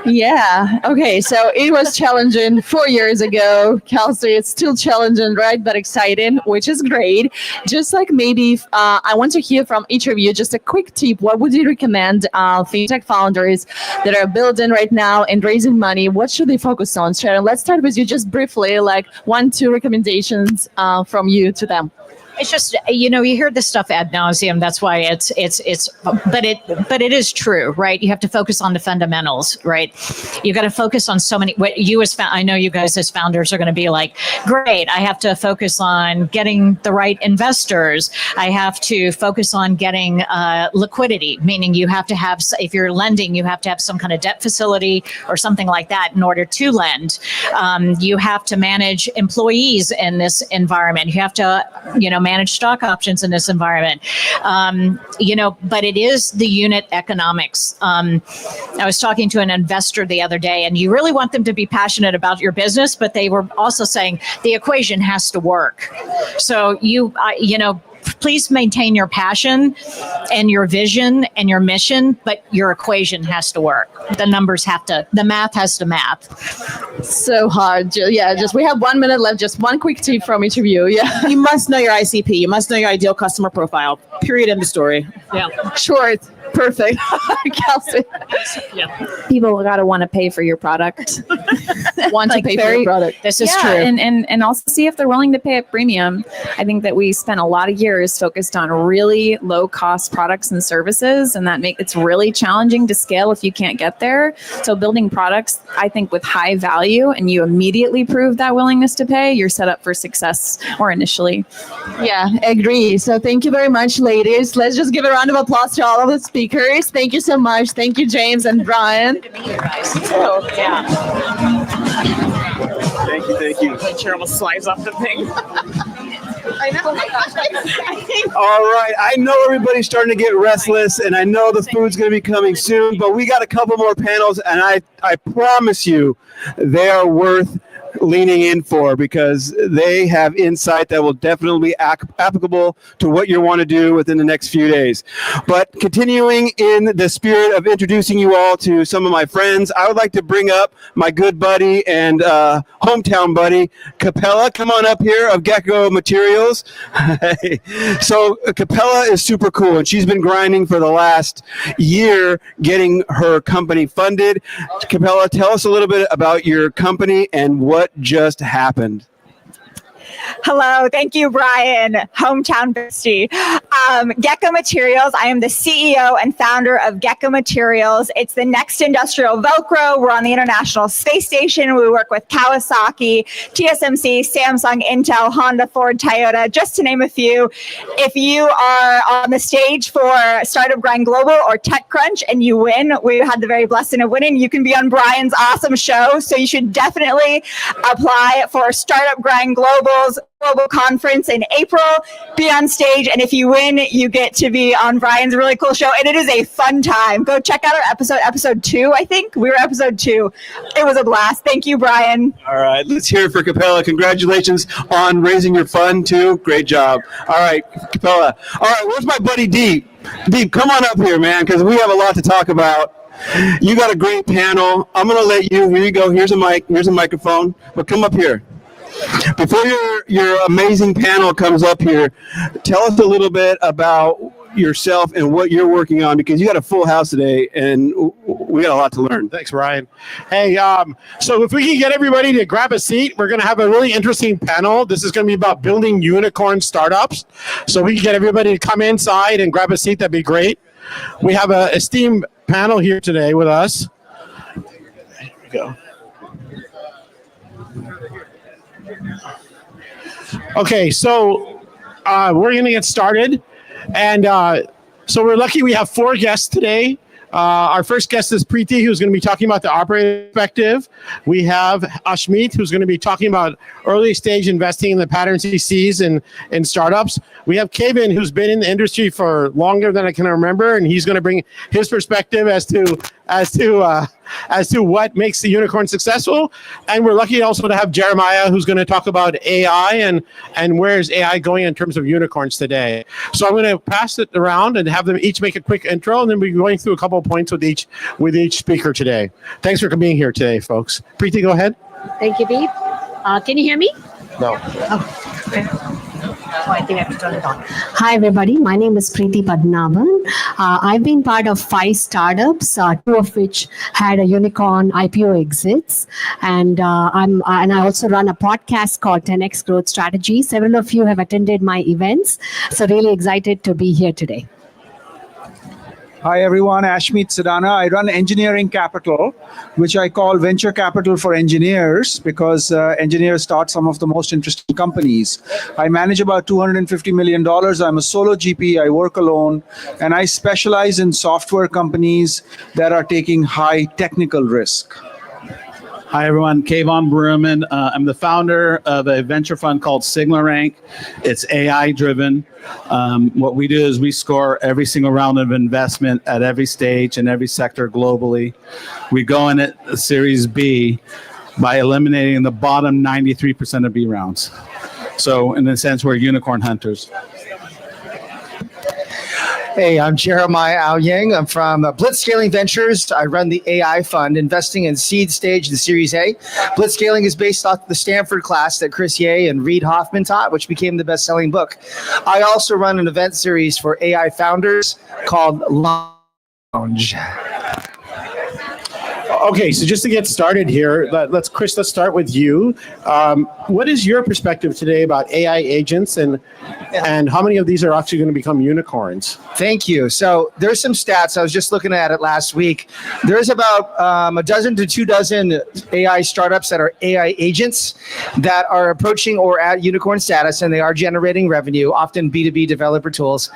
Yeah. Okay. So it was challenging 4 years ago. Kelsey, it's still challenging, right? But exciting, which is great. Just like maybe I want to hear from each of you just a quick tip. What would you recommend fintech founders that are building right now and raising money? What should they focus on? Sharon, let's start with you just briefly, like 1-2 recommendations from you to them. It's just, you hear this stuff ad nauseum. That's why but it is true, right? You have to focus on the fundamentals, right? You got to focus on so many, I know you guys as founders are going to be like, great, I have to focus on getting the right investors. I have to focus on getting liquidity, meaning you have to have, if you're lending, you have to have some kind of debt facility or something like that in order to lend. You have to manage employees in this environment. You have to, manage stock options in this environment. But it is the unit economics. I was talking to an investor the other day, and you really want them to be passionate about your business, but they were also saying the equation has to work. So please maintain your passion and your vision and your mission, but your equation has to work. The math has to math. So hard. Yeah, we have 1 minute left. Just one quick tip from each of you. Yeah. You must know your ICP. You must know your ideal customer profile. Period. End of story. Yeah. Short. Perfect. Kelsey. Yeah. People gotta want to pay for your product. Want to pay for your product. This is true. And also see if they're willing to pay a premium. I think that we spent a lot of years focused on really low cost products and services, and it's really challenging to scale if you can't get there. So building products, I think, with high value, and you immediately prove that willingness to pay, you're set up for success, or initially. Yeah, agree. So thank you very much, ladies. Let's just give a round of applause to all of the speakers. Thank you so much. Thank you, James and Brian. Good to meet you guys. Yeah. Thank you. The chair almost slides off the thing. I know. Oh my gosh. All right. I know everybody's starting to get restless, and I know the food's going to be coming soon, but we got a couple more panels, and I promise you they are worth leaning in for, because they have insight that will definitely be applicable to what you want to do within the next few days. But continuing in the spirit of introducing you all to some of my friends, I would like to bring up my good buddy and hometown buddy, Capella. Come on up here, of Gecko Materials. So Capella is super cool, and she's been grinding for the last year getting her company funded. Capella, tell us a little bit about your company and what just happened. Hello, thank you, Brian, hometown bestie. Gecko Materials, I am the CEO and founder of Gecko Materials. It's the next industrial Velcro. We're on the International Space Station. We work with Kawasaki, TSMC, Samsung, Intel, Honda, Ford, Toyota, just to name a few. If you are on the stage for StartupGrind Global or TechCrunch and you win, we had the very blessing of winning, you can be on Brian's awesome show. So you should definitely apply for StartupGrind Global's global conference in April, be on stage, and if you win, you get to be on Brian's really cool show, and it is a fun time. Go check out our episode 2, I think. We were episode 2. It was a blast. Thank you, Brian. All right, let's hear it for Capella. Congratulations on raising your fund, too. Great job. All right, Capella. All right, where's my buddy Deep? Deep, come on up here, man, because we have a lot to talk about. You got a great panel. I'm going to let you, here you go. Here's a mic, here's a microphone, but come up here. Before your amazing panel comes up here, tell us a little bit about yourself and what you're working on, because you got a full house today and we got a lot to learn. Thanks, Brian. Hey, so if we can get everybody to grab a seat, we're going to have a really interesting panel. This is going to be about building unicorn startups. So we can get everybody to come inside and grab a seat. That'd be great. We have an esteemed panel here today with us. Here we go. Okay, so we're going to get started. And so we're lucky we have 4 guests today. Our first guest is Preethy, who's going to be talking about the operating perspective. We have Ashmeet, who's going to be talking about early stage investing in the patterns he sees in startups. We have Kevin, who's been in the industry for longer than I can remember, and he's going to bring his perspective as to what makes the unicorn successful. And we're lucky also to have Jeremiah, who's going to talk about AI and where is AI going in terms of unicorns today. So I'm going to pass it around and have them each make a quick intro, and then we're going through a couple of points with each speaker today. Thanks for being here today, folks. Preethy, go ahead. Thank you, Beep. Can you hear me? No. Oh, okay. Oh, I think I have to turn it on. Hi, everybody. My name is Preethy Padmanabhan. I've been part of 5 startups, 2 of which had a unicorn IPO exits. And I also run a podcast called 10X Growth Strategy. Several of you have attended my events. So really excited to be here today. Hi everyone, Ashmeet Sadana. I run Engineering Capital, which I call venture capital for engineers because engineers start some of the most interesting companies. I manage about $250 million. I'm a solo GP, I work alone, and I specialize in software companies that are taking high technical risk. Hi, everyone. Kayvon Bruman. I'm the founder of a venture fund called SigmaRank. It's AI-driven. What we do is we score every single round of investment at every stage in every sector globally. We go in at Series B by eliminating the bottom 93% of B rounds. So in a sense, we're unicorn hunters. Hey, I'm Jeremiah Aoyang. I'm from Blitzscaling Ventures. I run the AI fund, investing in seed stage and Series A. Blitzscaling is based off the Stanford class that Chris Ye and Reid Hoffman taught, which became the best-selling book. I also run an event series for AI founders called Lounge. Okay, so just to get started here, let's start with you. What is your perspective today about AI agents and how many of these are actually going to become unicorns? Thank you. So there's some stats. I was just looking at it last week. There's about a dozen to 2 dozen AI startups that are AI agents that are approaching or at unicorn status, and they are generating revenue, often B2B developer tools.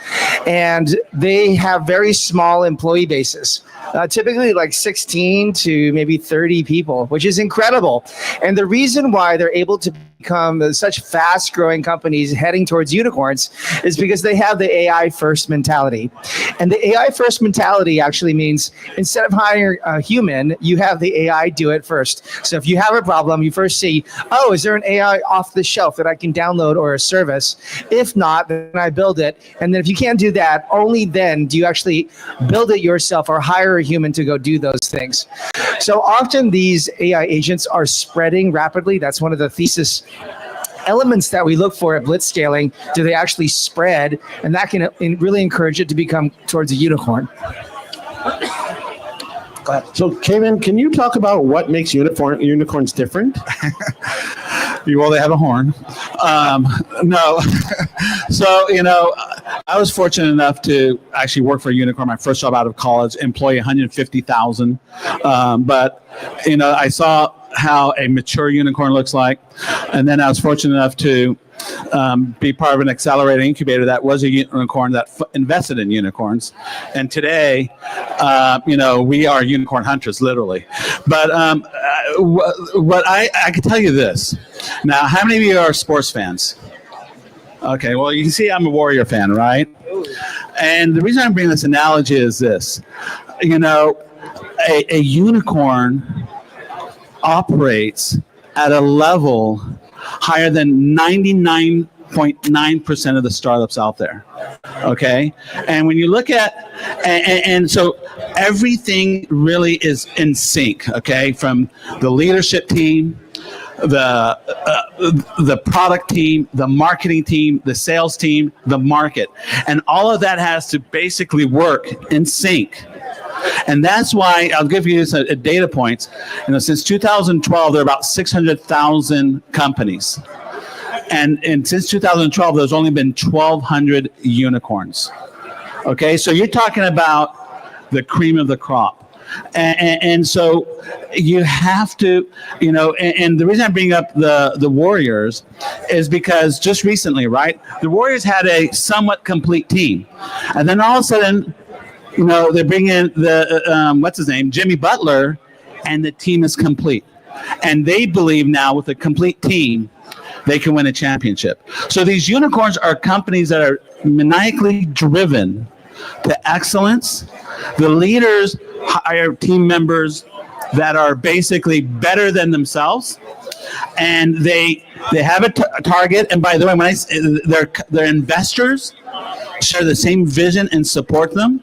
And they have very small employee bases. Typically like 16 to maybe 30 people, which is incredible. And the reason why they're able to become such fast growing companies heading towards unicorns is because they have the AI first mentality. And the AI first mentality actually means instead of hiring a human, you have the AI do it first. So if you have a problem, you first see, oh, is there an AI off the shelf that I can download or a service? If not, then I build it. And then if you can't do that, only then do you actually build it yourself or hire a human to go do those things. So often these AI agents are spreading rapidly. That's one of the thesis elements that we look for at blitzscaling. Do they actually spread? And that can really encourage it to become towards a unicorn. Go ahead. So, Kevin, can you talk about what makes unicorns different? Well, they have a horn. No. So, I was fortunate enough to actually work for a unicorn, my first job out of college, employ 150,000. But, I saw how a mature unicorn looks like. And then I was fortunate enough to be part of an accelerator incubator that was a unicorn that invested in unicorns. And today, we are unicorn hunters, literally. But what I can tell you this. Now, how many of you are sports fans? Okay, well, you can see I'm a Warrior fan, right? And the reason I'm bringing this analogy is this. A unicorn operates at a level higher than 99.9% of the startups out there. Okay? And when you look at, and so everything really is in sync, okay? From the leadership team, the product team, the marketing team, the sales team, the market. And all of that has to basically work in sync. And that's why I'll give you a data points. Since 2012, there are about 600,000 companies. And since 2012, there's only been 1,200 unicorns. Okay, so you're talking about the cream of the crop. And so you have to, and the reason I bring up the Warriors is because just recently, right, the Warriors had a somewhat complete team. And then all of a sudden, they bring in the what's his name, Jimmy Butler, and the team is complete. And they believe now with a complete team, they can win a championship. So these unicorns are companies that are maniacally driven to excellence. The leaders hire team members that are basically better than themselves, and they have a target. And by the way, when I say their investors share the same vision and support them.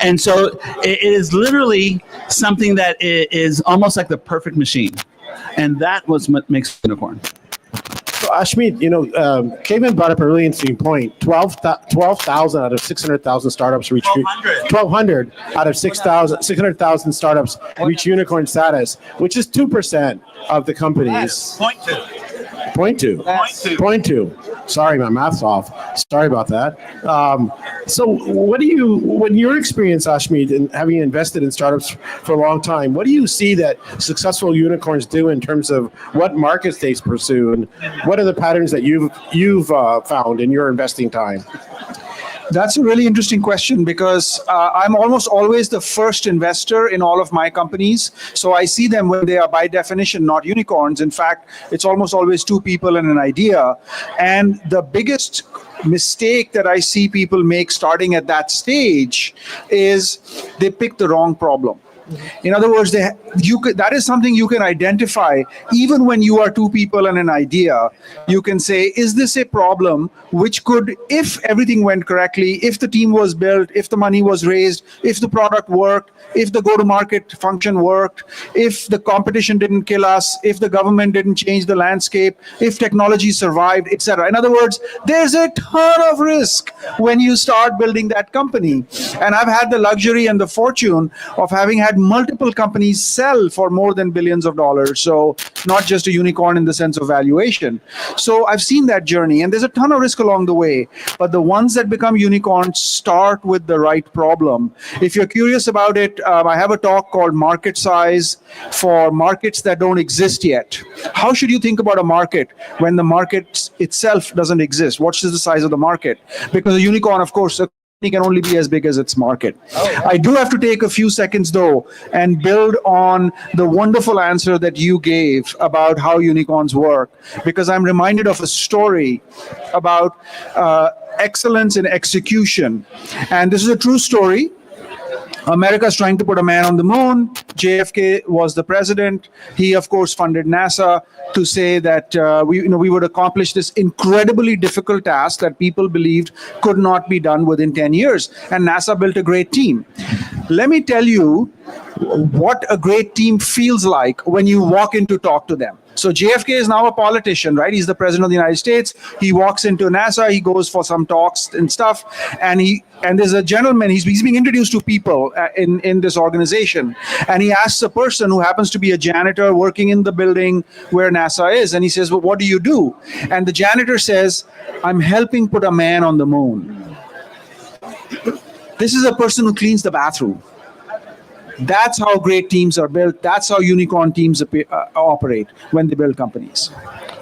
And so it is literally something that is almost like the perfect machine. And that was what makes unicorn. So Ashmeet, Kevin brought up a really interesting point. 12,000 out of 600,000 startups reach 1,200 out of 600,000 startups reach unicorn status, which is 2% of the companies. Point two. Sorry, my math's off. Sorry about that. So what do you, when your experience, Ashmeet, and having invested in startups for a long time, what do you see that successful unicorns do in terms of what markets they pursue, and what are the patterns that you've found in your investing time? That's a really interesting question because I'm almost always the first investor in all of my companies. So I see them when they are by definition not unicorns. In fact, it's almost always two people and an idea. And the biggest mistake that I see people make starting at that stage is they pick the wrong problem. In other words, that is something you can identify even when you are two people and an idea. You can say, is this a problem which could, if everything went correctly, if the team was built, if the money was raised, if the product worked, if the go-to-market function worked, if the competition didn't kill us, if the government didn't change the landscape, if technology survived, etc. In other words, there's a ton of risk when you start building that company. And I've had the luxury and the fortune of having had multiple companies sell for more than billions of dollars. So not just a unicorn in the sense of valuation. So I've seen that journey, and there's a ton of risk along the way. But the ones that become unicorns start with the right problem. If you're curious about it, I have a talk called Market Size for markets that don't exist yet. How should you think about a market when the market itself doesn't exist? What is the size of the market? Because a unicorn, of course, can only be as big as its market. I do have to take a few seconds though and build on the wonderful answer that you gave about how unicorns work, because I'm reminded of a story about excellence in execution. And this is a true story. America's trying to put a man on the moon. JFK was the president. He, of course, funded NASA to say that we would accomplish this incredibly difficult task that people believed could not be done within 10 years. And NASA built a great team. Let me tell you what a great team feels like when you walk in to talk to them. So JFK is now a politician, right? He's the president of the United States. He walks into NASA, he goes for some talks and stuff, and there's a gentleman, he's being introduced to people in this organization, and he asks a person who happens to be a janitor working in the building where NASA is, and he says, well, what do you do? And the janitor says, I'm helping put a man on the moon. This is a person who cleans the bathroom. That's how great teams are built. That's how unicorn teams operate when they build companies.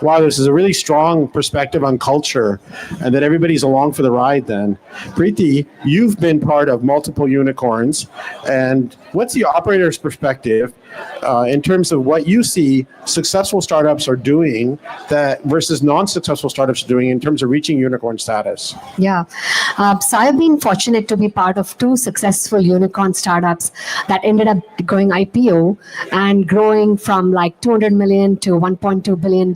Wow, this is a really strong perspective on culture, and that everybody's along for the ride then. Preethy, you've been part of multiple unicorns, and what's the operator's perspective in terms of what you see successful startups are doing that versus non-successful startups are doing in terms of reaching unicorn status? Yeah. So I've been fortunate to be part of 2 successful unicorn startups that ended up going IPO and growing from like $200 million to $1.2 billion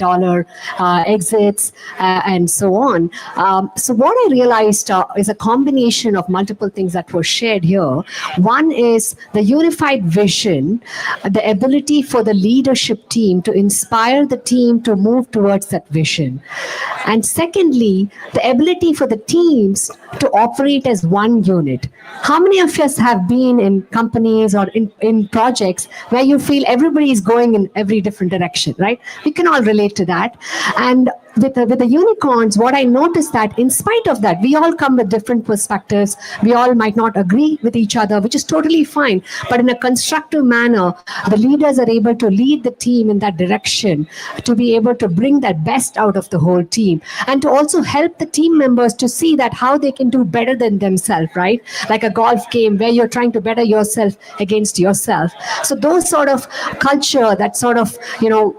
exits and so on. So what I realized is a combination of multiple things that were shared here. One is the unified vision, the ability for the leadership team to inspire the team to move towards that vision. And secondly, the ability for the teams to operate as one unit. How many of us have been in companies or in projects where you feel everybody is going in every different direction, right? We can all relate to that. And with the unicorns, what I noticed that in spite of that, we all come with different perspectives. We all might not agree with each other, which is totally fine. But in a constructive manner, the leaders are able to lead the team in that direction, to be able to bring that best out of the whole team, and to also help the team members to see that how they can do better than themselves, right? Like a golf game where you're trying to better yourself against yourself. So those sort of culture, that sort of,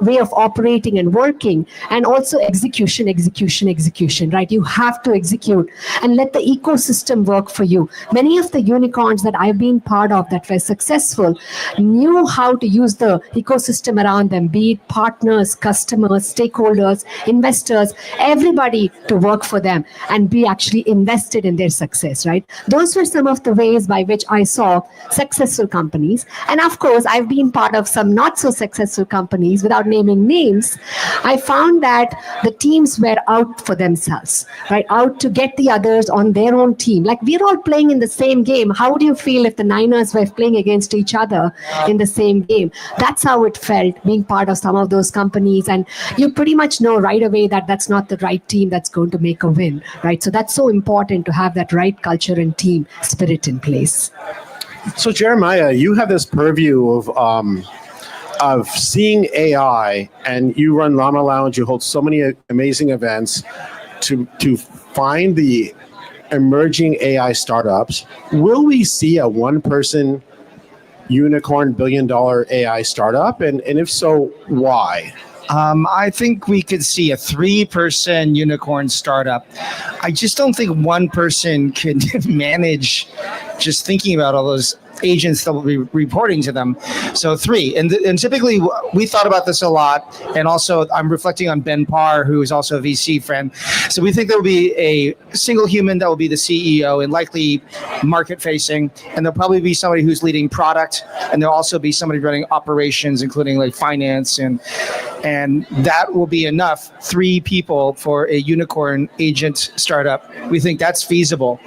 way of operating and working, and also execution, right? You have to execute and let the ecosystem work for you. Many of the unicorns that I've been part of that were successful knew how to use the ecosystem around them, be it partners, customers, stakeholders, investors, everybody to work for them and be actually invested in their success, right? Those were some of the ways by which I saw successful companies. And of course, I've been part of some not so successful companies without naming names. I found that the teams were out for themselves, right? Out to get the others on their own team. Like, we're all playing in the same game. How would you feel if the Niners were playing against each other in the same game? That's how it felt being part of some of those companies. And you pretty much know right away that that's not the right team that's going to make a win, right? So that's so important to have that right culture and team spirit in place. So Jeremiah, you have this purview of seeing AI, and you run Llama Lounge. You hold so many amazing events to find the emerging AI startups. Will we see a one-person unicorn billion-dollar AI startup? And if so, why? I think we could see a 3-person unicorn startup. I just don't think one person can manage just thinking about all those agents that will be reporting to them. So 3. And typically, we thought about this a lot. And also, I'm reflecting on Ben Parr, who is also a VC friend. So we think there will be a single human that will be the CEO and likely market-facing. And there'll probably be somebody who's leading product. And there'll also be somebody running operations, including like finance. And that will be enough, 3 people for a unicorn agent startup. We think that's feasible.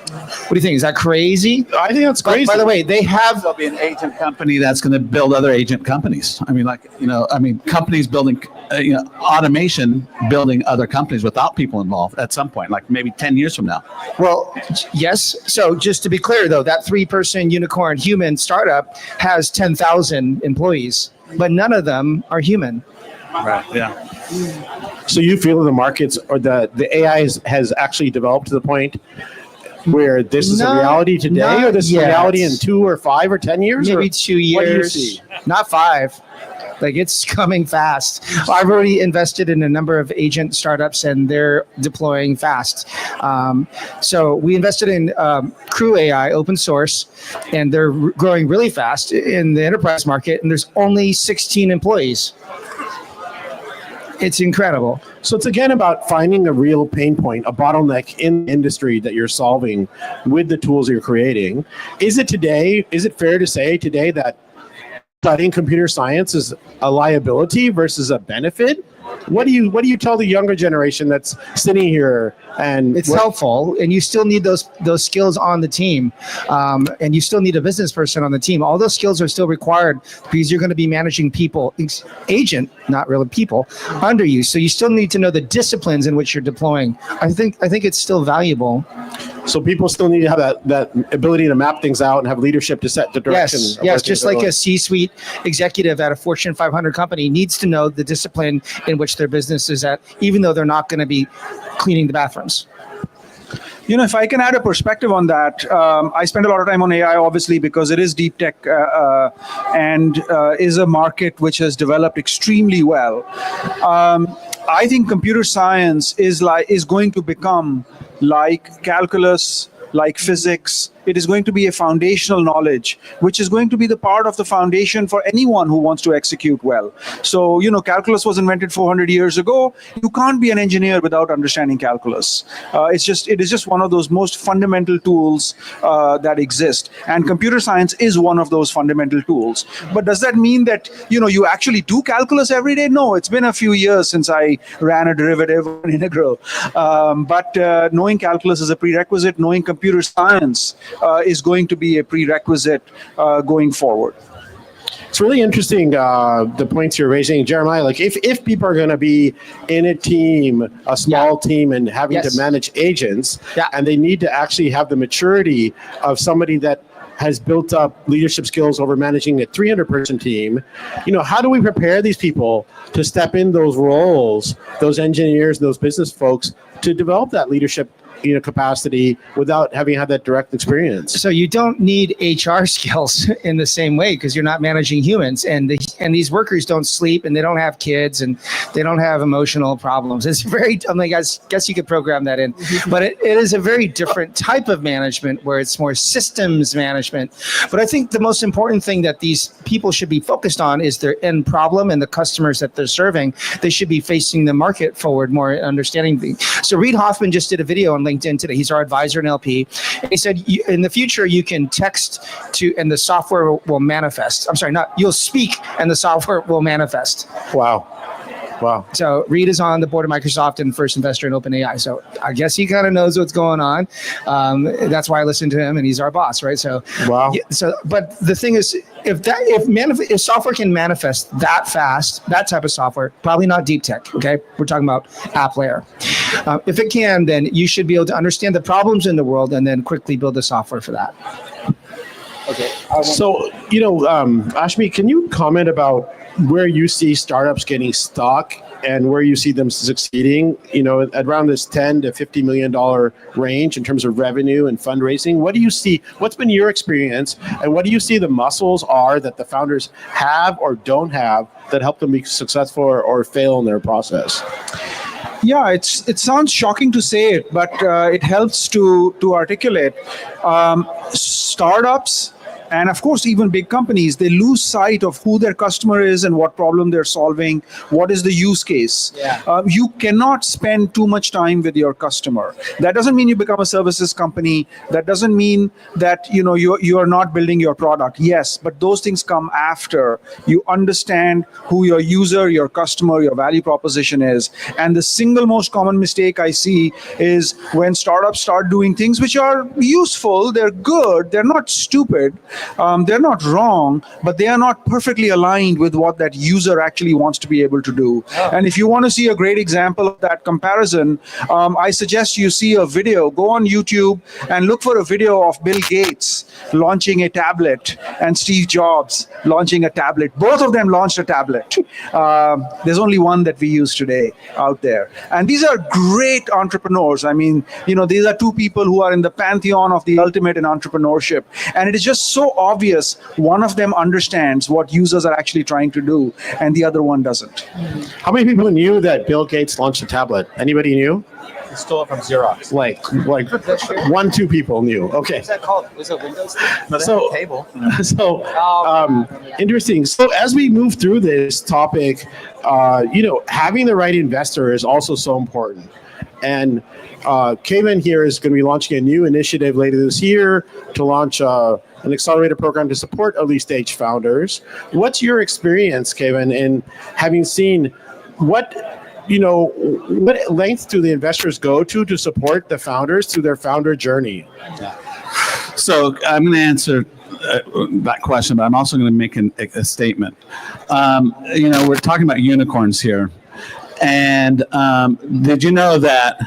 What do you think? Is that crazy? I think that's crazy. By the way, there'll be an agent company that's going to build other agent companies. Companies building, automation, building other companies without people involved at some point, like maybe 10 years from now. Well, yes. So just to be clear, though, that 3-person unicorn human startup has 10,000 employees, but none of them are human. Right. Yeah. So you feel the markets or the AI has actually developed to the point where this is a reality today, or this is a reality in 2 or 5 or 10 years? Maybe 2 years. What do you see? Not 5. Like, it's coming fast. I've already invested in a number of agent startups, and they're deploying fast. So we invested in Crew AI, open source, and they're growing really fast in the enterprise market, and there's only 16 employees. It's incredible. So it's again about finding a real pain point, a bottleneck in the industry that you're solving with the tools you're creating. Is it fair to say today that studying computer science is a liability versus a benefit? What do you tell the younger generation that's sitting here? And it's helpful, and you still need those skills on the team, and you still need a business person on the team. All those skills are still required because you're going to be managing people, agent, not really people, under you. So you still need to know the disciplines in which you're deploying. I think it's still valuable. So people still need to have that ability to map things out and have leadership to set the direction. Yes, just like a C-suite executive at a Fortune 500 company needs to know the discipline in which their business is at, even though they're not going to be cleaning the bathrooms. If I can add a perspective on that, I spend a lot of time on AI, obviously, because it is deep tech and is a market which has developed extremely well. I think computer science is going to become like calculus, like physics. It is going to be a foundational knowledge, which is going to be the part of the foundation for anyone who wants to execute well. So, calculus was invented 400 years ago. You can't be an engineer without understanding calculus. It is just one of those most fundamental tools that exist. And computer science is one of those fundamental tools. But does that mean that, you actually do calculus every day? No, it's been a few years since I ran a derivative or an integral. But knowing calculus is a prerequisite. Knowing computer science is going to be a prerequisite going forward. It's really interesting, the points you're raising, Jeremiah. Like if people are going to be in a team, a small team, and having to manage agents, and they need to actually have the maturity of somebody that has built up leadership skills over managing a 300-person team, how do we prepare these people to step in those roles, those engineers, those business folks, to develop that leadership capacity without having had that direct experience? So you don't need HR skills in the same way because you're not managing humans, and these workers don't sleep and they don't have kids and they don't have emotional problems. It's very, I guess you could program that in, but it is a very different type of management where it's more systems management. But I think the most important thing that these people should be focused on is their end problem and the customers that they're serving. They should be facing the market forward, more understanding things. So Reid Hoffman just did a video on LinkedIn today. He's our advisor in LP. And he said, in the future, you can text to, and the software will manifest. I'm sorry, you'll speak and the software will manifest. Wow. So Reid is on the board of Microsoft and first investor in OpenAI. So I guess he kind of knows what's going on. That's why I listen to him, and he's our boss, right? So wow. But the thing is, if software can manifest that fast, that type of software, probably not deep tech. Okay, we're talking about app layer. If it can, then you should be able to understand the problems in the world and then quickly build the software for that. Okay. So Ashmi, can you comment about where you see startups getting stuck and where you see them succeeding, around this $10 to $50 million range in terms of revenue and fundraising? What do you see? What's been your experience, and what do you see the muscles are that the founders have or don't have that help them be successful or fail in their process? Yeah, it sounds shocking to say it, but it helps to articulate. Startups, and of course, even big companies, they lose sight of who their customer is and what problem they're solving, what is the use case. Yeah. You cannot spend too much time with your customer. That doesn't mean you become a services company. That doesn't mean that you are not building your product. Yes, but those things come after you understand who your user, your customer, your value proposition is. And the single most common mistake I see is when startups start doing things which are useful, they're good, they're not stupid. They're not wrong, but they are not perfectly aligned with what that user actually wants to be able to do. Oh. And if you want to see a great example of that comparison, I suggest you see a video. Go on YouTube and look for a video of Bill Gates launching a tablet and Steve Jobs launching a tablet. Both of them launched a tablet. There's only one that we use today out there. And these are great entrepreneurs. I mean, these are two people who are in the pantheon of the ultimate in entrepreneurship. And it is just so obvious one of them understands what users are actually trying to do and the other one doesn't. How many people knew that Bill Gates launched a tablet? Anybody knew? He stole it from Xerox. Like 1-2 people knew. Okay. What's that called? Was it Windows? No, so, table. Interesting. So as we move through this topic, having the right investor is also so important. And Kevin here is going to be launching a new initiative later this year to launch an accelerator program to support early stage founders. What's your experience, Kevin, in having seen what lengths do the investors go to support the founders through their founder journey? So I'm going to answer that question, but I'm also going to make a statement. We're talking about unicorns here. And did you know that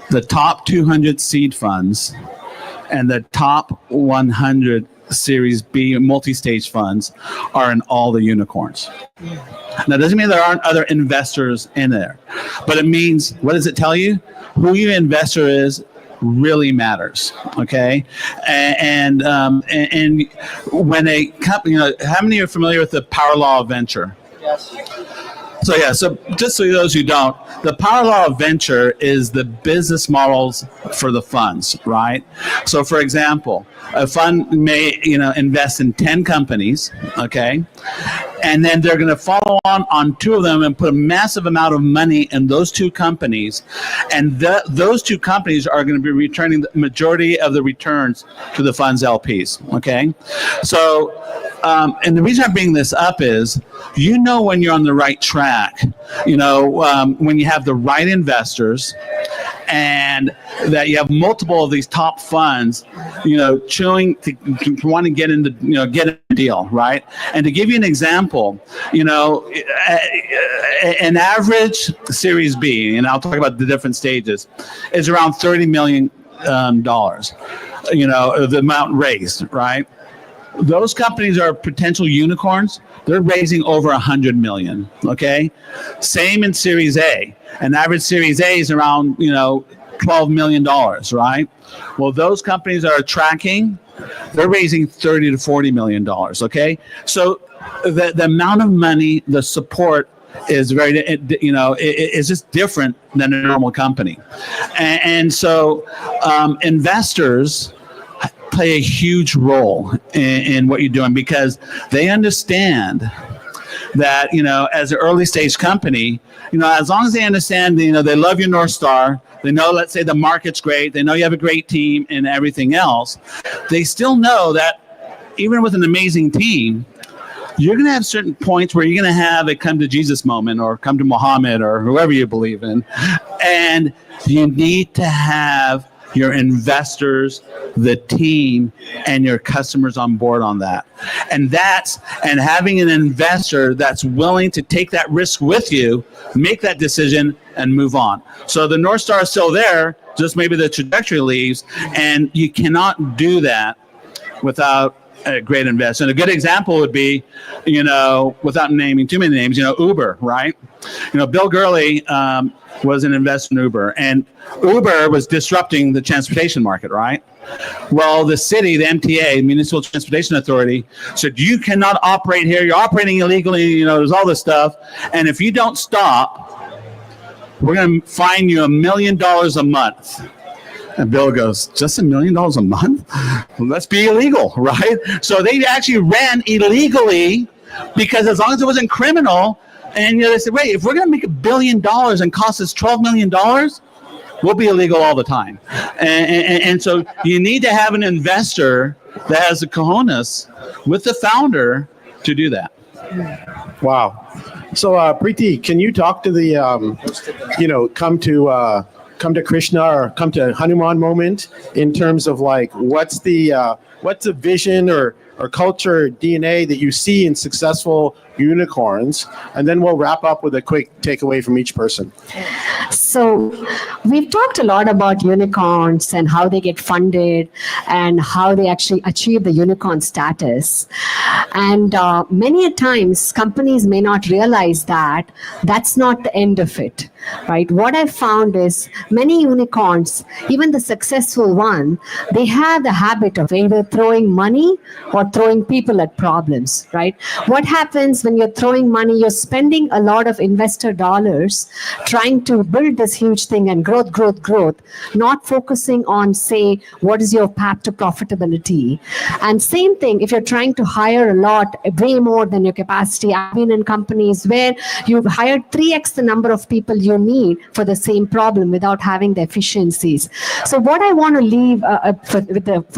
the top 200 seed funds and the top 100 Series B multi-stage funds are in all the unicorns? Now, doesn't mean there aren't other investors in there, but it means, what does it tell you? Who your investor is really matters. Okay, and when a company, how many are familiar with the power law of venture? Yes. So just so those who don't, the power law of venture is the business models for the funds, right? So for example, a fund may, invest in 10 companies, okay? And then they're going to follow on 2 of them and put a massive amount of money in those 2 companies. And those 2 companies are going to be returning the majority of the returns to the fund's LPs, okay? So And the reason I bring this up is, when you're on the right track, when you have the right investors and that you have multiple of these top funds, chewing to want to get into, get a deal, right? And to give you an example, an average Series B, and I'll talk about the different stages, is around $30 million, the amount raised, right? Those companies are potential unicorns. They're raising over 100 million. Okay, same in Series A. An average Series A is around $12 million, right? Well, those companies are tracking. They're raising 30 to 40 million dollars. Okay, so the amount of money, the support is very, it's just different than a normal company, and so investors play a huge role in what you're doing, because they understand that, as an early stage company, as long as they understand, they love your North Star, they know, let's say the market's great, they know you have a great team and everything else, they still know that even with an amazing team, you're going to have certain points where you're going to have a come to Jesus moment, or come to Muhammad, or whoever you believe in. And you need to have your investors, the team, and your customers on board on that. And having an investor that's willing to take that risk with you, make that decision, and move on. So the North Star is still there, just maybe the trajectory leaves, and you cannot do that without a great investor. And a good example would be, without naming too many names, Uber, right? Bill Gurley was an investor in Uber, and Uber was disrupting the transportation market, right? Well, the city, the MTA, Municipal Transportation Authority, said, you cannot operate here. You're operating illegally. There's all this stuff. And if you don't stop, we're going to fine you $1 million a month. And Bill goes, just $1 million a month? Well, let's be illegal, right? So they actually ran illegally, because as long as it wasn't criminal, and they said, wait, if we're going to make $1 billion and cost us $12 million, we'll be illegal all the time. And so you need to have an investor that has the cojones with the founder to do that. Wow. So Preethy, can you talk to the, come to Krishna or come to Hanuman moment in terms of what's the vision or culture DNA that you see in successful unicorns, and then we'll wrap up with a quick takeaway from each person. So we've talked a lot about unicorns and how they get funded and how they actually achieve the unicorn status. And many a times companies may not realize that that's not the end of it, right? What I've found is many unicorns, even the successful one, they have the habit of either throwing money or throwing people at problems, right? What happens when you're throwing money, you're spending a lot of investor dollars trying to build this huge thing and growth, not focusing on, say, what is your path to profitability. And same thing, if you're trying to hire a lot, way more than your capacity. I've been in companies where you've hired 3x the number of people you need for the same problem without having the efficiencies. So what I want to leave for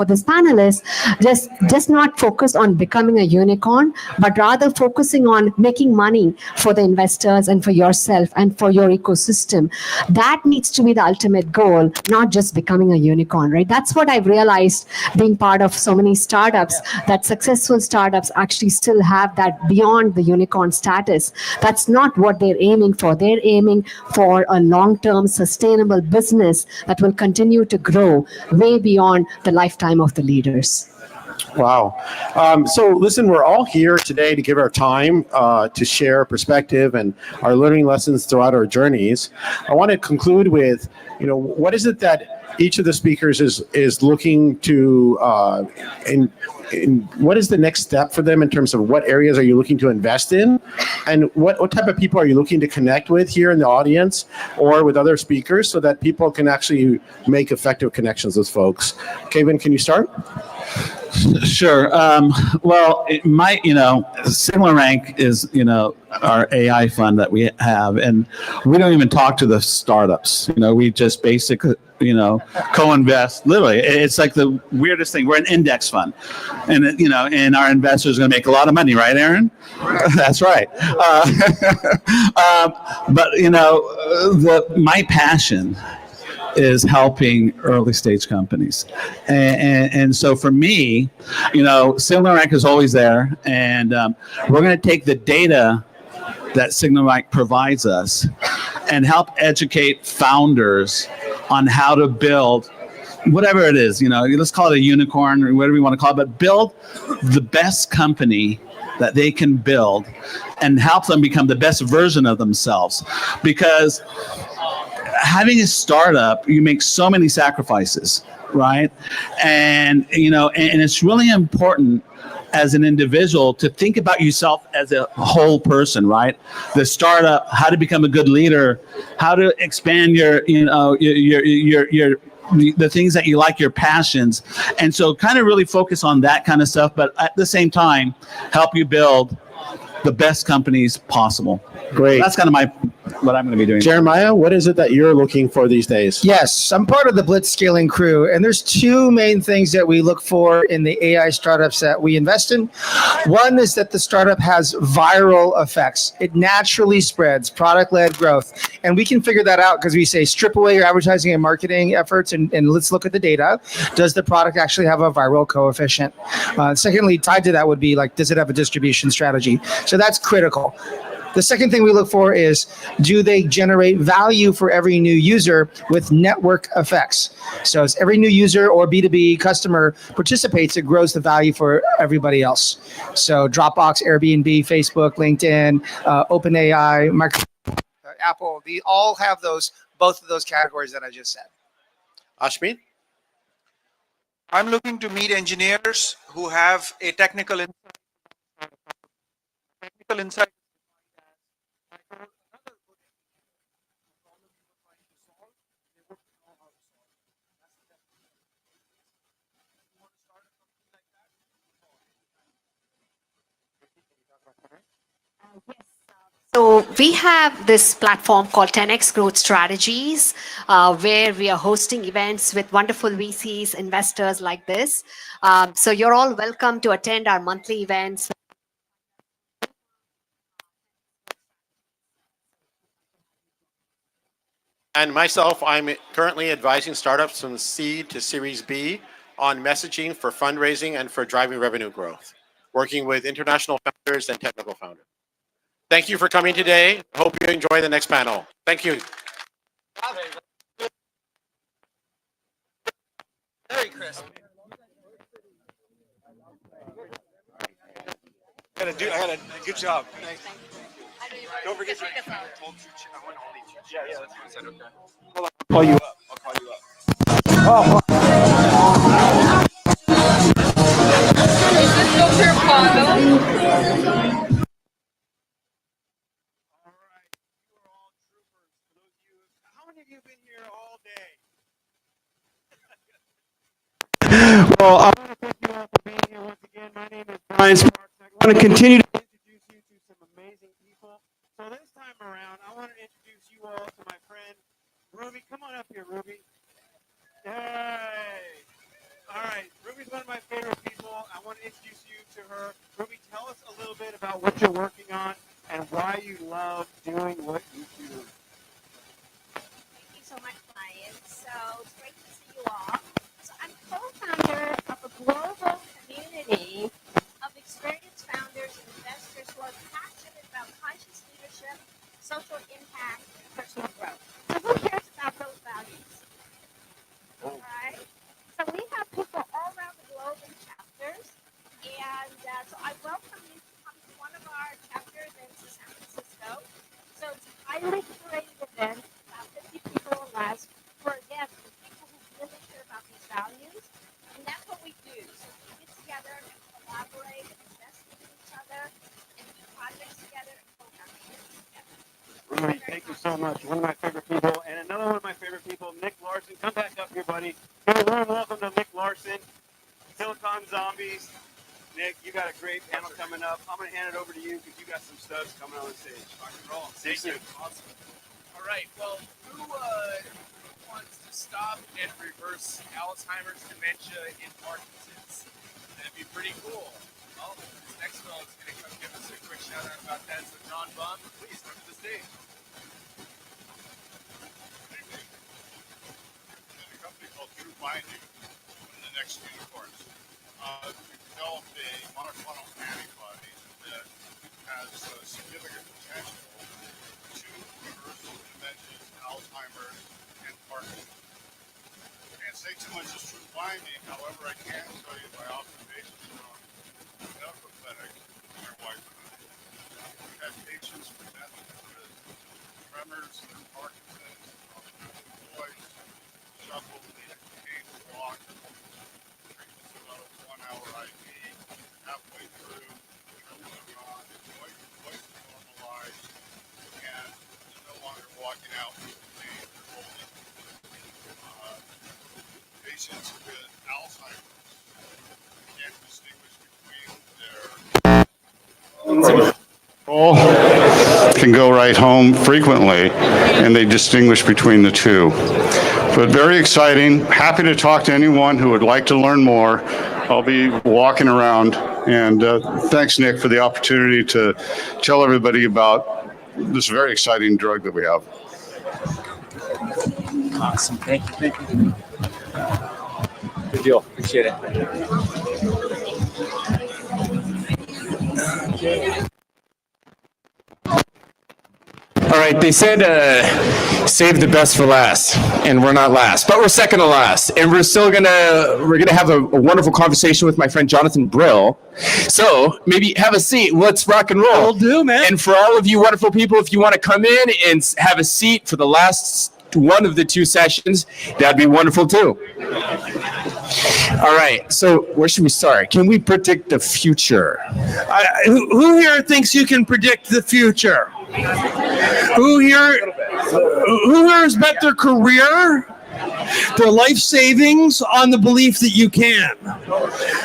this panel is just not focus on becoming a unicorn, but rather focusing on making money for the investors and for yourself and for your ecosystem. That needs to be the ultimate goal, not just becoming a unicorn, right? That's what I've realized being part of so many startups, that successful startups actually still have that beyond the unicorn status. That's not what they're aiming for. They're aiming for a long-term sustainable business that will continue to grow way beyond the lifetime of the leaders. Wow. So listen, we're all here today to give our time to share perspective and our learning lessons throughout our journeys. I want to conclude with, what is it that each of the speakers is looking to, and what is the next step for them in terms of what areas are you looking to invest in? And what type of people are you looking to connect with here in the audience or with other speakers so that people can actually make effective connections with folks? Kevin, can you start? Sure. Well, it might, SimilarRank is, our AI fund that we have, and we don't even talk to the startups. We just basically, co-invest. Literally, it's like the weirdest thing. We're an index fund, and and our investors are going to make a lot of money, right, Aaron? That's right. But my passion is helping early stage companies. And so for me, SimilarRank is always there. And we're going to take the data that SimilarRank provides us and help educate founders on how to build whatever it is, let's call it a unicorn or whatever you want to call it, but build the best company that they can build and help them become the best version of themselves. Because having a startup, you make so many sacrifices, right? And and it's really important as an individual to think about yourself as a whole person, right? The startup, how to become a good leader, how to expand your the things that you like, your passions, and so kind of really focus on that kind of stuff, but at the same time, help you build the best companies possible. Great. That's kind of what I'm going to be doing. Jeremiah, what is it that you're looking for these days? Yes, I'm part of the Blitz scaling crew, and there's two main things that we look for in the AI startups that we invest in. One is that the startup has viral effects. It naturally spreads, product-led growth. And we can figure that out because we say strip away your advertising and marketing efforts and let's look at the data. Does the product actually have a viral coefficient? Secondly, tied to that would be does it have a distribution strategy? So that's critical. The second thing we look for is, do they generate value for every new user with network effects? So as every new user or B2B customer participates, it grows the value for everybody else. So Dropbox, Airbnb, Facebook, LinkedIn, OpenAI, Microsoft, Apple, they all have both of those categories that I just said. Ashmeet? I'm looking to meet engineers who have a technical insight. So we have this platform called 10x Growth Strategies, where we are hosting events with wonderful VCs, investors like this. So you're all welcome to attend our monthly events. And myself, I'm currently advising startups from seed to Series B on messaging for fundraising and for driving revenue growth, working with international founders and technical founders. Thank you for coming today. Hope you enjoy the next panel. Thank you. Very crisp. Good job. Don't forget to hold I want only two. Yeah, that's what I said. Okay. Hold on. I'll call you up. Is this Dr. Pago? Well, I want to thank you all for being here once again. My name is Brian Sparks. I want to continue to introduce you to some amazing people. So this time around, I want to introduce you all to my friend Ruby. Come on up here, Ruby. Hey. All right. Ruby's one of my favorite people. I want to introduce you to her. Ruby, tell us a little bit about what you're working on and why you love doing what you do. Thank you so much, Brian. So it's great to see you all. So I'm co-founder of a global community of experienced founders and investors who are passionate about conscious leadership, social impact, and personal growth. So who cares about those values? All right. So we have people all around the globe in chapters, and so I welcome you to come to one of our chapter events in San Francisco. So it's a highly curated event, about 50 people or less, for again, for people who really care about these values, and that's what we do. So we get together and collaborate and invest in each other, and do projects together and co-founders together. Ruby, thank you so much. One of my favorite people, and another one of my favorite people, Nick Larson. Come back up here, buddy. Give a warm welcome to Nick Larson. Silicon Zombies. Nick, you got a great panel coming up. I'm going to hand it over to you because you got some studs coming on the stage. Rock and roll. Thank you. Awesome. All right. Well, who wants to stop and reverse Alzheimer's, dementia, and Parkinson's? That'd be pretty cool. Well, this next fellow is going to come give us a quick shout out about that. So, John Bum, please come to the stage. A company called Unwind, one of the next unicorns. We developed a monoclonal antibody that has significant potential to reverse dementias, Alzheimer's, and Parkinson's. I can't say too much as to binding, however, I can tell you by observations from the medical clinic, my wife and I. We had patients presenting with tremors and Parkinson's, voice, shuffle, cane walk. Treatment's about a 1-hour IV. Halfway through, tremors are gone, voice is normalized, and they're no longer walking out with pain or holding. Patients with Alzheimer's can't distinguish between their can go right home frequently, and they distinguish between the two. But very exciting. Happy to talk to anyone who would like to learn more. I'll be walking around, and thanks, Nick, for the opportunity to tell everybody about this very exciting drug that we have. Awesome. Thank you. Thank you. Good deal. Appreciate it. All right, they said save the best for last, and we're not last, but we're second to last, and we're gonna have a wonderful conversation with my friend Jonathan Brill. So maybe have a seat. Let's rock and roll. Will do, man. And for all of you wonderful people, if you want to come in and have a seat for the last one of the two sessions, that'd be wonderful too. All right, so where should we start? Can we predict the future? Who here thinks you can predict the future? Who here has bet their career, their life savings on the belief that you can?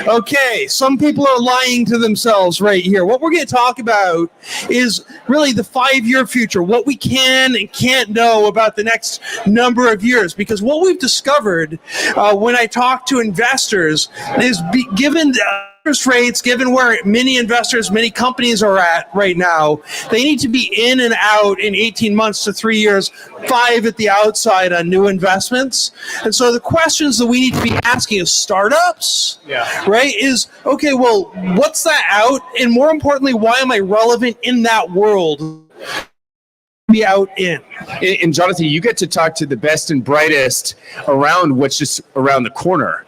Okay, some people are lying to themselves right here. What we're going to talk about is really the 5-year future, what we can and can't know about the next number of years. Because what we've discovered when I talk to investors is given interest rates, given where many investors, many companies are at right now, they need to be in and out in 18 months to 3 years, 5 at the outside on new investments. And so the questions that we need to be asking as startups, right, is, okay, well, what's that out? And more importantly, why am I relevant in that world? Be out in. And Jonathan, you get to talk to the best and brightest around what's just around the corner.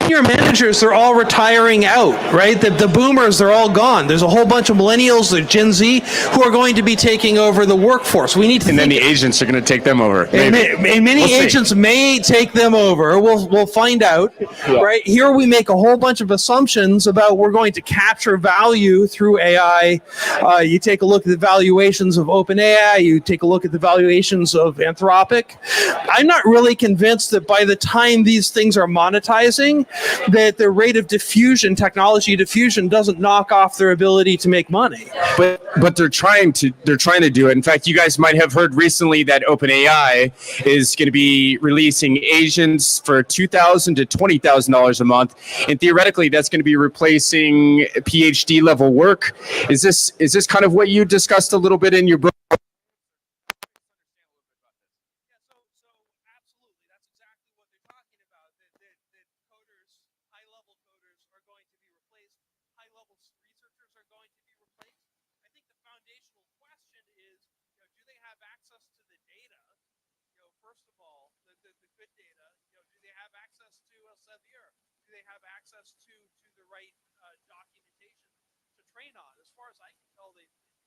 Senior managers, they're all retiring out, right? The boomers, they're all gone. There's a whole bunch of millennials, the Gen Z, who are going to be taking over the workforce. We need to. And then the agents are going to take them over. And many agents may take them over. We'll find out, right? Here we make a whole bunch of assumptions about we're going to capture value through AI. You take a look at the valuations of OpenAI. You take a look at the valuations of Anthropic. I'm not really convinced that by the time these things are monetizing, that the rate of diffusion, technology diffusion, doesn't knock off their ability to make money. But they're trying to do it. In fact, you guys might have heard recently that OpenAI is going to be releasing agents for $2,000 to $20,000 a month, and theoretically, that's going to be replacing PhD level work. Is this kind of what you discussed a little bit in your book?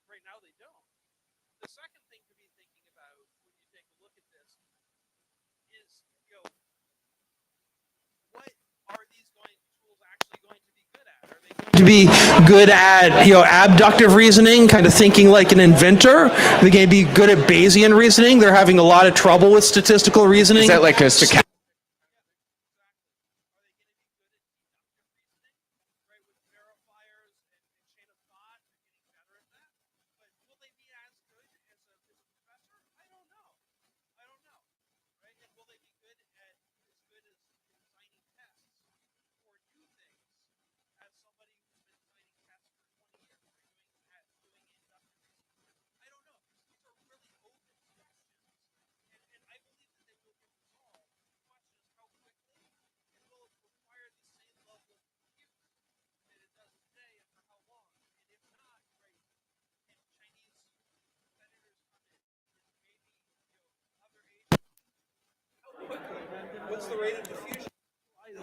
Right now they don't. The second thing to be thinking about when you take a to be good at, abductive reasoning, kind of thinking like an inventor. They're going to be good at Bayesian reasoning. They're having a lot of trouble with statistical reasoning. Is that like a stochastic?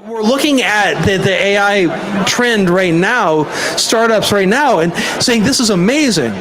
We're looking at the AI trend right now, startups right now, and saying this is amazing.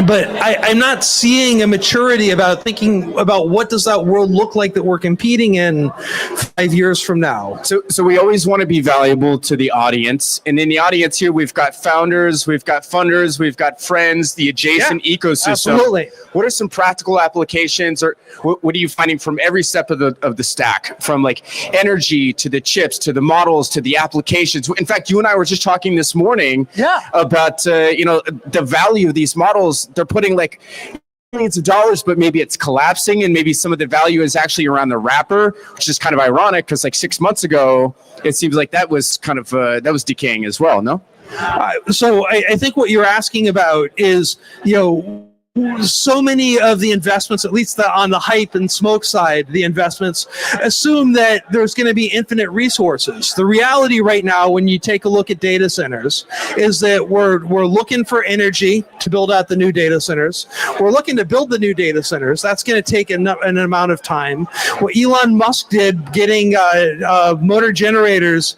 But I'm not seeing a maturity about thinking about what does that world look like that we're competing in 5 years from now. So we always want to be valuable to the audience. And in the audience here, we've got founders, we've got funders, we've got friends, the adjacent ecosystem. Absolutely. What are some practical applications, or what are you finding from every step of the stack, from like energy to the chips to the models to the applications? In fact, you and I were just talking this morning about the value of these models. They're putting like millions of dollars, but maybe it's collapsing, and maybe some of the value is actually around the wrapper, which is kind of ironic because like 6 months ago, it seems like that was kind of that was decaying as well. No. So I think what you're asking about is, so many of the investments, at least on the hype and smoke side, the investments assume that there's going to be infinite resources. The reality right now, when you take a look at data centers, is that we're looking for energy to build out the new data centers. We're looking to build the new data centers. That's going to take an amount of time. What Elon Musk did, getting motor generators,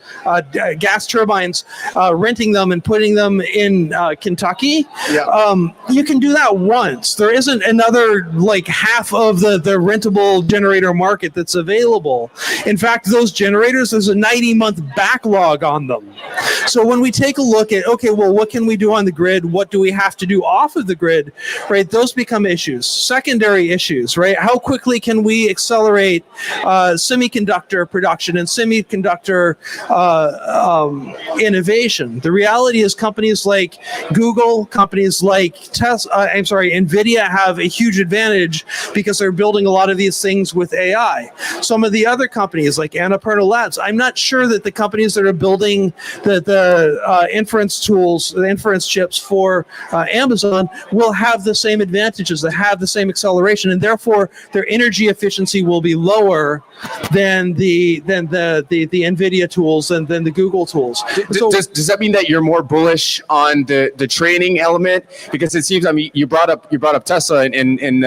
gas turbines, renting them and putting them in Kentucky, you can do that once. There isn't another like half of the rentable generator market that's available. In fact, those generators, there's a 90-month backlog on them. So when we take a look at, okay, well, what can we do on the grid? What do we have to do off of the grid? Right? Those become issues. Secondary issues, right? How quickly can we accelerate semiconductor production and semiconductor innovation? The reality is companies like Google, companies like NVIDIA have a huge advantage because they're building a lot of these things with AI. Some of the other companies like Annapurna Labs, I'm not sure that the companies that are building the inference tools, the inference chips for Amazon will have the same advantages, that have the same acceleration, and therefore their energy efficiency will be lower than the NVIDIA tools and than the Google tools. Does that mean that you're more bullish on the training element? Because it seems, I mean, you brought up Tesla and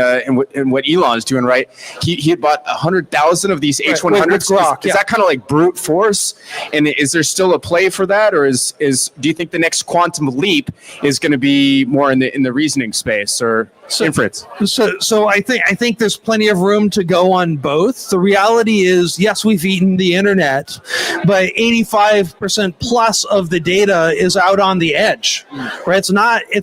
what Elon's doing, right? He had bought 100,000 of these H100s. Is that kind of like brute force? And is there still a play for that, or do you think the next quantum leap is going to be more in the reasoning space or inference? So I think there's plenty of room to go on both. The reality is, yes, we've eaten the internet, but 85% plus of the data is out on the edge, right? It's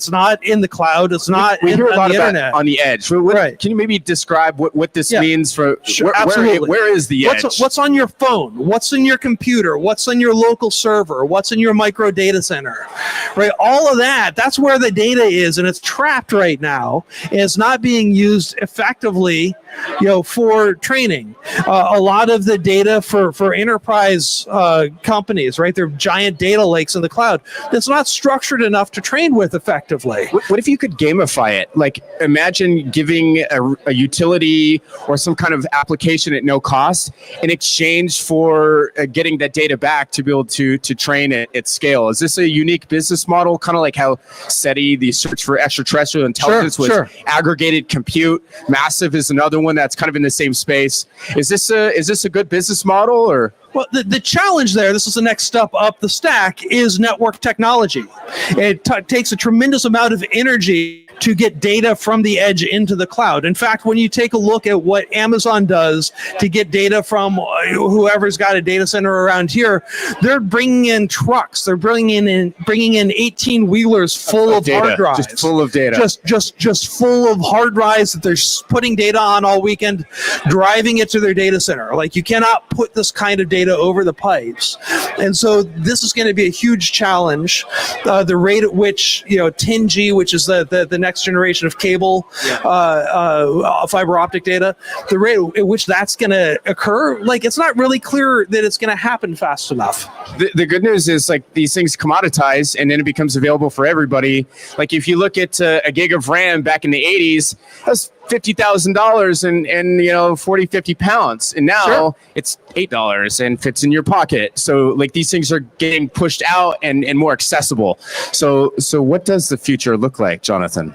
not in the cloud. It's not we hear a lot the about internet. On the edge. Right. Can you maybe describe what this means for absolutely. Where is the edge? What's on your phone? What's in your computer? What's in your local server? What's in your micro data center? Right? All of that's where the data is, and it's trapped right now. And it's not being used effectively, for training. A lot of the data for enterprise companies, right? They're giant data lakes in the cloud. That's not structured enough to train with effectively. What if you could gamify it? Like, imagine giving a utility or some kind of application at no cost in exchange for getting that data back to be able to train it at scale. Is this a unique business model, kind of like how SETI, the search for extraterrestrial intelligence, was aggregated compute? Massive is another one that's kind of in the same space. Is this a good business model, or? Well, the challenge there, this is the next step up the stack, is network technology. It takes a tremendous amount of energy to get data from the edge into the cloud. In fact, when you take a look at what Amazon does to get data from whoever's got a data center around here, they're bringing in trucks. They're bringing in 18-wheelers full of data, hard drives. just full of data. Just full of hard drives that they're putting data on all weekend, driving it to their data center. Like, you cannot put this kind of data over the pipes. And so this is going to be a huge challenge. The rate at which, 10G, which is the next generation of cable, fiber optic data, the rate at which that's going to occur, like, it's not really clear that it's going to happen fast enough. The good news is, like, these things commoditize and then it becomes available for everybody. Like, if you look at a gig of RAM back in the 80s, that was $50,000 and 40, 50 pounds. And now it's $8 and fits in your pocket. So, like, these things are getting pushed out and more accessible. So what does the future look like, Jonathan?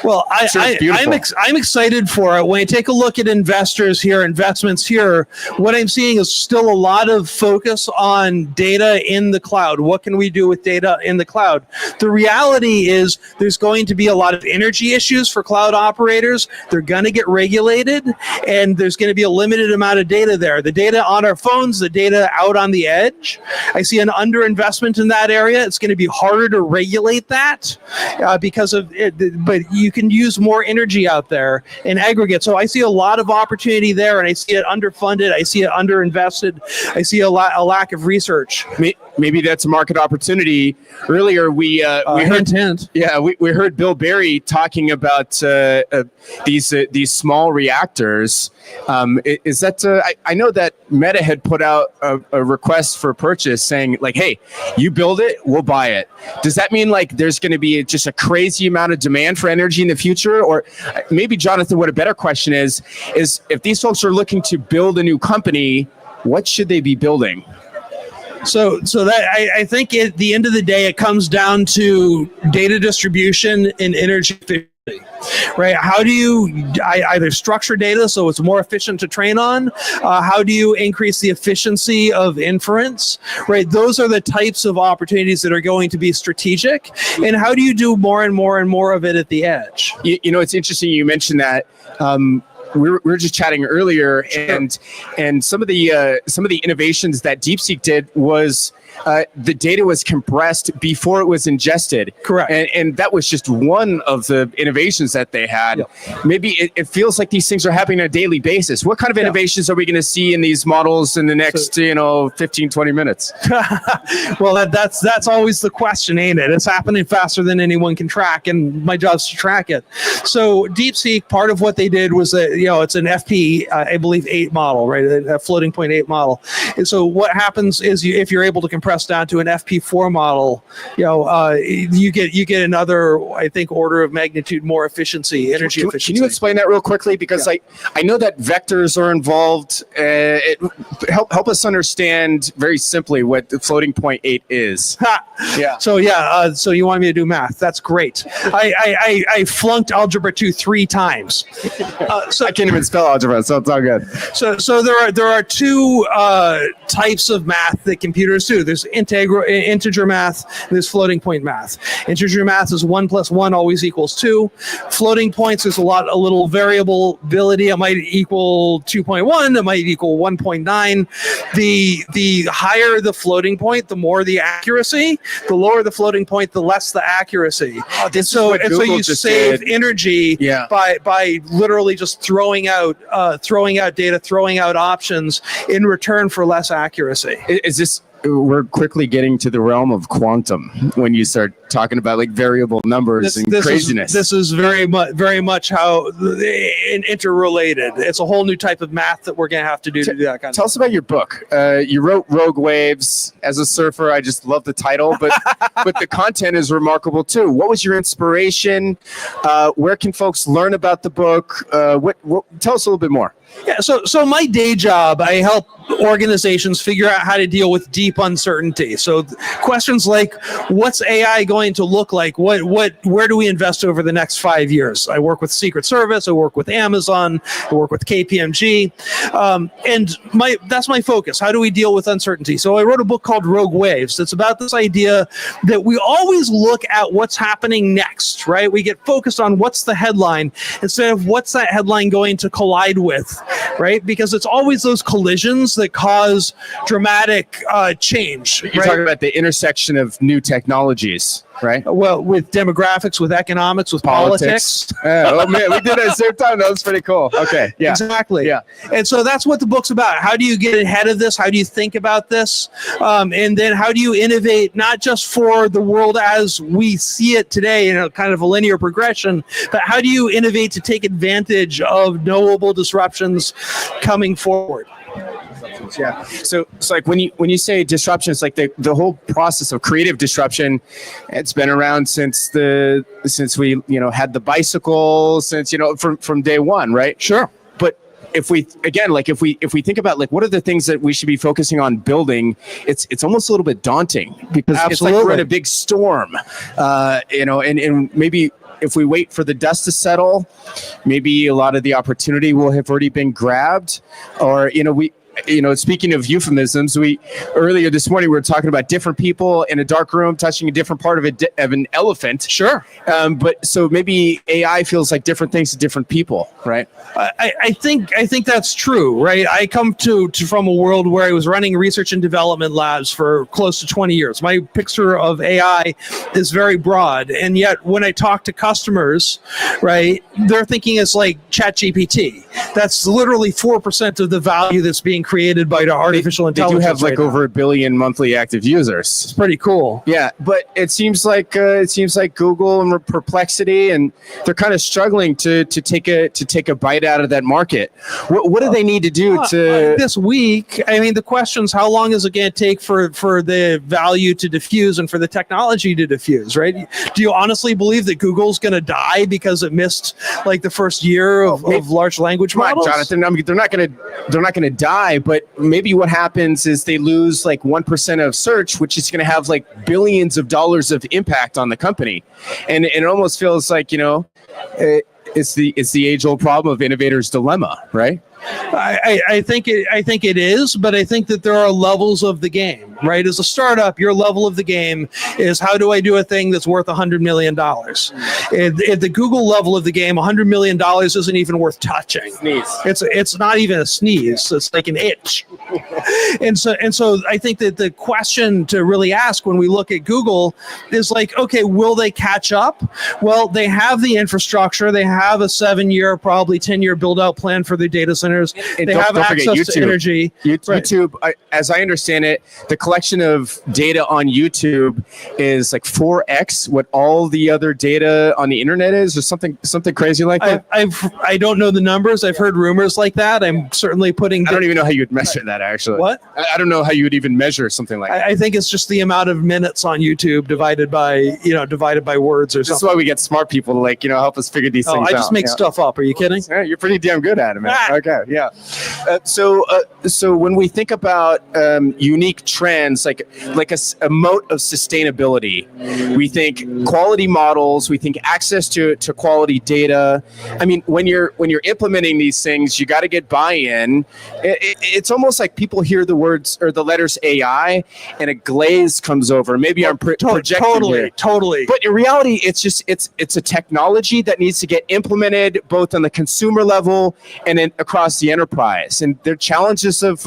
Well, I'm excited for it. When I take a look at investments here, what I'm seeing is still a lot of focus on data in the cloud. What can we do with data in the cloud? The reality is there's going to be a lot of energy issues for cloud operators. They're going to get regulated, and there's going to be a limited amount of data there. The data on our phones, the data out on the edge. I see an underinvestment in that area. It's going to be harder to regulate that because of it, but you can use more energy out there in aggregate. So I see a lot of opportunity there, and I see it underfunded. I see it underinvested. I see a lack of research. Maybe that's a market opportunity. Earlier, we heard Bill Berry talking about these small reactors. Is that I know that Meta had put out a request for purchase saying, like, hey, you build it, we'll buy it. Does that mean, like, there's going to be just a crazy amount of demand for energy in the future? Or maybe, Jonathan, what a better question is if these folks are looking to build a new company, what should they be building? So that I think at the end of the day, it comes down to data distribution and energy efficiency. Right? How do you either structure data so it's more efficient to train on? How do you increase the efficiency of inference? Right? Those are the types of opportunities that are going to be strategic. And how do you do more and more and more of it at the edge? It's interesting you mentioned that. We were just chatting earlier, and some of the innovations that DeepSeek did was the data was compressed before it was ingested. Correct. And that was just one of the innovations that they had. Yep. Maybe it feels like these things are happening on a daily basis. What kind of innovations are we going to see in these models in the next 15, 20 minutes? Well, that's always the question, ain't it? It's happening faster than anyone can track, and my job's to track it. So DeepSeek, part of what they did was that, it's an FP, I believe, 8 model, right? A floating point 8 model. And so what happens is if you're able to compress down to an FP4 model, you get another, I think, order of magnitude more efficiency, energy efficiency. Can you explain that real quickly? Because I know that vectors are involved. Help us understand very simply what the floating point 8 is. Yeah. So you want me to do math? That's great. I flunked algebra 2 3 times. So I can't even spell algebra, so it's all good. So there are two types of math that computers do. There's integer math, and there's floating point math. Integer math is 1 + 1 always equals 2. Floating points, there's a little variability. It might equal 2.1. It might equal 1.9. The higher the floating point, the more the accuracy. The lower the floating point, the less the accuracy. So you save energy by literally just throwing out data, throwing out options in return for less accuracy. Is this? We're quickly getting to the realm of quantum when you start talking about like variable numbers and craziness. This is very much how interrelated. It's a whole new type of math that we're going to have to do to do that kind of. Tell us about your book. You wrote Rogue Waves. As a surfer, I just love the title, but the content is remarkable too. What was your inspiration? Where can folks learn about the book? Tell us a little bit more. Yeah, so my day job, I help organizations figure out how to deal with deep uncertainty. So questions like, what's AI going going to look like? Where do we invest over the next 5 years? I work with Secret Service. I work with Amazon. I work with KPMG. And that's my focus. How do we deal with uncertainty? So I wrote a book called Rogue Waves. It's about this idea that we always look at what's happening next, right? We get focused on what's the headline instead of what's that headline going to collide with, right? Because it's always those collisions that cause dramatic change. You're talking about the intersection of new technologies, right? Well, with demographics, with economics, with politics. Oh man, we did it at the same time. That was pretty cool. Okay, yeah, exactly. Yeah, and so that's what the book's about. How do you get ahead of this? How do you think about this? And then how do you innovate, not just for the world as we see it today in a kind of a linear progression, but how do you innovate to take advantage of knowable disruptions coming forward? Yeah. So it's like when you say disruption, it's like the whole process of creative disruption. It's been around since we had the bicycle, since from day one, right? Sure. But if we think about like what are the things that we should be focusing on building, it's almost a little bit daunting because it's like we're in a big storm, and maybe if we wait for the dust to settle, maybe a lot of the opportunity will have already been grabbed, or speaking of euphemisms, earlier this morning we were talking about different people in a dark room touching a different part of an elephant. Sure. But so maybe AI feels like different things to different people, right? I think that's true, right? I come from a world where I was running research and development labs for close to 20 years. My picture of AI is very broad, and yet when I talk to customers, right, they're thinking it's like ChatGPT. That's literally 4% of the value that's being created by the artificial intelligence. They do have like over 1 billion monthly active users. It's pretty cool. Yeah, but it seems like Google and Perplexity, and they're kind of struggling to take a bite out of that market. What do they need to do to this week? I mean, the question's how long is it going to take for the value to diffuse and for the technology to diffuse, right? Do you honestly believe that Google's going to die because it missed like the first year of large language models? Jonathan, I mean, they're not going to die, but maybe what happens is they lose like 1% of search, which is going to have like billions of dollars of impact on the company, and it almost feels like it's the age-old problem of innovator's dilemma, right? I think it is, but I think that there are levels of the game, right? As a startup, your level of the game is how do I do a thing that's worth $100 million? At the Google level of the game, $100 million isn't even worth touching. Sneeze. It's not even a sneeze. It's like an itch. and so I think that the question to really ask when we look at Google is like, okay, will they catch up? Well, they have the infrastructure. They have a 7-year, probably 10-year build-out plan for their data centers. And they have access to energy. YouTube, as I understand it, the collection of data on YouTube is like 4x what all the other data on the internet is, or something crazy like that. I don't know the numbers. I've heard rumors like that. I'm certainly putting. I don't even know how you would measure that. Actually, what? I don't know how you would even measure something like that. I think it's just the amount of minutes on YouTube divided by words or something. That's why we get smart people to help us figure these things out. I just make stuff up. Are you kidding? Yeah, you're pretty damn good at it, man. Okay. Yeah. So when we think about unique trends, like a moat of sustainability, we think quality models, we think access to quality data. I mean, when you're implementing these things, you got to get buy-in. It's almost like people hear the words or the letters AI, and a glaze comes over. Maybe I'm projecting here. Totally. But in reality, it's a technology that needs to get implemented both on the consumer level and then across the enterprise. And there are challenges of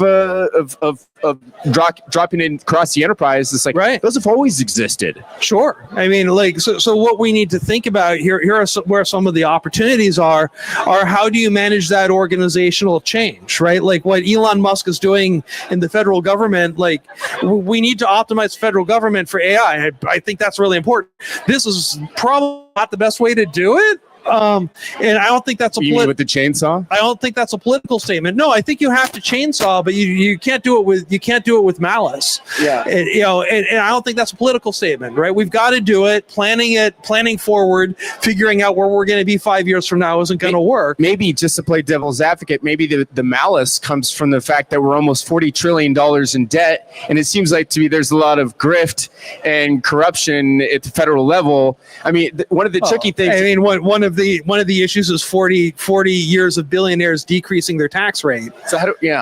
dropping in across the enterprise. It's like, right, those have always existed. Sure. I mean, like, so what we need to think about here are where some of the opportunities are how do you manage that organizational change, right? Like what Elon Musk is doing in the federal government, like we need to optimize federal government for AI. I think that's really important. This is probably not the best way to do it. And I don't think that's a You mean with the chainsaw? I don't think that's a political statement. No, I think you have to chainsaw, but you can't do it with malice. Yeah. And, and I don't think that's a political statement, right? We've got to do it. Planning forward, figuring out where we're going to be 5 years from now isn't going to work. Maybe just to play devil's advocate, maybe the malice comes from the fact that we're almost $40 trillion in debt, and it seems like to me there's a lot of grift and corruption at the federal level. I mean, one of the tricky things. I mean, one of the issues is 40 years of billionaires decreasing their tax rate. So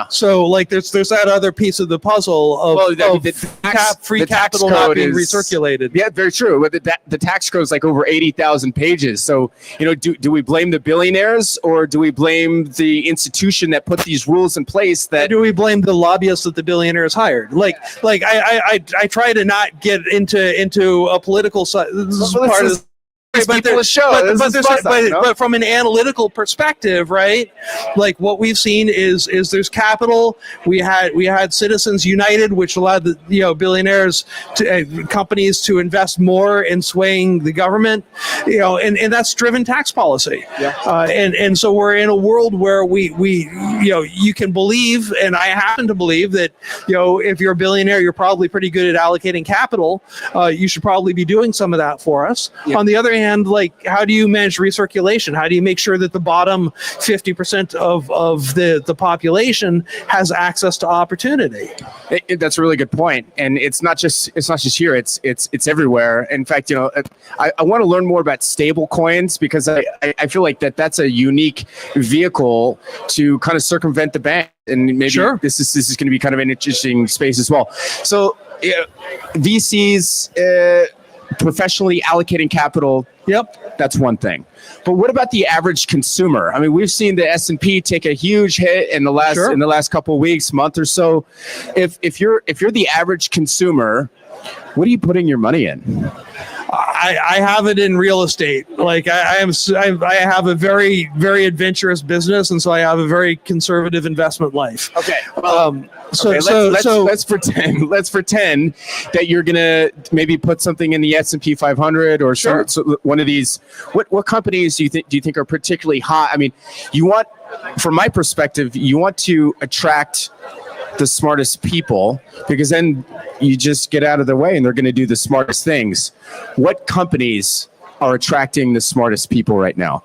So like there's that other piece of the puzzle of free capital not being recirculated. Yeah, very true. But the tax code is like over 80,000 pages. So do we blame the billionaires or do we blame the institution that put these rules in place? That do we blame the lobbyists that the billionaires hired? I try to not get into a political side. This is part of but from an analytical perspective, right? Like what we've seen is there's capital. We had Citizens United, which allowed the billionaires to companies to invest more in swaying the government, and that's driven tax policy. Yeah. And so we're in a world where we you can believe, and I happen to believe that if you're a billionaire, you're probably pretty good at allocating capital. You should probably be doing some of that for us. Yeah. On the other hand, how do you manage recirculation? How do you make sure that the bottom 50% of the population has access to opportunity? That's a really good point, and it's not just here. It's everywhere. In fact, I want to learn more about stable coins because I feel like that's a unique vehicle to kind of circumvent the ban. And maybe this is going to be kind of an interesting space as well. So VCs. Professionally allocating capital, that's one thing. But what about the average consumer? I mean, we've seen the S&P take a huge hit in the last couple of weeks, month or so. If you're the average consumer, what are you putting your money in? I have it in real estate. Like I have a very, very adventurous business, and so I have a very conservative investment life. Okay. Let's pretend that you're gonna maybe put something in the S&P 500 or one of these. What companies do you think are particularly hot? I mean, from my perspective, you want to attract the smartest people because then you just get out of the way and they're going to do the smartest things. What companies are attracting the smartest people right now?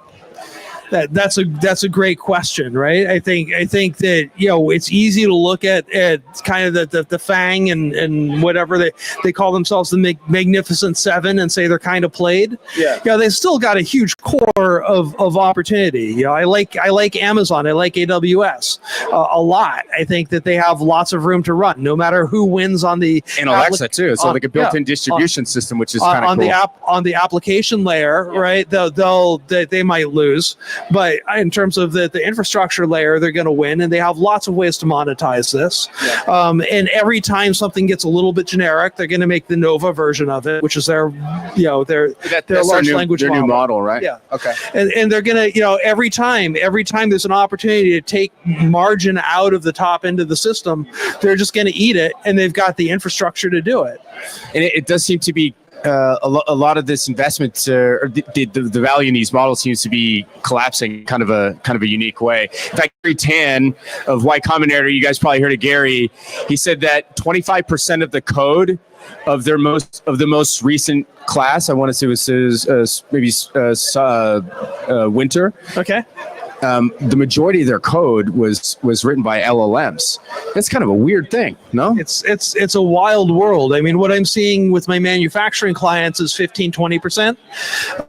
That's a great question, right? I think that it's easy to look at kind of the FANG and whatever they call themselves, the Magnificent Seven, and say they're kind of played. Yeah. They've still got a huge core of opportunity. I like Amazon, I like AWS a lot. I think that they have lots of room to run, no matter who wins on the Alexa too. So like a built-in distribution system, which is kind of cool. On the application layer, right? They might lose. But in terms of the infrastructure layer, they're going to win, and they have lots of ways to monetize this. Yeah. And every time something gets a little bit generic, they're going to make the Nova version of it, which is their large language model. Their new model, right? Yeah. Okay. And they're going to, every time there's an opportunity to take margin out of the top end of the system, they're just going to eat it, and they've got the infrastructure to do it. And it does seem to be a lot of this investment, or the value in these models seems to be collapsing kind of a unique way. In fact, Gary Tan of Y Combinator, you guys probably heard of Gary. He said that 25% of the code of the most recent class, I want to say was maybe winter. Okay. The majority of their code was written by LLMs. That's kind of a weird thing, no? It's a wild world. I mean, what I'm seeing with my manufacturing clients is 15-20%,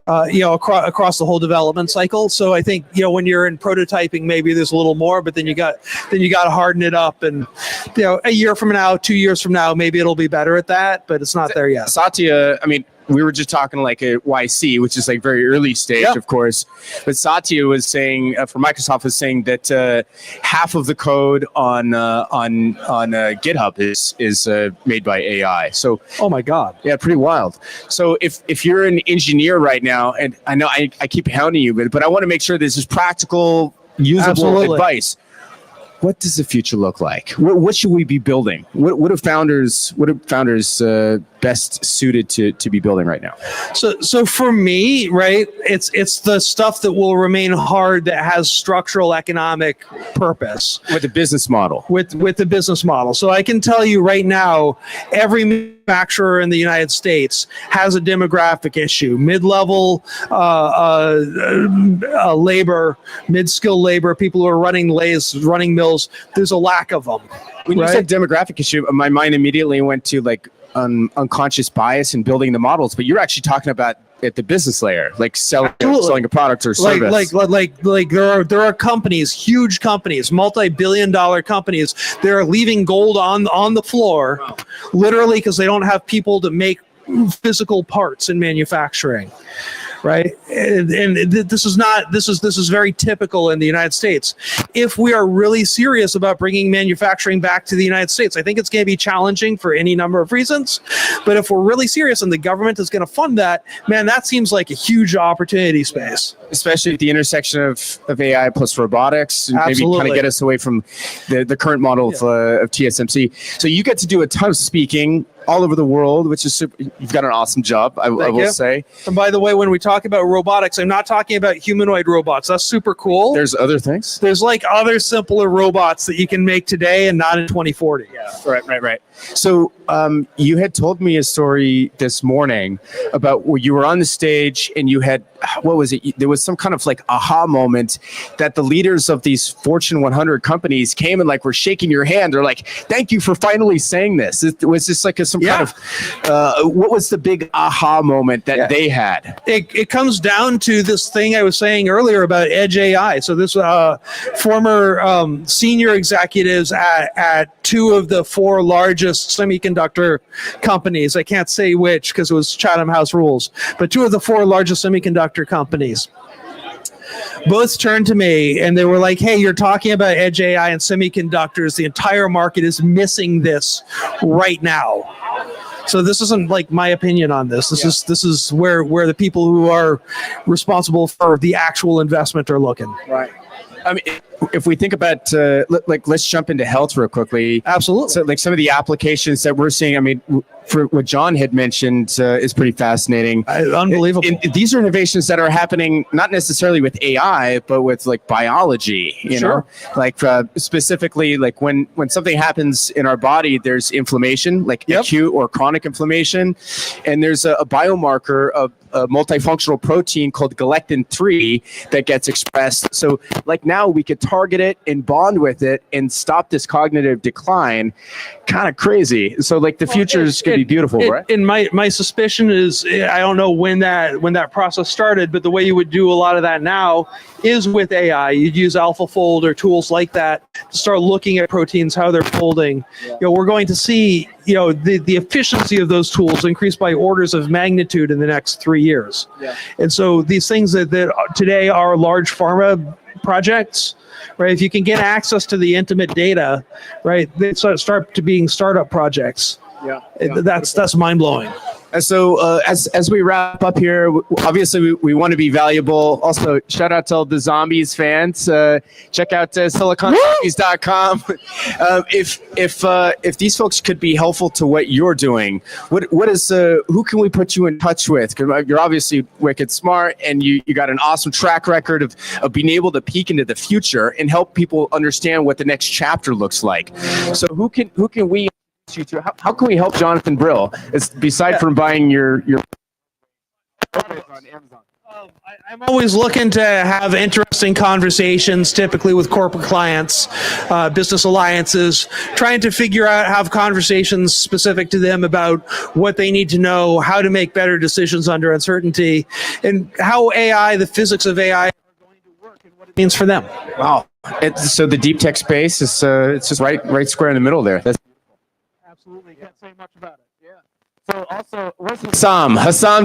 across the whole development cycle. So I think, when you're in prototyping, maybe there's a little more, but then you got to harden it up, and a year from now, 2 years from now, maybe it'll be better at that, but it's not there yet. Satya, I mean, we were just talking like a YC, which is like very early stage, of course. But Satya was saying, for Microsoft, was saying that half of the code on GitHub is made by AI. So, oh my God, yeah, pretty wild. So if you're an engineer right now, and I know I keep hounding you, but I want to make sure this is practical, usable advice. what does the future look like? What should we be building? What are founders best suited to be building right now? So for me, right, it's the stuff that will remain hard that has structural economic purpose. With the business model. With the business model. So I can tell you right now, every manufacturer in the United States has a demographic issue. Mid-level labor, mid-skill labor, people who are running lathes, running mills, there's a lack of them. When you said demographic issue, my mind immediately went to like unconscious bias in building the models, but you're actually talking about at the business layer, like selling a product or service. Like there are companies, huge companies, multi-billion-dollar companies. They're leaving gold on the floor, literally because they don't have people to make physical parts in manufacturing. Right, and this is very typical in the United States. If we are really serious about bringing manufacturing back to the United States, I think it's going to be challenging for any number of reasons. But if we're really serious and the government is going to fund that, man, that seems like a huge opportunity space. Especially at the intersection of AI plus robotics, and maybe kind of get us away from the current model of TSMC. So you get to do a ton of speaking all over the world, which is super. You've got an awesome job, I will say. And by the way, when we talk about robotics, I'm not talking about humanoid robots. That's super cool. There's other things. There's like other simpler robots that you can make today and not in 2040. Yeah. Right. So you had told me a story this morning about where you were on the stage and you had, what was it? There was some kind of like aha moment that the leaders of these Fortune 100 companies came and like were shaking your hand. They're like, "Thank you for finally saying this." Was this like some kind of, what was the big aha moment that they had? It comes down to this thing I was saying earlier about Edge AI. So this former senior executives at two of the four largest semiconductor companies. I can't say which because it was Chatham House rules, but two of the four largest semiconductor companies both turned to me and they were like, "Hey, you're talking about Edge AI and semiconductors. The entire market is missing this right now." So this isn't like my opinion on this. This is where the people who are responsible for the actual investment are looking. Right. I mean, if we think about, let's jump into health real quickly. Absolutely. So, like some of the applications that we're seeing, I mean, for what John had mentioned is pretty fascinating. Unbelievable. These are innovations that are happening not necessarily with AI, but with like biology. You know, like specifically, like when something happens in our body, there's inflammation, like acute or chronic inflammation, and there's a biomarker of a multifunctional protein called galectin-3 that gets expressed. So like now we could target it and bond with it and stop this cognitive decline. Kind of crazy. So like the future is going to be beautiful, right? And my suspicion is, I don't know when that process started, but the way you would do a lot of that now is with AI. You'd use AlphaFold or tools like that to start looking at proteins, how they're folding. You know, we're going to see, you know, the efficiency of those tools increase by orders of magnitude in the next 3 years. Yeah. And so these things that today are large pharma projects, right? If you can get access to the intimate data, right, they start to being startup projects. Yeah. That's mind blowing. And so as we wrap up here, obviously we want to be valuable. Also, shout out to all the Zombies fans. Check out SiliconZombies.com. If these folks could be helpful to what you're doing, what is who can we put you in touch with? Because you're obviously wicked smart, and you got an awesome track record of being able to peek into the future and help people understand what the next chapter looks like. So who can we? How can we help Jonathan Brill? Beside from buying your on Amazon. I'm always looking to have interesting conversations, typically with corporate clients, business alliances, trying to figure out, have conversations specific to them about what they need to know, how to make better decisions under uncertainty, and how AI, the physics of AI, are going to work and what it means for them. Wow. So the deep tech space is it's just right square in the middle there. Absolutely, can't say much about it. Yeah. So also, where's Hassam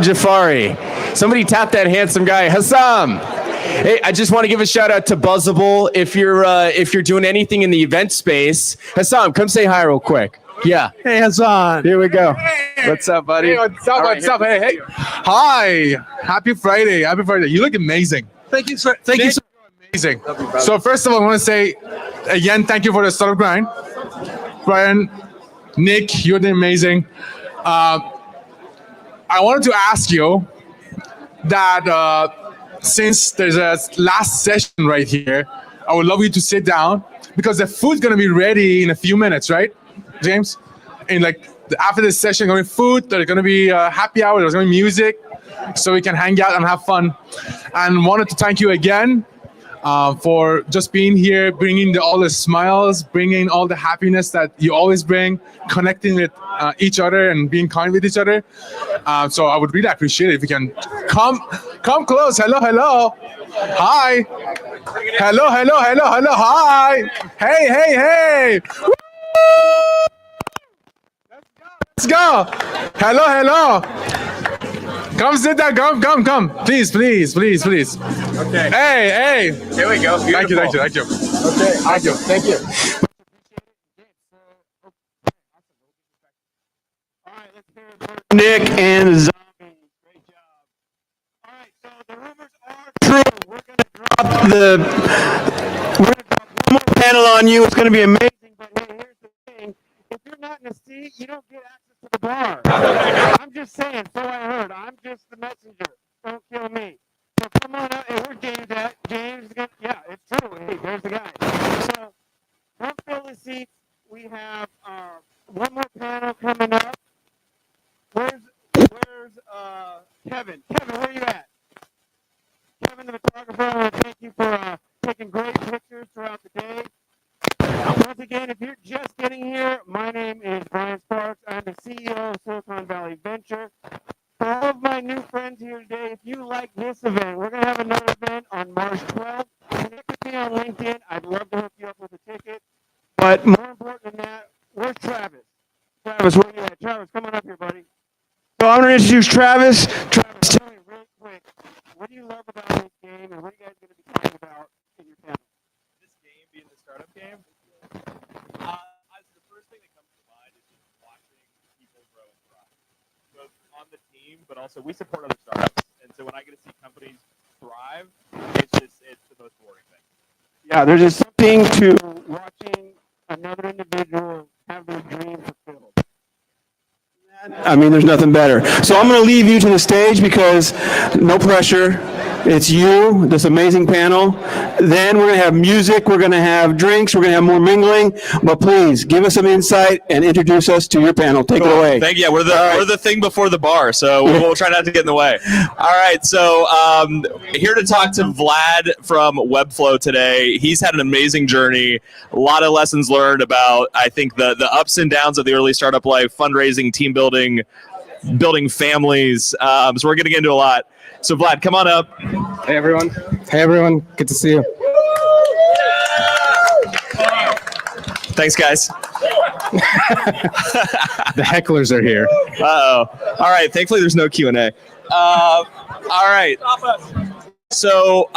Jafari? Somebody tap that handsome guy, Hassam. Hey, I just want to give a shout out to Buzzable. If you're doing anything in the event space, Hassam, come say hi real quick. Yeah. Hey, Hassan. Here we go. What's up, buddy? Hey, what's up? What's up? Hey. Hi. Happy Friday. Happy Friday. You look amazing. Thank you, sir. Thank you so much. Amazing. So first of all, I want to say again, thank you for the StartupGrind. Brian, Nick, you're amazing. I wanted to ask you that since there's a last session right here, I would love you to sit down because the food's gonna be ready in a few minutes, right, James? And like after this session, gonna be food. There's gonna be happy hour. There's gonna be music, so we can hang out and have fun. And wanted to thank you again for just being here, bringing all the smiles, bringing all the happiness that you always bring, connecting with each other and being kind with each other. So I would really appreciate it if you can come close. Hello, hello. Hi. Hello, hello, hello, hello. Hi. Hey, hey, hey. Woo! Let's go. Hello, hello. Come sit down. Come. Please. Okay. Hey. Here we go. Thank you. Okay. Awesome. Thank you. Nick and Zombie. Great job. All right, so the rumors are true. We're going to drop one more panel on you. It's going to be amazing. But hey, here's the thing. If you're not in a seat, you don't get access to the bar. I'm just saying, so I heard. I'm just the messenger. Don't kill me. So come on out. Hey, where's James at? James is going to, yeah, it's true. Hey, there's the guy. So don't fill the seats. We have one more panel coming up. Where's Kevin? Kevin, where are you at? Kevin, the photographer, I want to thank you for taking great pictures throughout the day. Once again, if you're just getting here, my name is Brian Sparks. I'm the CEO of Silicon Valley Venture. For all of my new friends here today, if you like this event, we're going to have another event on March 12th. Connect with me on LinkedIn. I'd love to hook you up with a ticket. But more important than that, where's Travis? Travis, where are you at? Travis, come on up here, buddy. So I'm going to introduce Travis. Travis, tell me real quick, what do you love about this game, and what are you guys going to be talking about in your panel? This game being the startup game, the first thing that comes to mind is just watching people grow and thrive. Both on the team, but also we support other startups. And so when I get to see companies thrive, it's the most rewarding thing. Yeah, there's just something to watching another individual have their dream fulfilled. I mean, there's nothing better. So I'm going to leave you to the stage because no pressure. It's you, this amazing panel. Then we're going to have music. We're going to have drinks. We're going to have more mingling. But please give us some insight and introduce us to your panel. Take it away. Thank you. Yeah, we're the thing before the bar, so we'll try not to get in the way. All right, so here to talk to Vlad from Webflow today. He's had an amazing journey, a lot of lessons learned about, I think, the ups and downs of the early startup life, fundraising, team building, building families. So we're going to get into a lot. So Vlad, come on up. Hey everyone. Good to see you. Thanks, guys. The hecklers are here. Uh-oh. All right. Thankfully, there's no Q&A. All right. So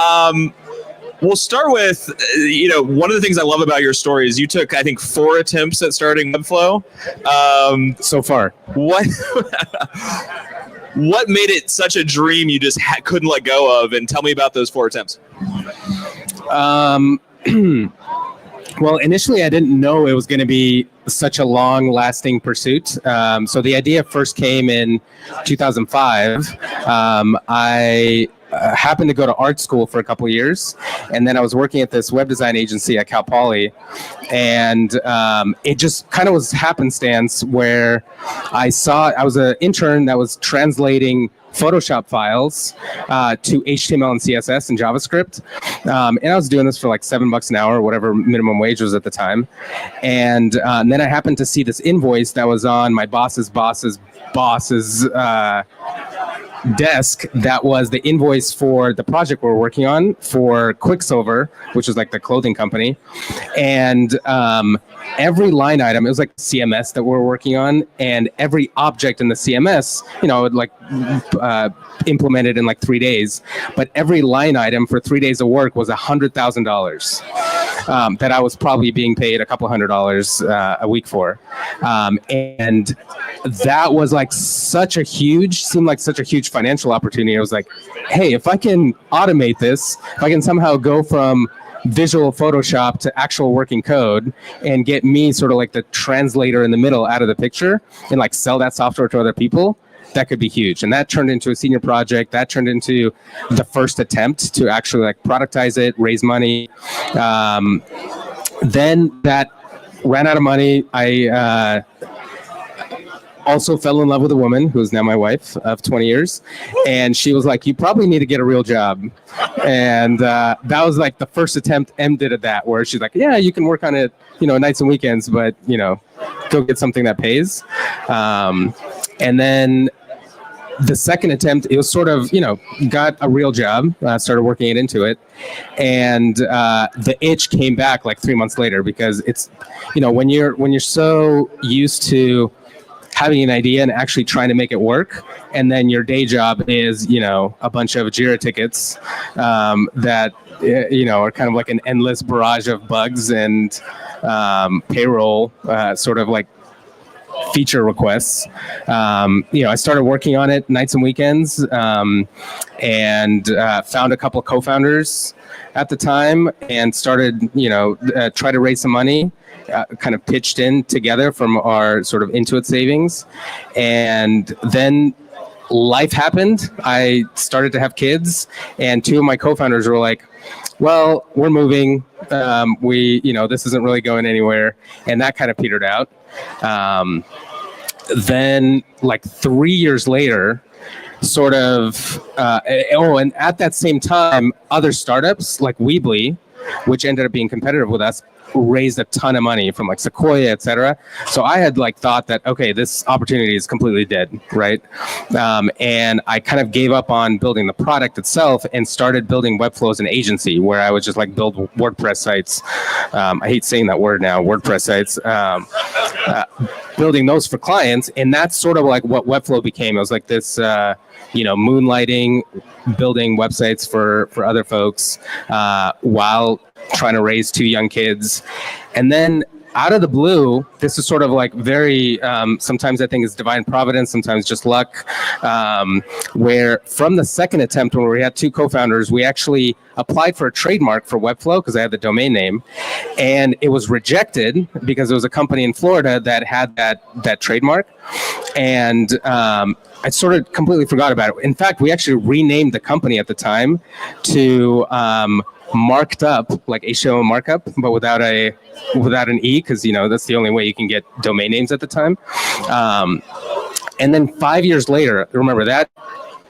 we'll start with, one of the things I love about your story is you took, I think, 4 attempts at starting Webflow. So far. What made it such a dream you just couldn't let go of? And tell me about those 4 attempts. Well, initially, I didn't know it was going to be such a long-lasting pursuit. So the idea first came in 2005. I happened to go to art school for a couple of years, and then I was working at this web design agency at Cal Poly, and it just kind of was happenstance where I was an intern that was translating Photoshop files to HTML and CSS and JavaScript. And I was doing this for like $7 an hour, whatever minimum wage was at the time. And then I happened to see this invoice that was on my boss's desk. That was the invoice for the project we're working on for Quicksilver, which is like the clothing company. And every line item, it was like CMS that we're working on, and every object in the CMS, implemented in like 3 days. But every line item for 3 days of work was $100,000 that I was probably being paid a couple $100 a week for. And that was like seemed like such a huge financial opportunity. I was like, hey, if I can automate this, if I can somehow go from visual Photoshop to actual working code and get me sort of like the translator in the middle out of the picture and like sell that software to other people, that could be huge. And that turned into a senior project. That turned into the first attempt to actually like productize it, raise money. Then that ran out of money. I also fell in love with a woman who is now my wife of 20 years. And she was like, you probably need to get a real job. And that was like the first attempt M did at that, where she's like, yeah, you can work on it, nights and weekends, but, go get something that pays. And then the second attempt, it was sort of, got a real job, started working it into it. And the itch came back like 3 months later, because it's, when you're so used to having an idea and actually trying to make it work, and then your day job is, a bunch of Jira tickets that, are kind of like an endless barrage of bugs and payroll, sort of like feature requests. I started working on it nights and weekends, and found a couple of co-founders at the time and started, try to raise some money. Kind of pitched in together from our sort of Intuit savings. And then life happened. I started to have kids, and two of my co-founders were like, well, we're moving. This isn't really going anywhere. And that kind of petered out. Then like 3 years later, sort of, and at that same time, other startups like Weebly, which ended up being competitive with us, raised a ton of money from like Sequoia, et cetera. So I had like thought that, okay, this opportunity is completely dead, right? And I kind of gave up on building the product itself and started building Webflow as an agency, where I would just like build WordPress sites. I hate saying that word now, WordPress sites. Building those for clients. And that's sort of like what Webflow became. It was like this, moonlighting, building websites for other folks, while trying to raise two young kids. And then out of the blue, this is sort of like very, sometimes I think it's divine providence, sometimes just luck, where from the second attempt, when we had two co-founders, we actually applied for a trademark for Webflow because I had the domain name, and it was rejected because there was a company in Florida that had that trademark. And I sort of completely forgot about it. In fact, we actually renamed the company at the time to Marked Up, like HTML markup, but without an E, because that's the only way you can get domain names at the time. And then 5 years later, remember that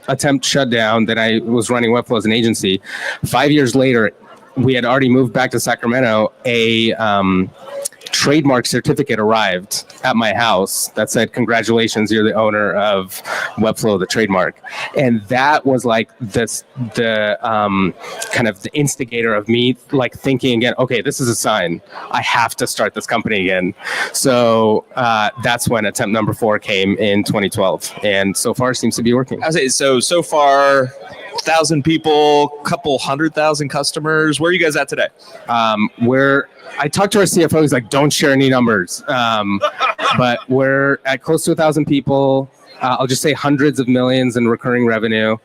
attempt shut down. Then I was running Webflow as an agency. 5 years later, we had already moved back to Sacramento. A trademark certificate arrived at my house that said, congratulations, you're the owner of Webflow, the trademark. And that was like the kind of the instigator of me like thinking again, okay, this is a sign. I have to start this company again. So that's when attempt number 4 came in 2012. And so far seems to be working. I say, so far, 1,000 people, couple 100,000 customers. Where are you guys at today? I talked to our CFO. He's like, don't share any numbers. But we're at close to 1,000 people. I'll just say hundreds of millions in recurring revenue,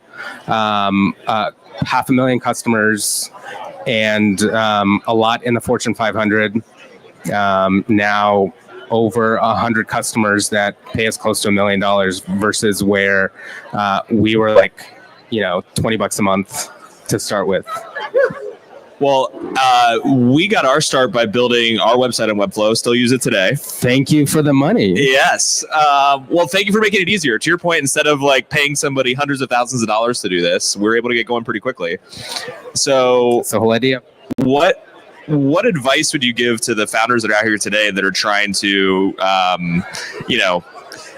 500,000 customers, and a lot in the Fortune 500. Now over 100 customers that pay us close to $1 million versus where we were like, $20 a month to start with. Well, we got our start by building our website on Webflow. Still use it today. Thank you for the money. Yes. Well, thank you for making it easier. To your point, instead of like paying somebody hundreds of thousands of dollars to do this, we're able to get going pretty quickly. So that's the whole idea. What advice would you give to the founders that are out here today that are trying to,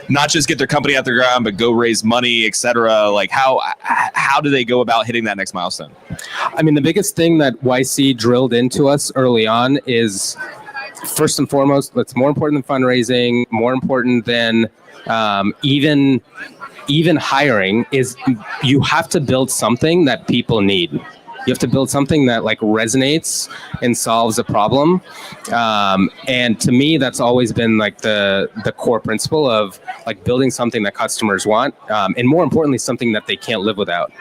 not just get their company out the ground, but go raise money, et cetera? Like how do they go about hitting that next milestone? I mean, the biggest thing that YC drilled into us early on is, first and foremost, that's more important than fundraising, more important than even hiring, is you have to build something that people need. You have to build something that like resonates and solves a problem. And to me, that's always been like the core principle of like building something that customers want, and more importantly, something that they can't live without.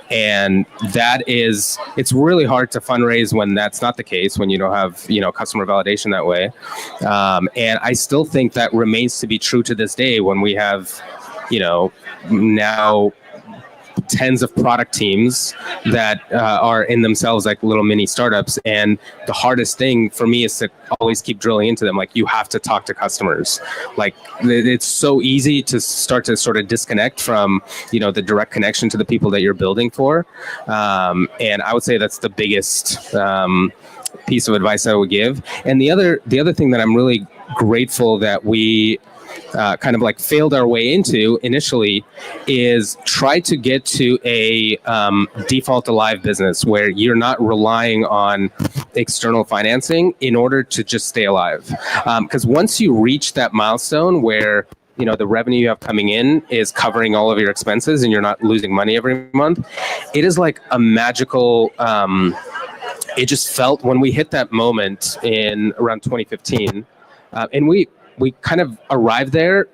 And that is, it's really hard to fundraise when that's not the case, when you don't have, you know, customer validation that way. And I still think that remains to be true to this day when we have, you know, now tens of product teams that are in themselves like little mini startups. And the hardest thing for me is to always keep drilling into them. Like, you have to talk to customers. Like, it's so easy to start to sort of disconnect from, you know, the direct connection to the people that you're building for. And I would say that's the biggest piece of advice I would give. And the other thing that I'm really grateful that we kind of like failed our way into initially is try to get to a default alive business where you're not relying on external financing in order to just stay alive. Because once you reach that milestone where, you know, the revenue you have coming in is covering all of your expenses and you're not losing money every month, it is like a magical, it just felt when we hit that moment in around 2015, and we kind of arrived there.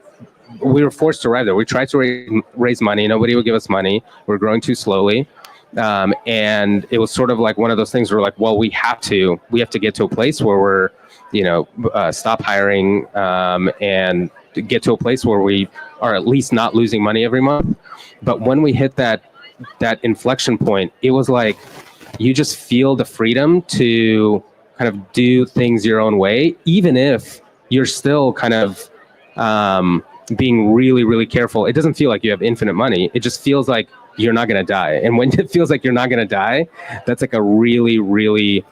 We were forced to arrive there. We tried to raise money. Nobody would give us money. We're growing too slowly. And it was sort of like one of those things where like, well, we have to get to a place where we're, you know, stop hiring and get to a place where we are at least not losing money every month. But when we hit that inflection point, it was like, you just feel the freedom to kind of do things your own way, even if you're still kind of being really, really careful. It doesn't feel like you have infinite money. It just feels like you're not going to die. And when it feels like you're not going to die, that's like a really, really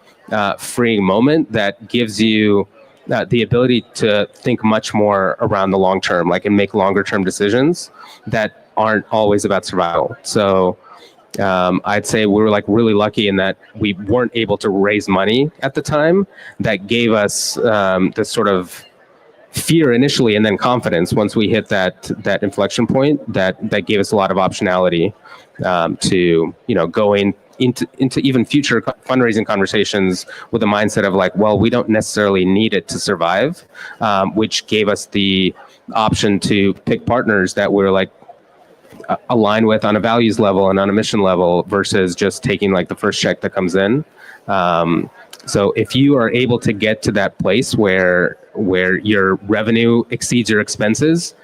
freeing moment that gives you the ability to think much more around the long term, like, and make longer term decisions that aren't always about survival. So I'd say we were like really lucky in that we weren't able to raise money at the time. That gave us this sort of fear initially, and then confidence once we hit that inflection point. That gave us a lot of optionality to, you know, go into even future fundraising conversations with a mindset of like, well, we don't necessarily need it to survive, which gave us the option to pick partners that we're like align with on a values level and on a mission level versus just taking like the first check that comes in. So if you are able to get to that place where your revenue exceeds your expenses,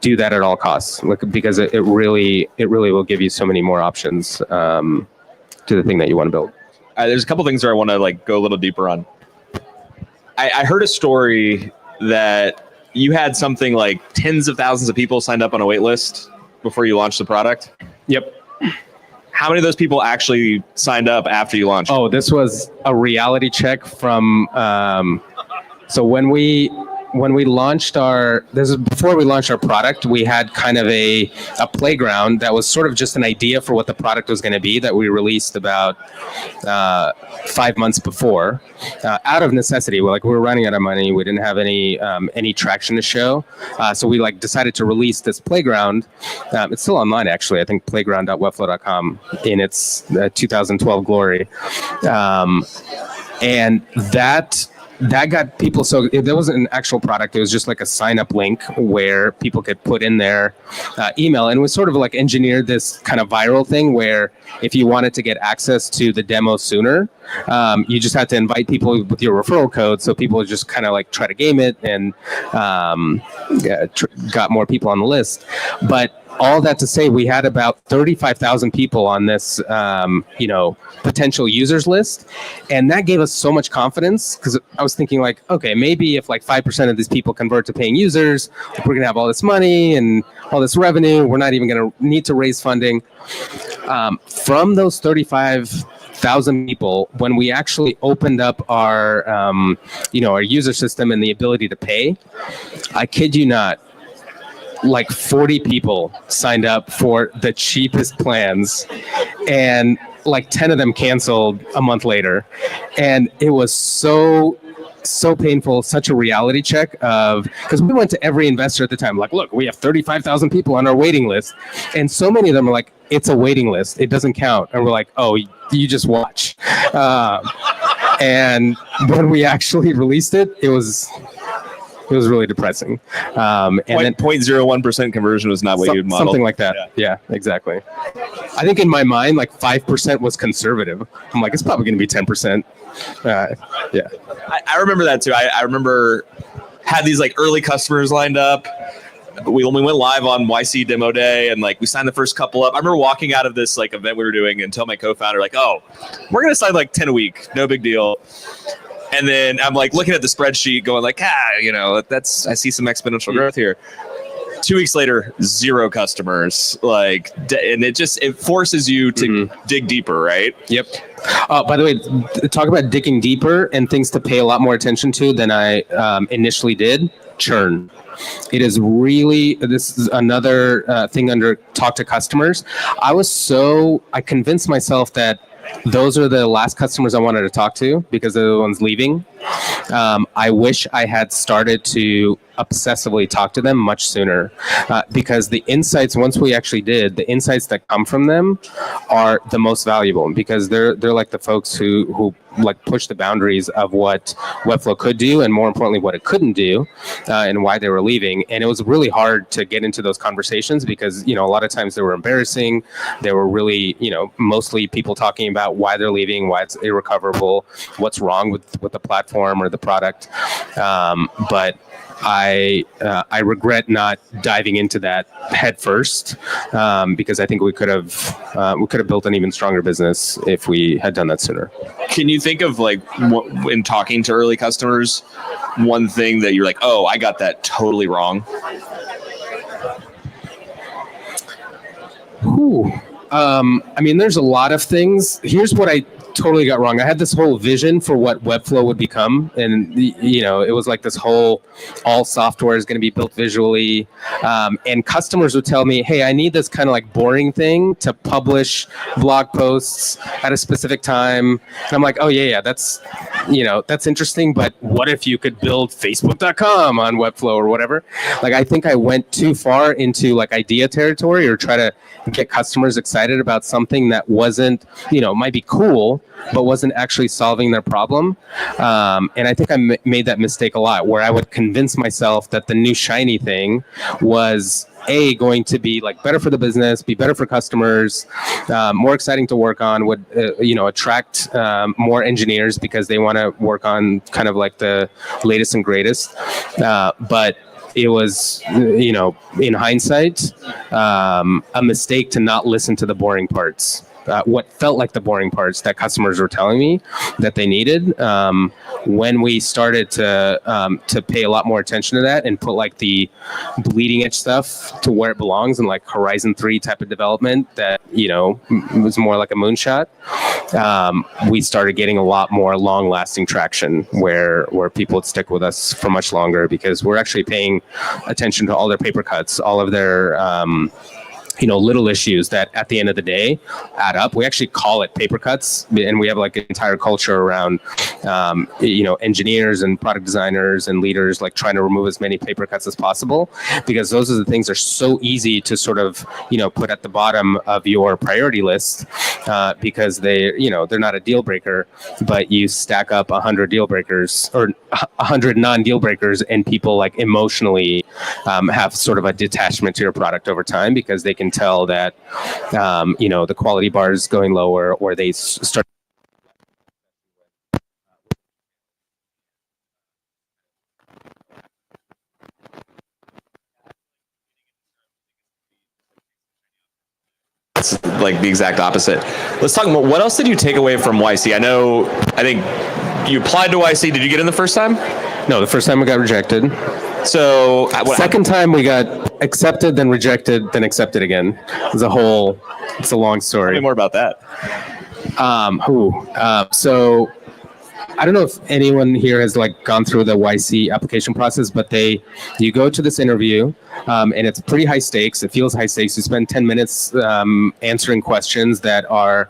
do that at all costs, because it really will give you so many more options to the thing that you want to build. There's a couple things where I want to like go a little deeper on. I heard a story that you had something like tens of thousands of people signed up on a wait list before you launched the product. Yep. How many of those people actually signed up after you launched? Oh, this was a reality check from, so when we launched this is before we launched our product, we had kind of a playground that was sort of just an idea for what the product was going to be that we released about 5 months before, out of necessity. We were running out of money. We didn't have any traction to show. So we decided to release this playground. It's still online, actually. I think playground.webflow.com in its 2012 glory. And that got people, so there wasn't an actual product. It was just like a sign up link where people could put in their email, and it was sort of like engineered this kind of viral thing where if you wanted to get access to the demo sooner, you just had to invite people with your referral code. So people would just kind of like try to game it and got more people on the list. But all that to say, we had about 35,000 people on this, potential users list. And that gave us so much confidence, because I was thinking like, okay, maybe if like 5% of these people convert to paying users, we're going to have all this money and all this revenue. We're not even going to need to raise funding. From those 35,000 people, when we actually opened up our, our user system and the ability to pay, I kid you not, like 40 people signed up for the cheapest plans, and like 10 of them canceled a month later. And it was so so painful, such a reality check of, because we went to every investor at the time, like, look, we have 35,000 people on our waiting list. And so many of them are like, it's a waiting list. It doesn't count. And we're like, oh, you just watch. And when we actually released it, it was really depressing. And then 0.01% conversion was not what you'd modeled. Something like that. Yeah, exactly. I think in my mind, like 5% was conservative. I'm like, it's probably going to be 10%. Yeah. I remember that too. I remember had these like early customers lined up. We went live on YC demo day and like we signed the first couple up. I remember walking out of this like event we were doing and tell my co-founder like, oh, we're going to sign like 10 a week. No big deal. And then I'm like looking at the spreadsheet going like, I see some exponential growth here. 2 weeks later, 0 customers. And it forces you to dig deeper, right? Yep. By the way, talk about digging deeper and things to pay a lot more attention to than I initially did. Churn. It is really, this is another thing under talk to customers. I convinced myself that those are the last customers I wanted to talk to because they're the ones leaving. I wish I had started to obsessively talk to them much sooner because the insights, once we actually did, the insights that come from them are the most valuable because they're like the folks who like push the boundaries of what Webflow could do and more importantly what it couldn't do and why they were leaving. And it was really hard to get into those conversations because a lot of times they were embarrassing. They were really mostly people talking about why they're leaving, why it's irrecoverable, what's wrong with the platform or the product. But I regret not diving into that head first because I think we could have built an even stronger business if we had done that sooner. Can you think of like in talking to early customers, one thing that you're like, oh, I got that totally wrong? There's a lot of things. Here's what I totally got wrong. I had this whole vision for what Webflow would become. And, it was like this whole, all software is going to be built visually. And customers would tell me, hey, I need this kind of like boring thing to publish blog posts at a specific time. And I'm like, oh yeah, that's interesting. But what if you could build Facebook.com on Webflow or whatever? Like, I think I went too far into like idea territory or try to get customers excited about something that wasn't, might be cool, but wasn't actually solving their problem. And I think I made that mistake a lot where I would convince myself that the new shiny thing was going to be like better for the business, be better for customers, more exciting to work on, would attract more engineers because they want to work on kind of like the latest and greatest. But it was, in hindsight, a mistake to not listen to the boring parts. What felt like the boring parts that customers were telling me that they needed. When we started to pay a lot more attention to that and put like the bleeding edge stuff to where it belongs in like Horizon 3 type of development that, was more like a moonshot, we started getting a lot more long lasting traction where people would stick with us for much longer because we're actually paying attention to all their paper cuts, all of their little issues that at the end of the day add up. We actually call it paper cuts, and we have like an entire culture around, engineers and product designers and leaders like trying to remove as many paper cuts as possible because those are the things that are so easy to sort of, put at the bottom of your priority list because they're not a deal breaker, but you stack up 100 deal breakers or 100 non-deal breakers and people like emotionally have sort of a detachment to your product over time because they can tell that the quality bar is going lower or they start It's like the exact opposite. Let's talk about what else did you take away from YC? I think you applied to YC. Did you get in the first time? No, the first time we got rejected. So second time we got accepted, then rejected, then accepted again. It's a long story. Tell me more about that. So I don't know if anyone here has like gone through the YC application process, but you go to this interview, and it's pretty high stakes. It feels high stakes. You spend 10 minutes answering questions that are,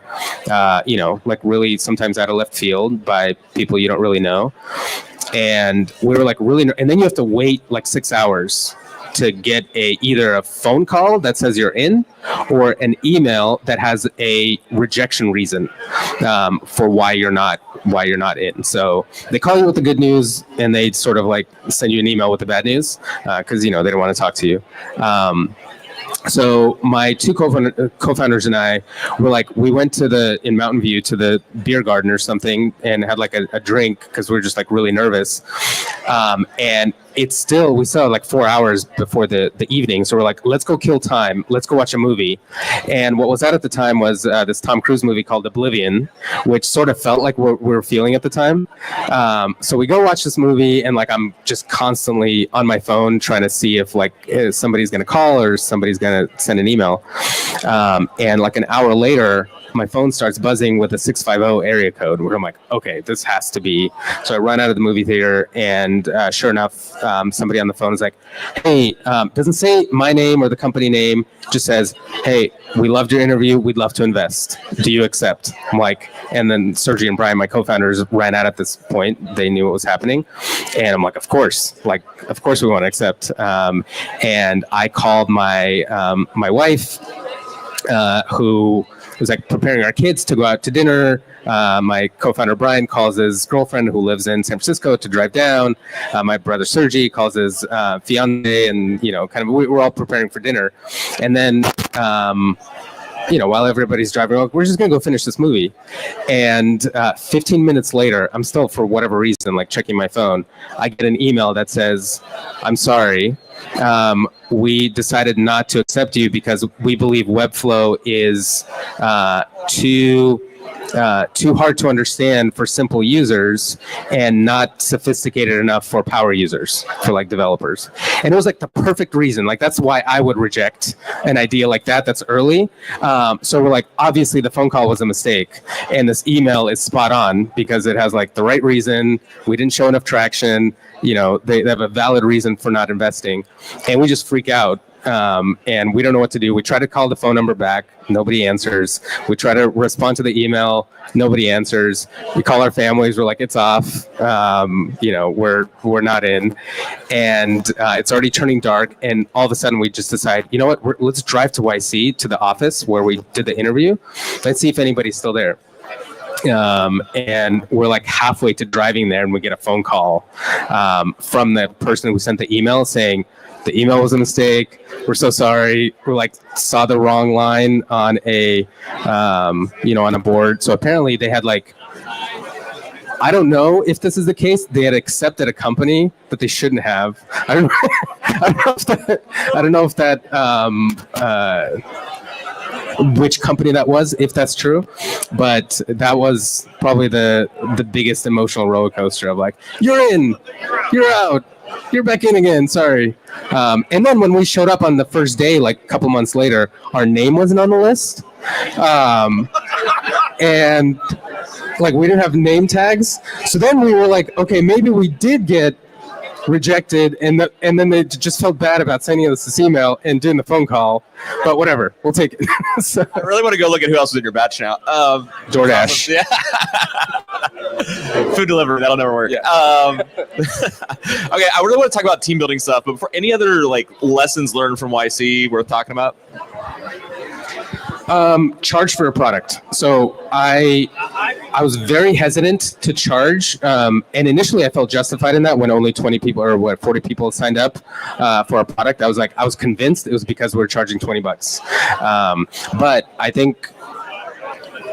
like really sometimes out of left field by people you don't really know. And we were like really, and then you have to wait like 6 hours to get either a phone call that says you're in, or an email that has a rejection reason for why you're not in. So they call you with the good news, and they sort of like send you an email with the bad news because they don't want to talk to you. So my two co-founders and I were like, we went in Mountain View to the beer garden or something and had like a drink because we were just like really nervous. And we still had like 4 hours before the evening. So we're like, let's go kill time. Let's go watch a movie. And what was out at the time was this Tom Cruise movie called Oblivion, which sort of felt like what we were feeling at the time. So we go watch this movie, and like I'm just constantly on my phone trying to see if like somebody's going to call or somebody's going to send an email. And like an hour later, my phone starts buzzing with a 650 area code, where I'm like, okay, this has to be. So I run out of the movie theater, and sure enough, somebody on the phone is like, hey, doesn't say my name or the company name, just says, hey, we loved your interview. We'd love to invest. Do you accept? I'm like, and then Sergi and Brian, my co-founders, ran out at this point. They knew what was happening. And I'm like, of course we want to accept. And I called my wife, who was like preparing our kids to go out to dinner. My co-founder Brian calls his girlfriend who lives in San Francisco to drive down. My brother Sergi calls his fiance, and we're all preparing for dinner. And then while everybody's driving, we're just gonna go finish this movie. And 15 minutes later, I'm still, for whatever reason, like checking my phone. I get an email that says, I'm sorry, we decided not to accept you because we believe Webflow is too hard to understand for simple users and not sophisticated enough for power users, for like developers. And it was like the perfect reason. Like that's why I would reject an idea like that that's early. So we're like, obviously the phone call was a mistake, and this email is spot on because it has like the right reason. We didn't show enough traction. They have a valid reason for not investing, and we just freak out. And we don't know what to do. We try to call the phone number back. Nobody answers. We try to respond to the email. Nobody answers. We call our families. We're like, it's off. We're not in. And it's already turning dark. And all of a sudden we just decide, you know what, let's drive to YC, to the office where we did the interview. Let's see if anybody's still there. And we're like halfway to driving there, and we get a phone call from the person who sent the email saying, the email was a mistake. We're so sorry. We're like, saw the wrong line on on a board. So apparently they had like, I don't know if this is the case. They had accepted a company that they shouldn't have. I don't know if that which company that was, if that's true, but that was probably the biggest emotional roller coaster of like, you're in, you're out, you're back in again, sorry. And then when we showed up on the first day, like a couple months later, our name wasn't on the list. And like we didn't have name tags. So then we were like, okay, maybe we did get rejected, and then they just felt bad about sending us this email and doing the phone call, but whatever, we'll take it. So, I really want to go look at who else is in your batch now. DoorDash. Yeah. Food delivery, that'll never work. Yeah. Okay, I really want to talk about team building stuff, but for any other like lessons learned from YC worth talking about? Charge for a product. So I was very hesitant to charge, and initially I felt justified in that when only 20 people or 40 people signed up for a product. I was convinced it was because we were charging $20. But I think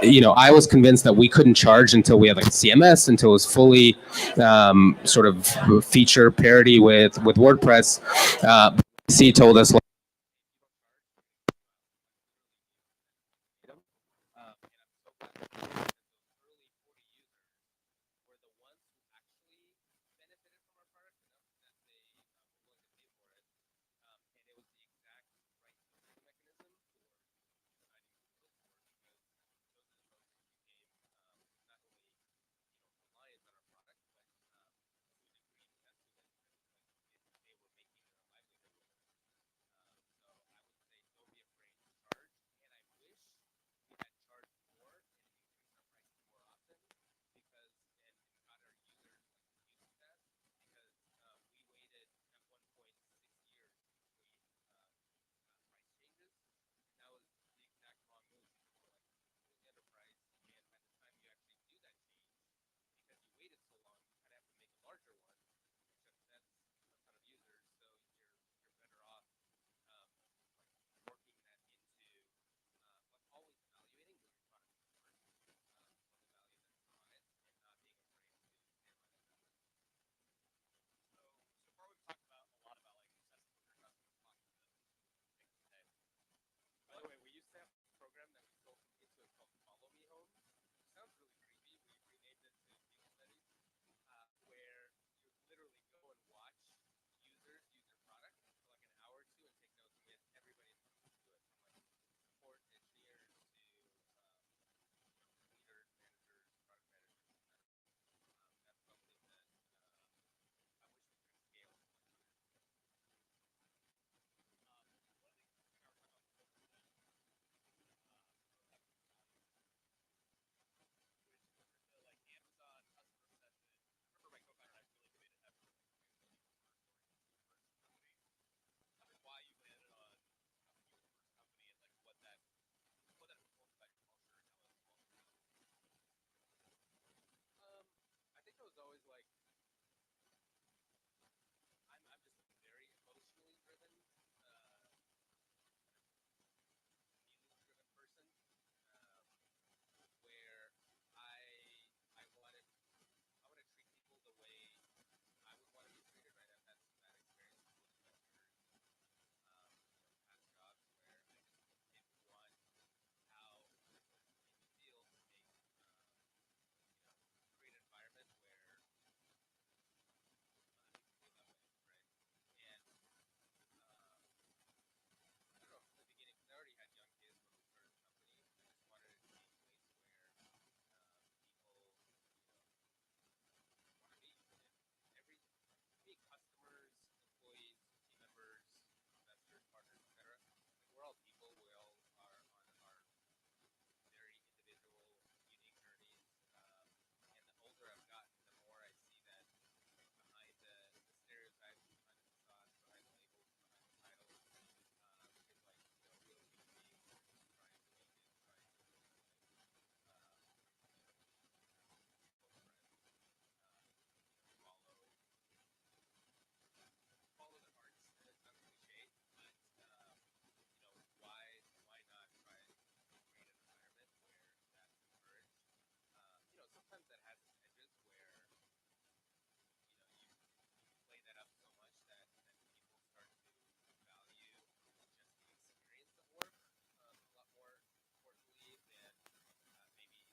I was convinced that we couldn't charge until we had like CMS, until it was fully sort of feature parity with WordPress. C told us.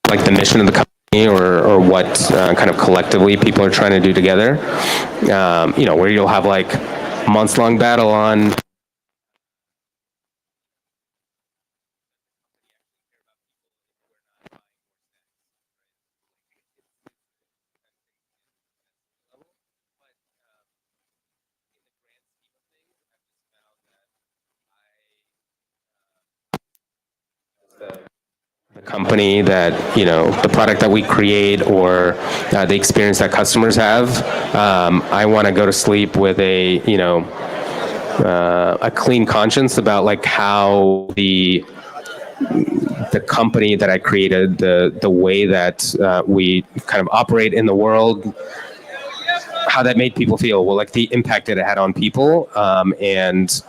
like the mission of the company or what kind of collectively people are trying to do together. Where you'll have like months-long battle on the company that, the product that we create or the experience that customers have. I want to go to sleep with a clean conscience about like how the company that I created, the way that we kind of operate in the world, how that made people feel, well, like the impact that it had on people. And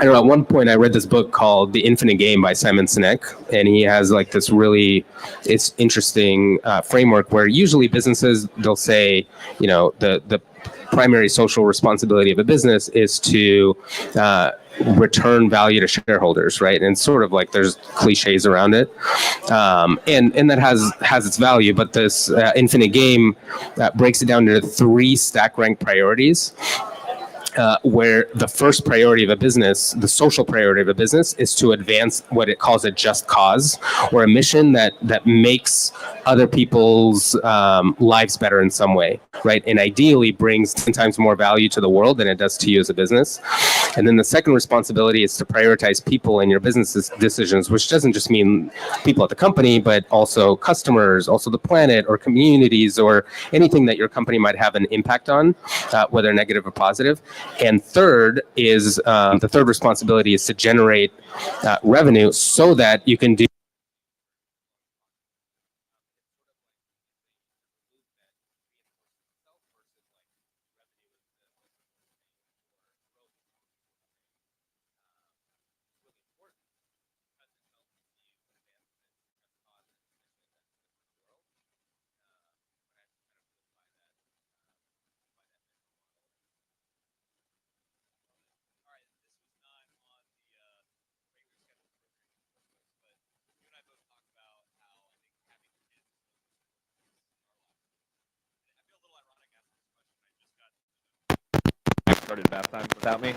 I don't know, at one point I read this book called The Infinite Game by Simon Sinek, and he has like this really, it's interesting framework where usually businesses, they'll say, the primary social responsibility of a business is to return value to shareholders, right? And sort of like there's cliches around it, and that has its value. But this Infinite Game breaks it down into 3 stack rank priorities. Where the first priority of a business, the social priority of a business, is to advance what it calls a just cause, or a mission that makes other people's lives better in some way, right? And ideally brings 10 times more value to the world than it does to you as a business. And then the second responsibility is to prioritize people in your business decisions, which doesn't just mean people at the company, but also customers, also the planet or communities or anything that your company might have an impact on, whether negative or positive. And third is the third responsibility is to generate revenue so that you can do started bath time without me.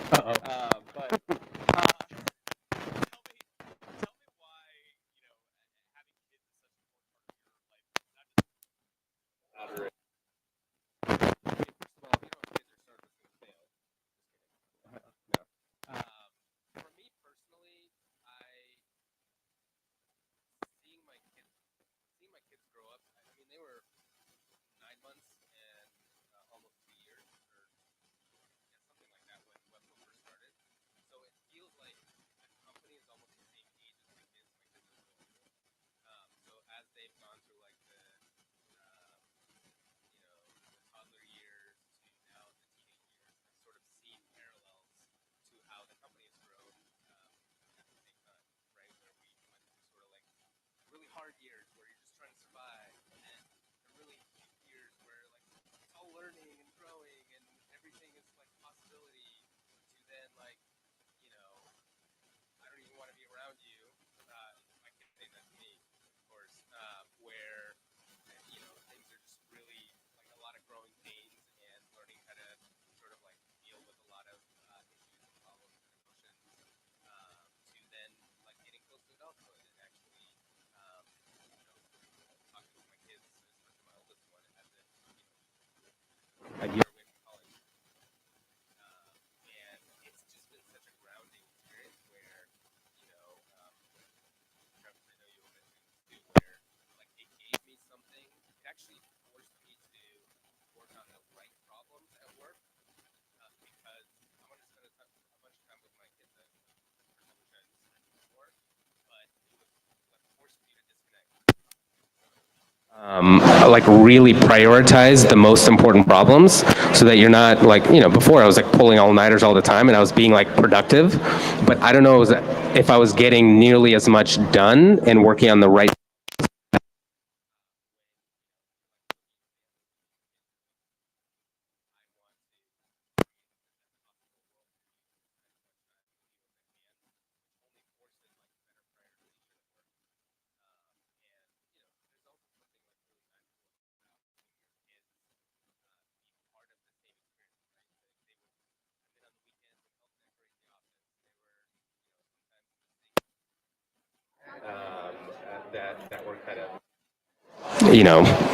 like really prioritize the most important problems so that you're not like, before I was like pulling all-nighters all the time and I was being like productive, but I don't know if I was getting nearly as much done and working on the right.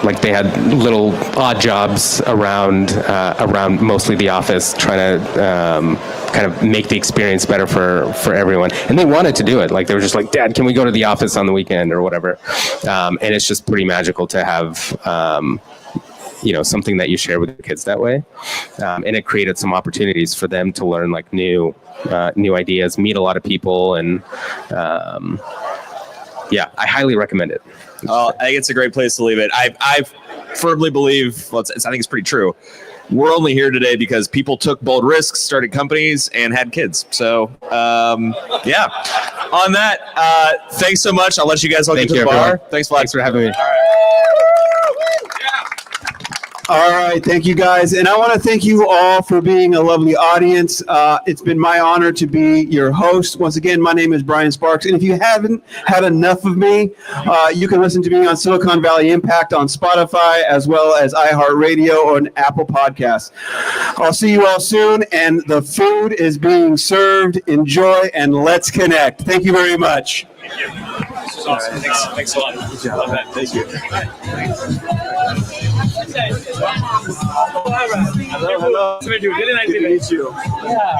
like they had little odd jobs around mostly the office, trying to kind of make the experience better for everyone. And they wanted to do it. Like they were just like, Dad, can we go to the office on the weekend or whatever? And it's just pretty magical to have, something that you share with the kids that way. And it created some opportunities for them to learn like new ideas, meet a lot of people. And I highly recommend it. I think it's a great place to leave it. I firmly believe, I think it's pretty true. We're only here today because people took bold risks, started companies, and had kids. So, On that, thanks so much. I'll let you guys all get to the bar. Everyone. Thanks, Vlad. Thanks for having me. All right, thank you guys. And I want to thank you all for being a lovely audience. It's been my honor to be your host. Once again, my name is Brian Sparks. And if you haven't had enough of me, you can listen to me on Silicon Valley Impact on Spotify, as well as iHeartRadio or an Apple Podcast. I'll see you all soon. And the food is being served. Enjoy and let's connect. Thank you very much. Thank you. This is awesome. Thanks a lot. Good job. Love that. Thank you. Hello. Really nice to meet you. Yeah.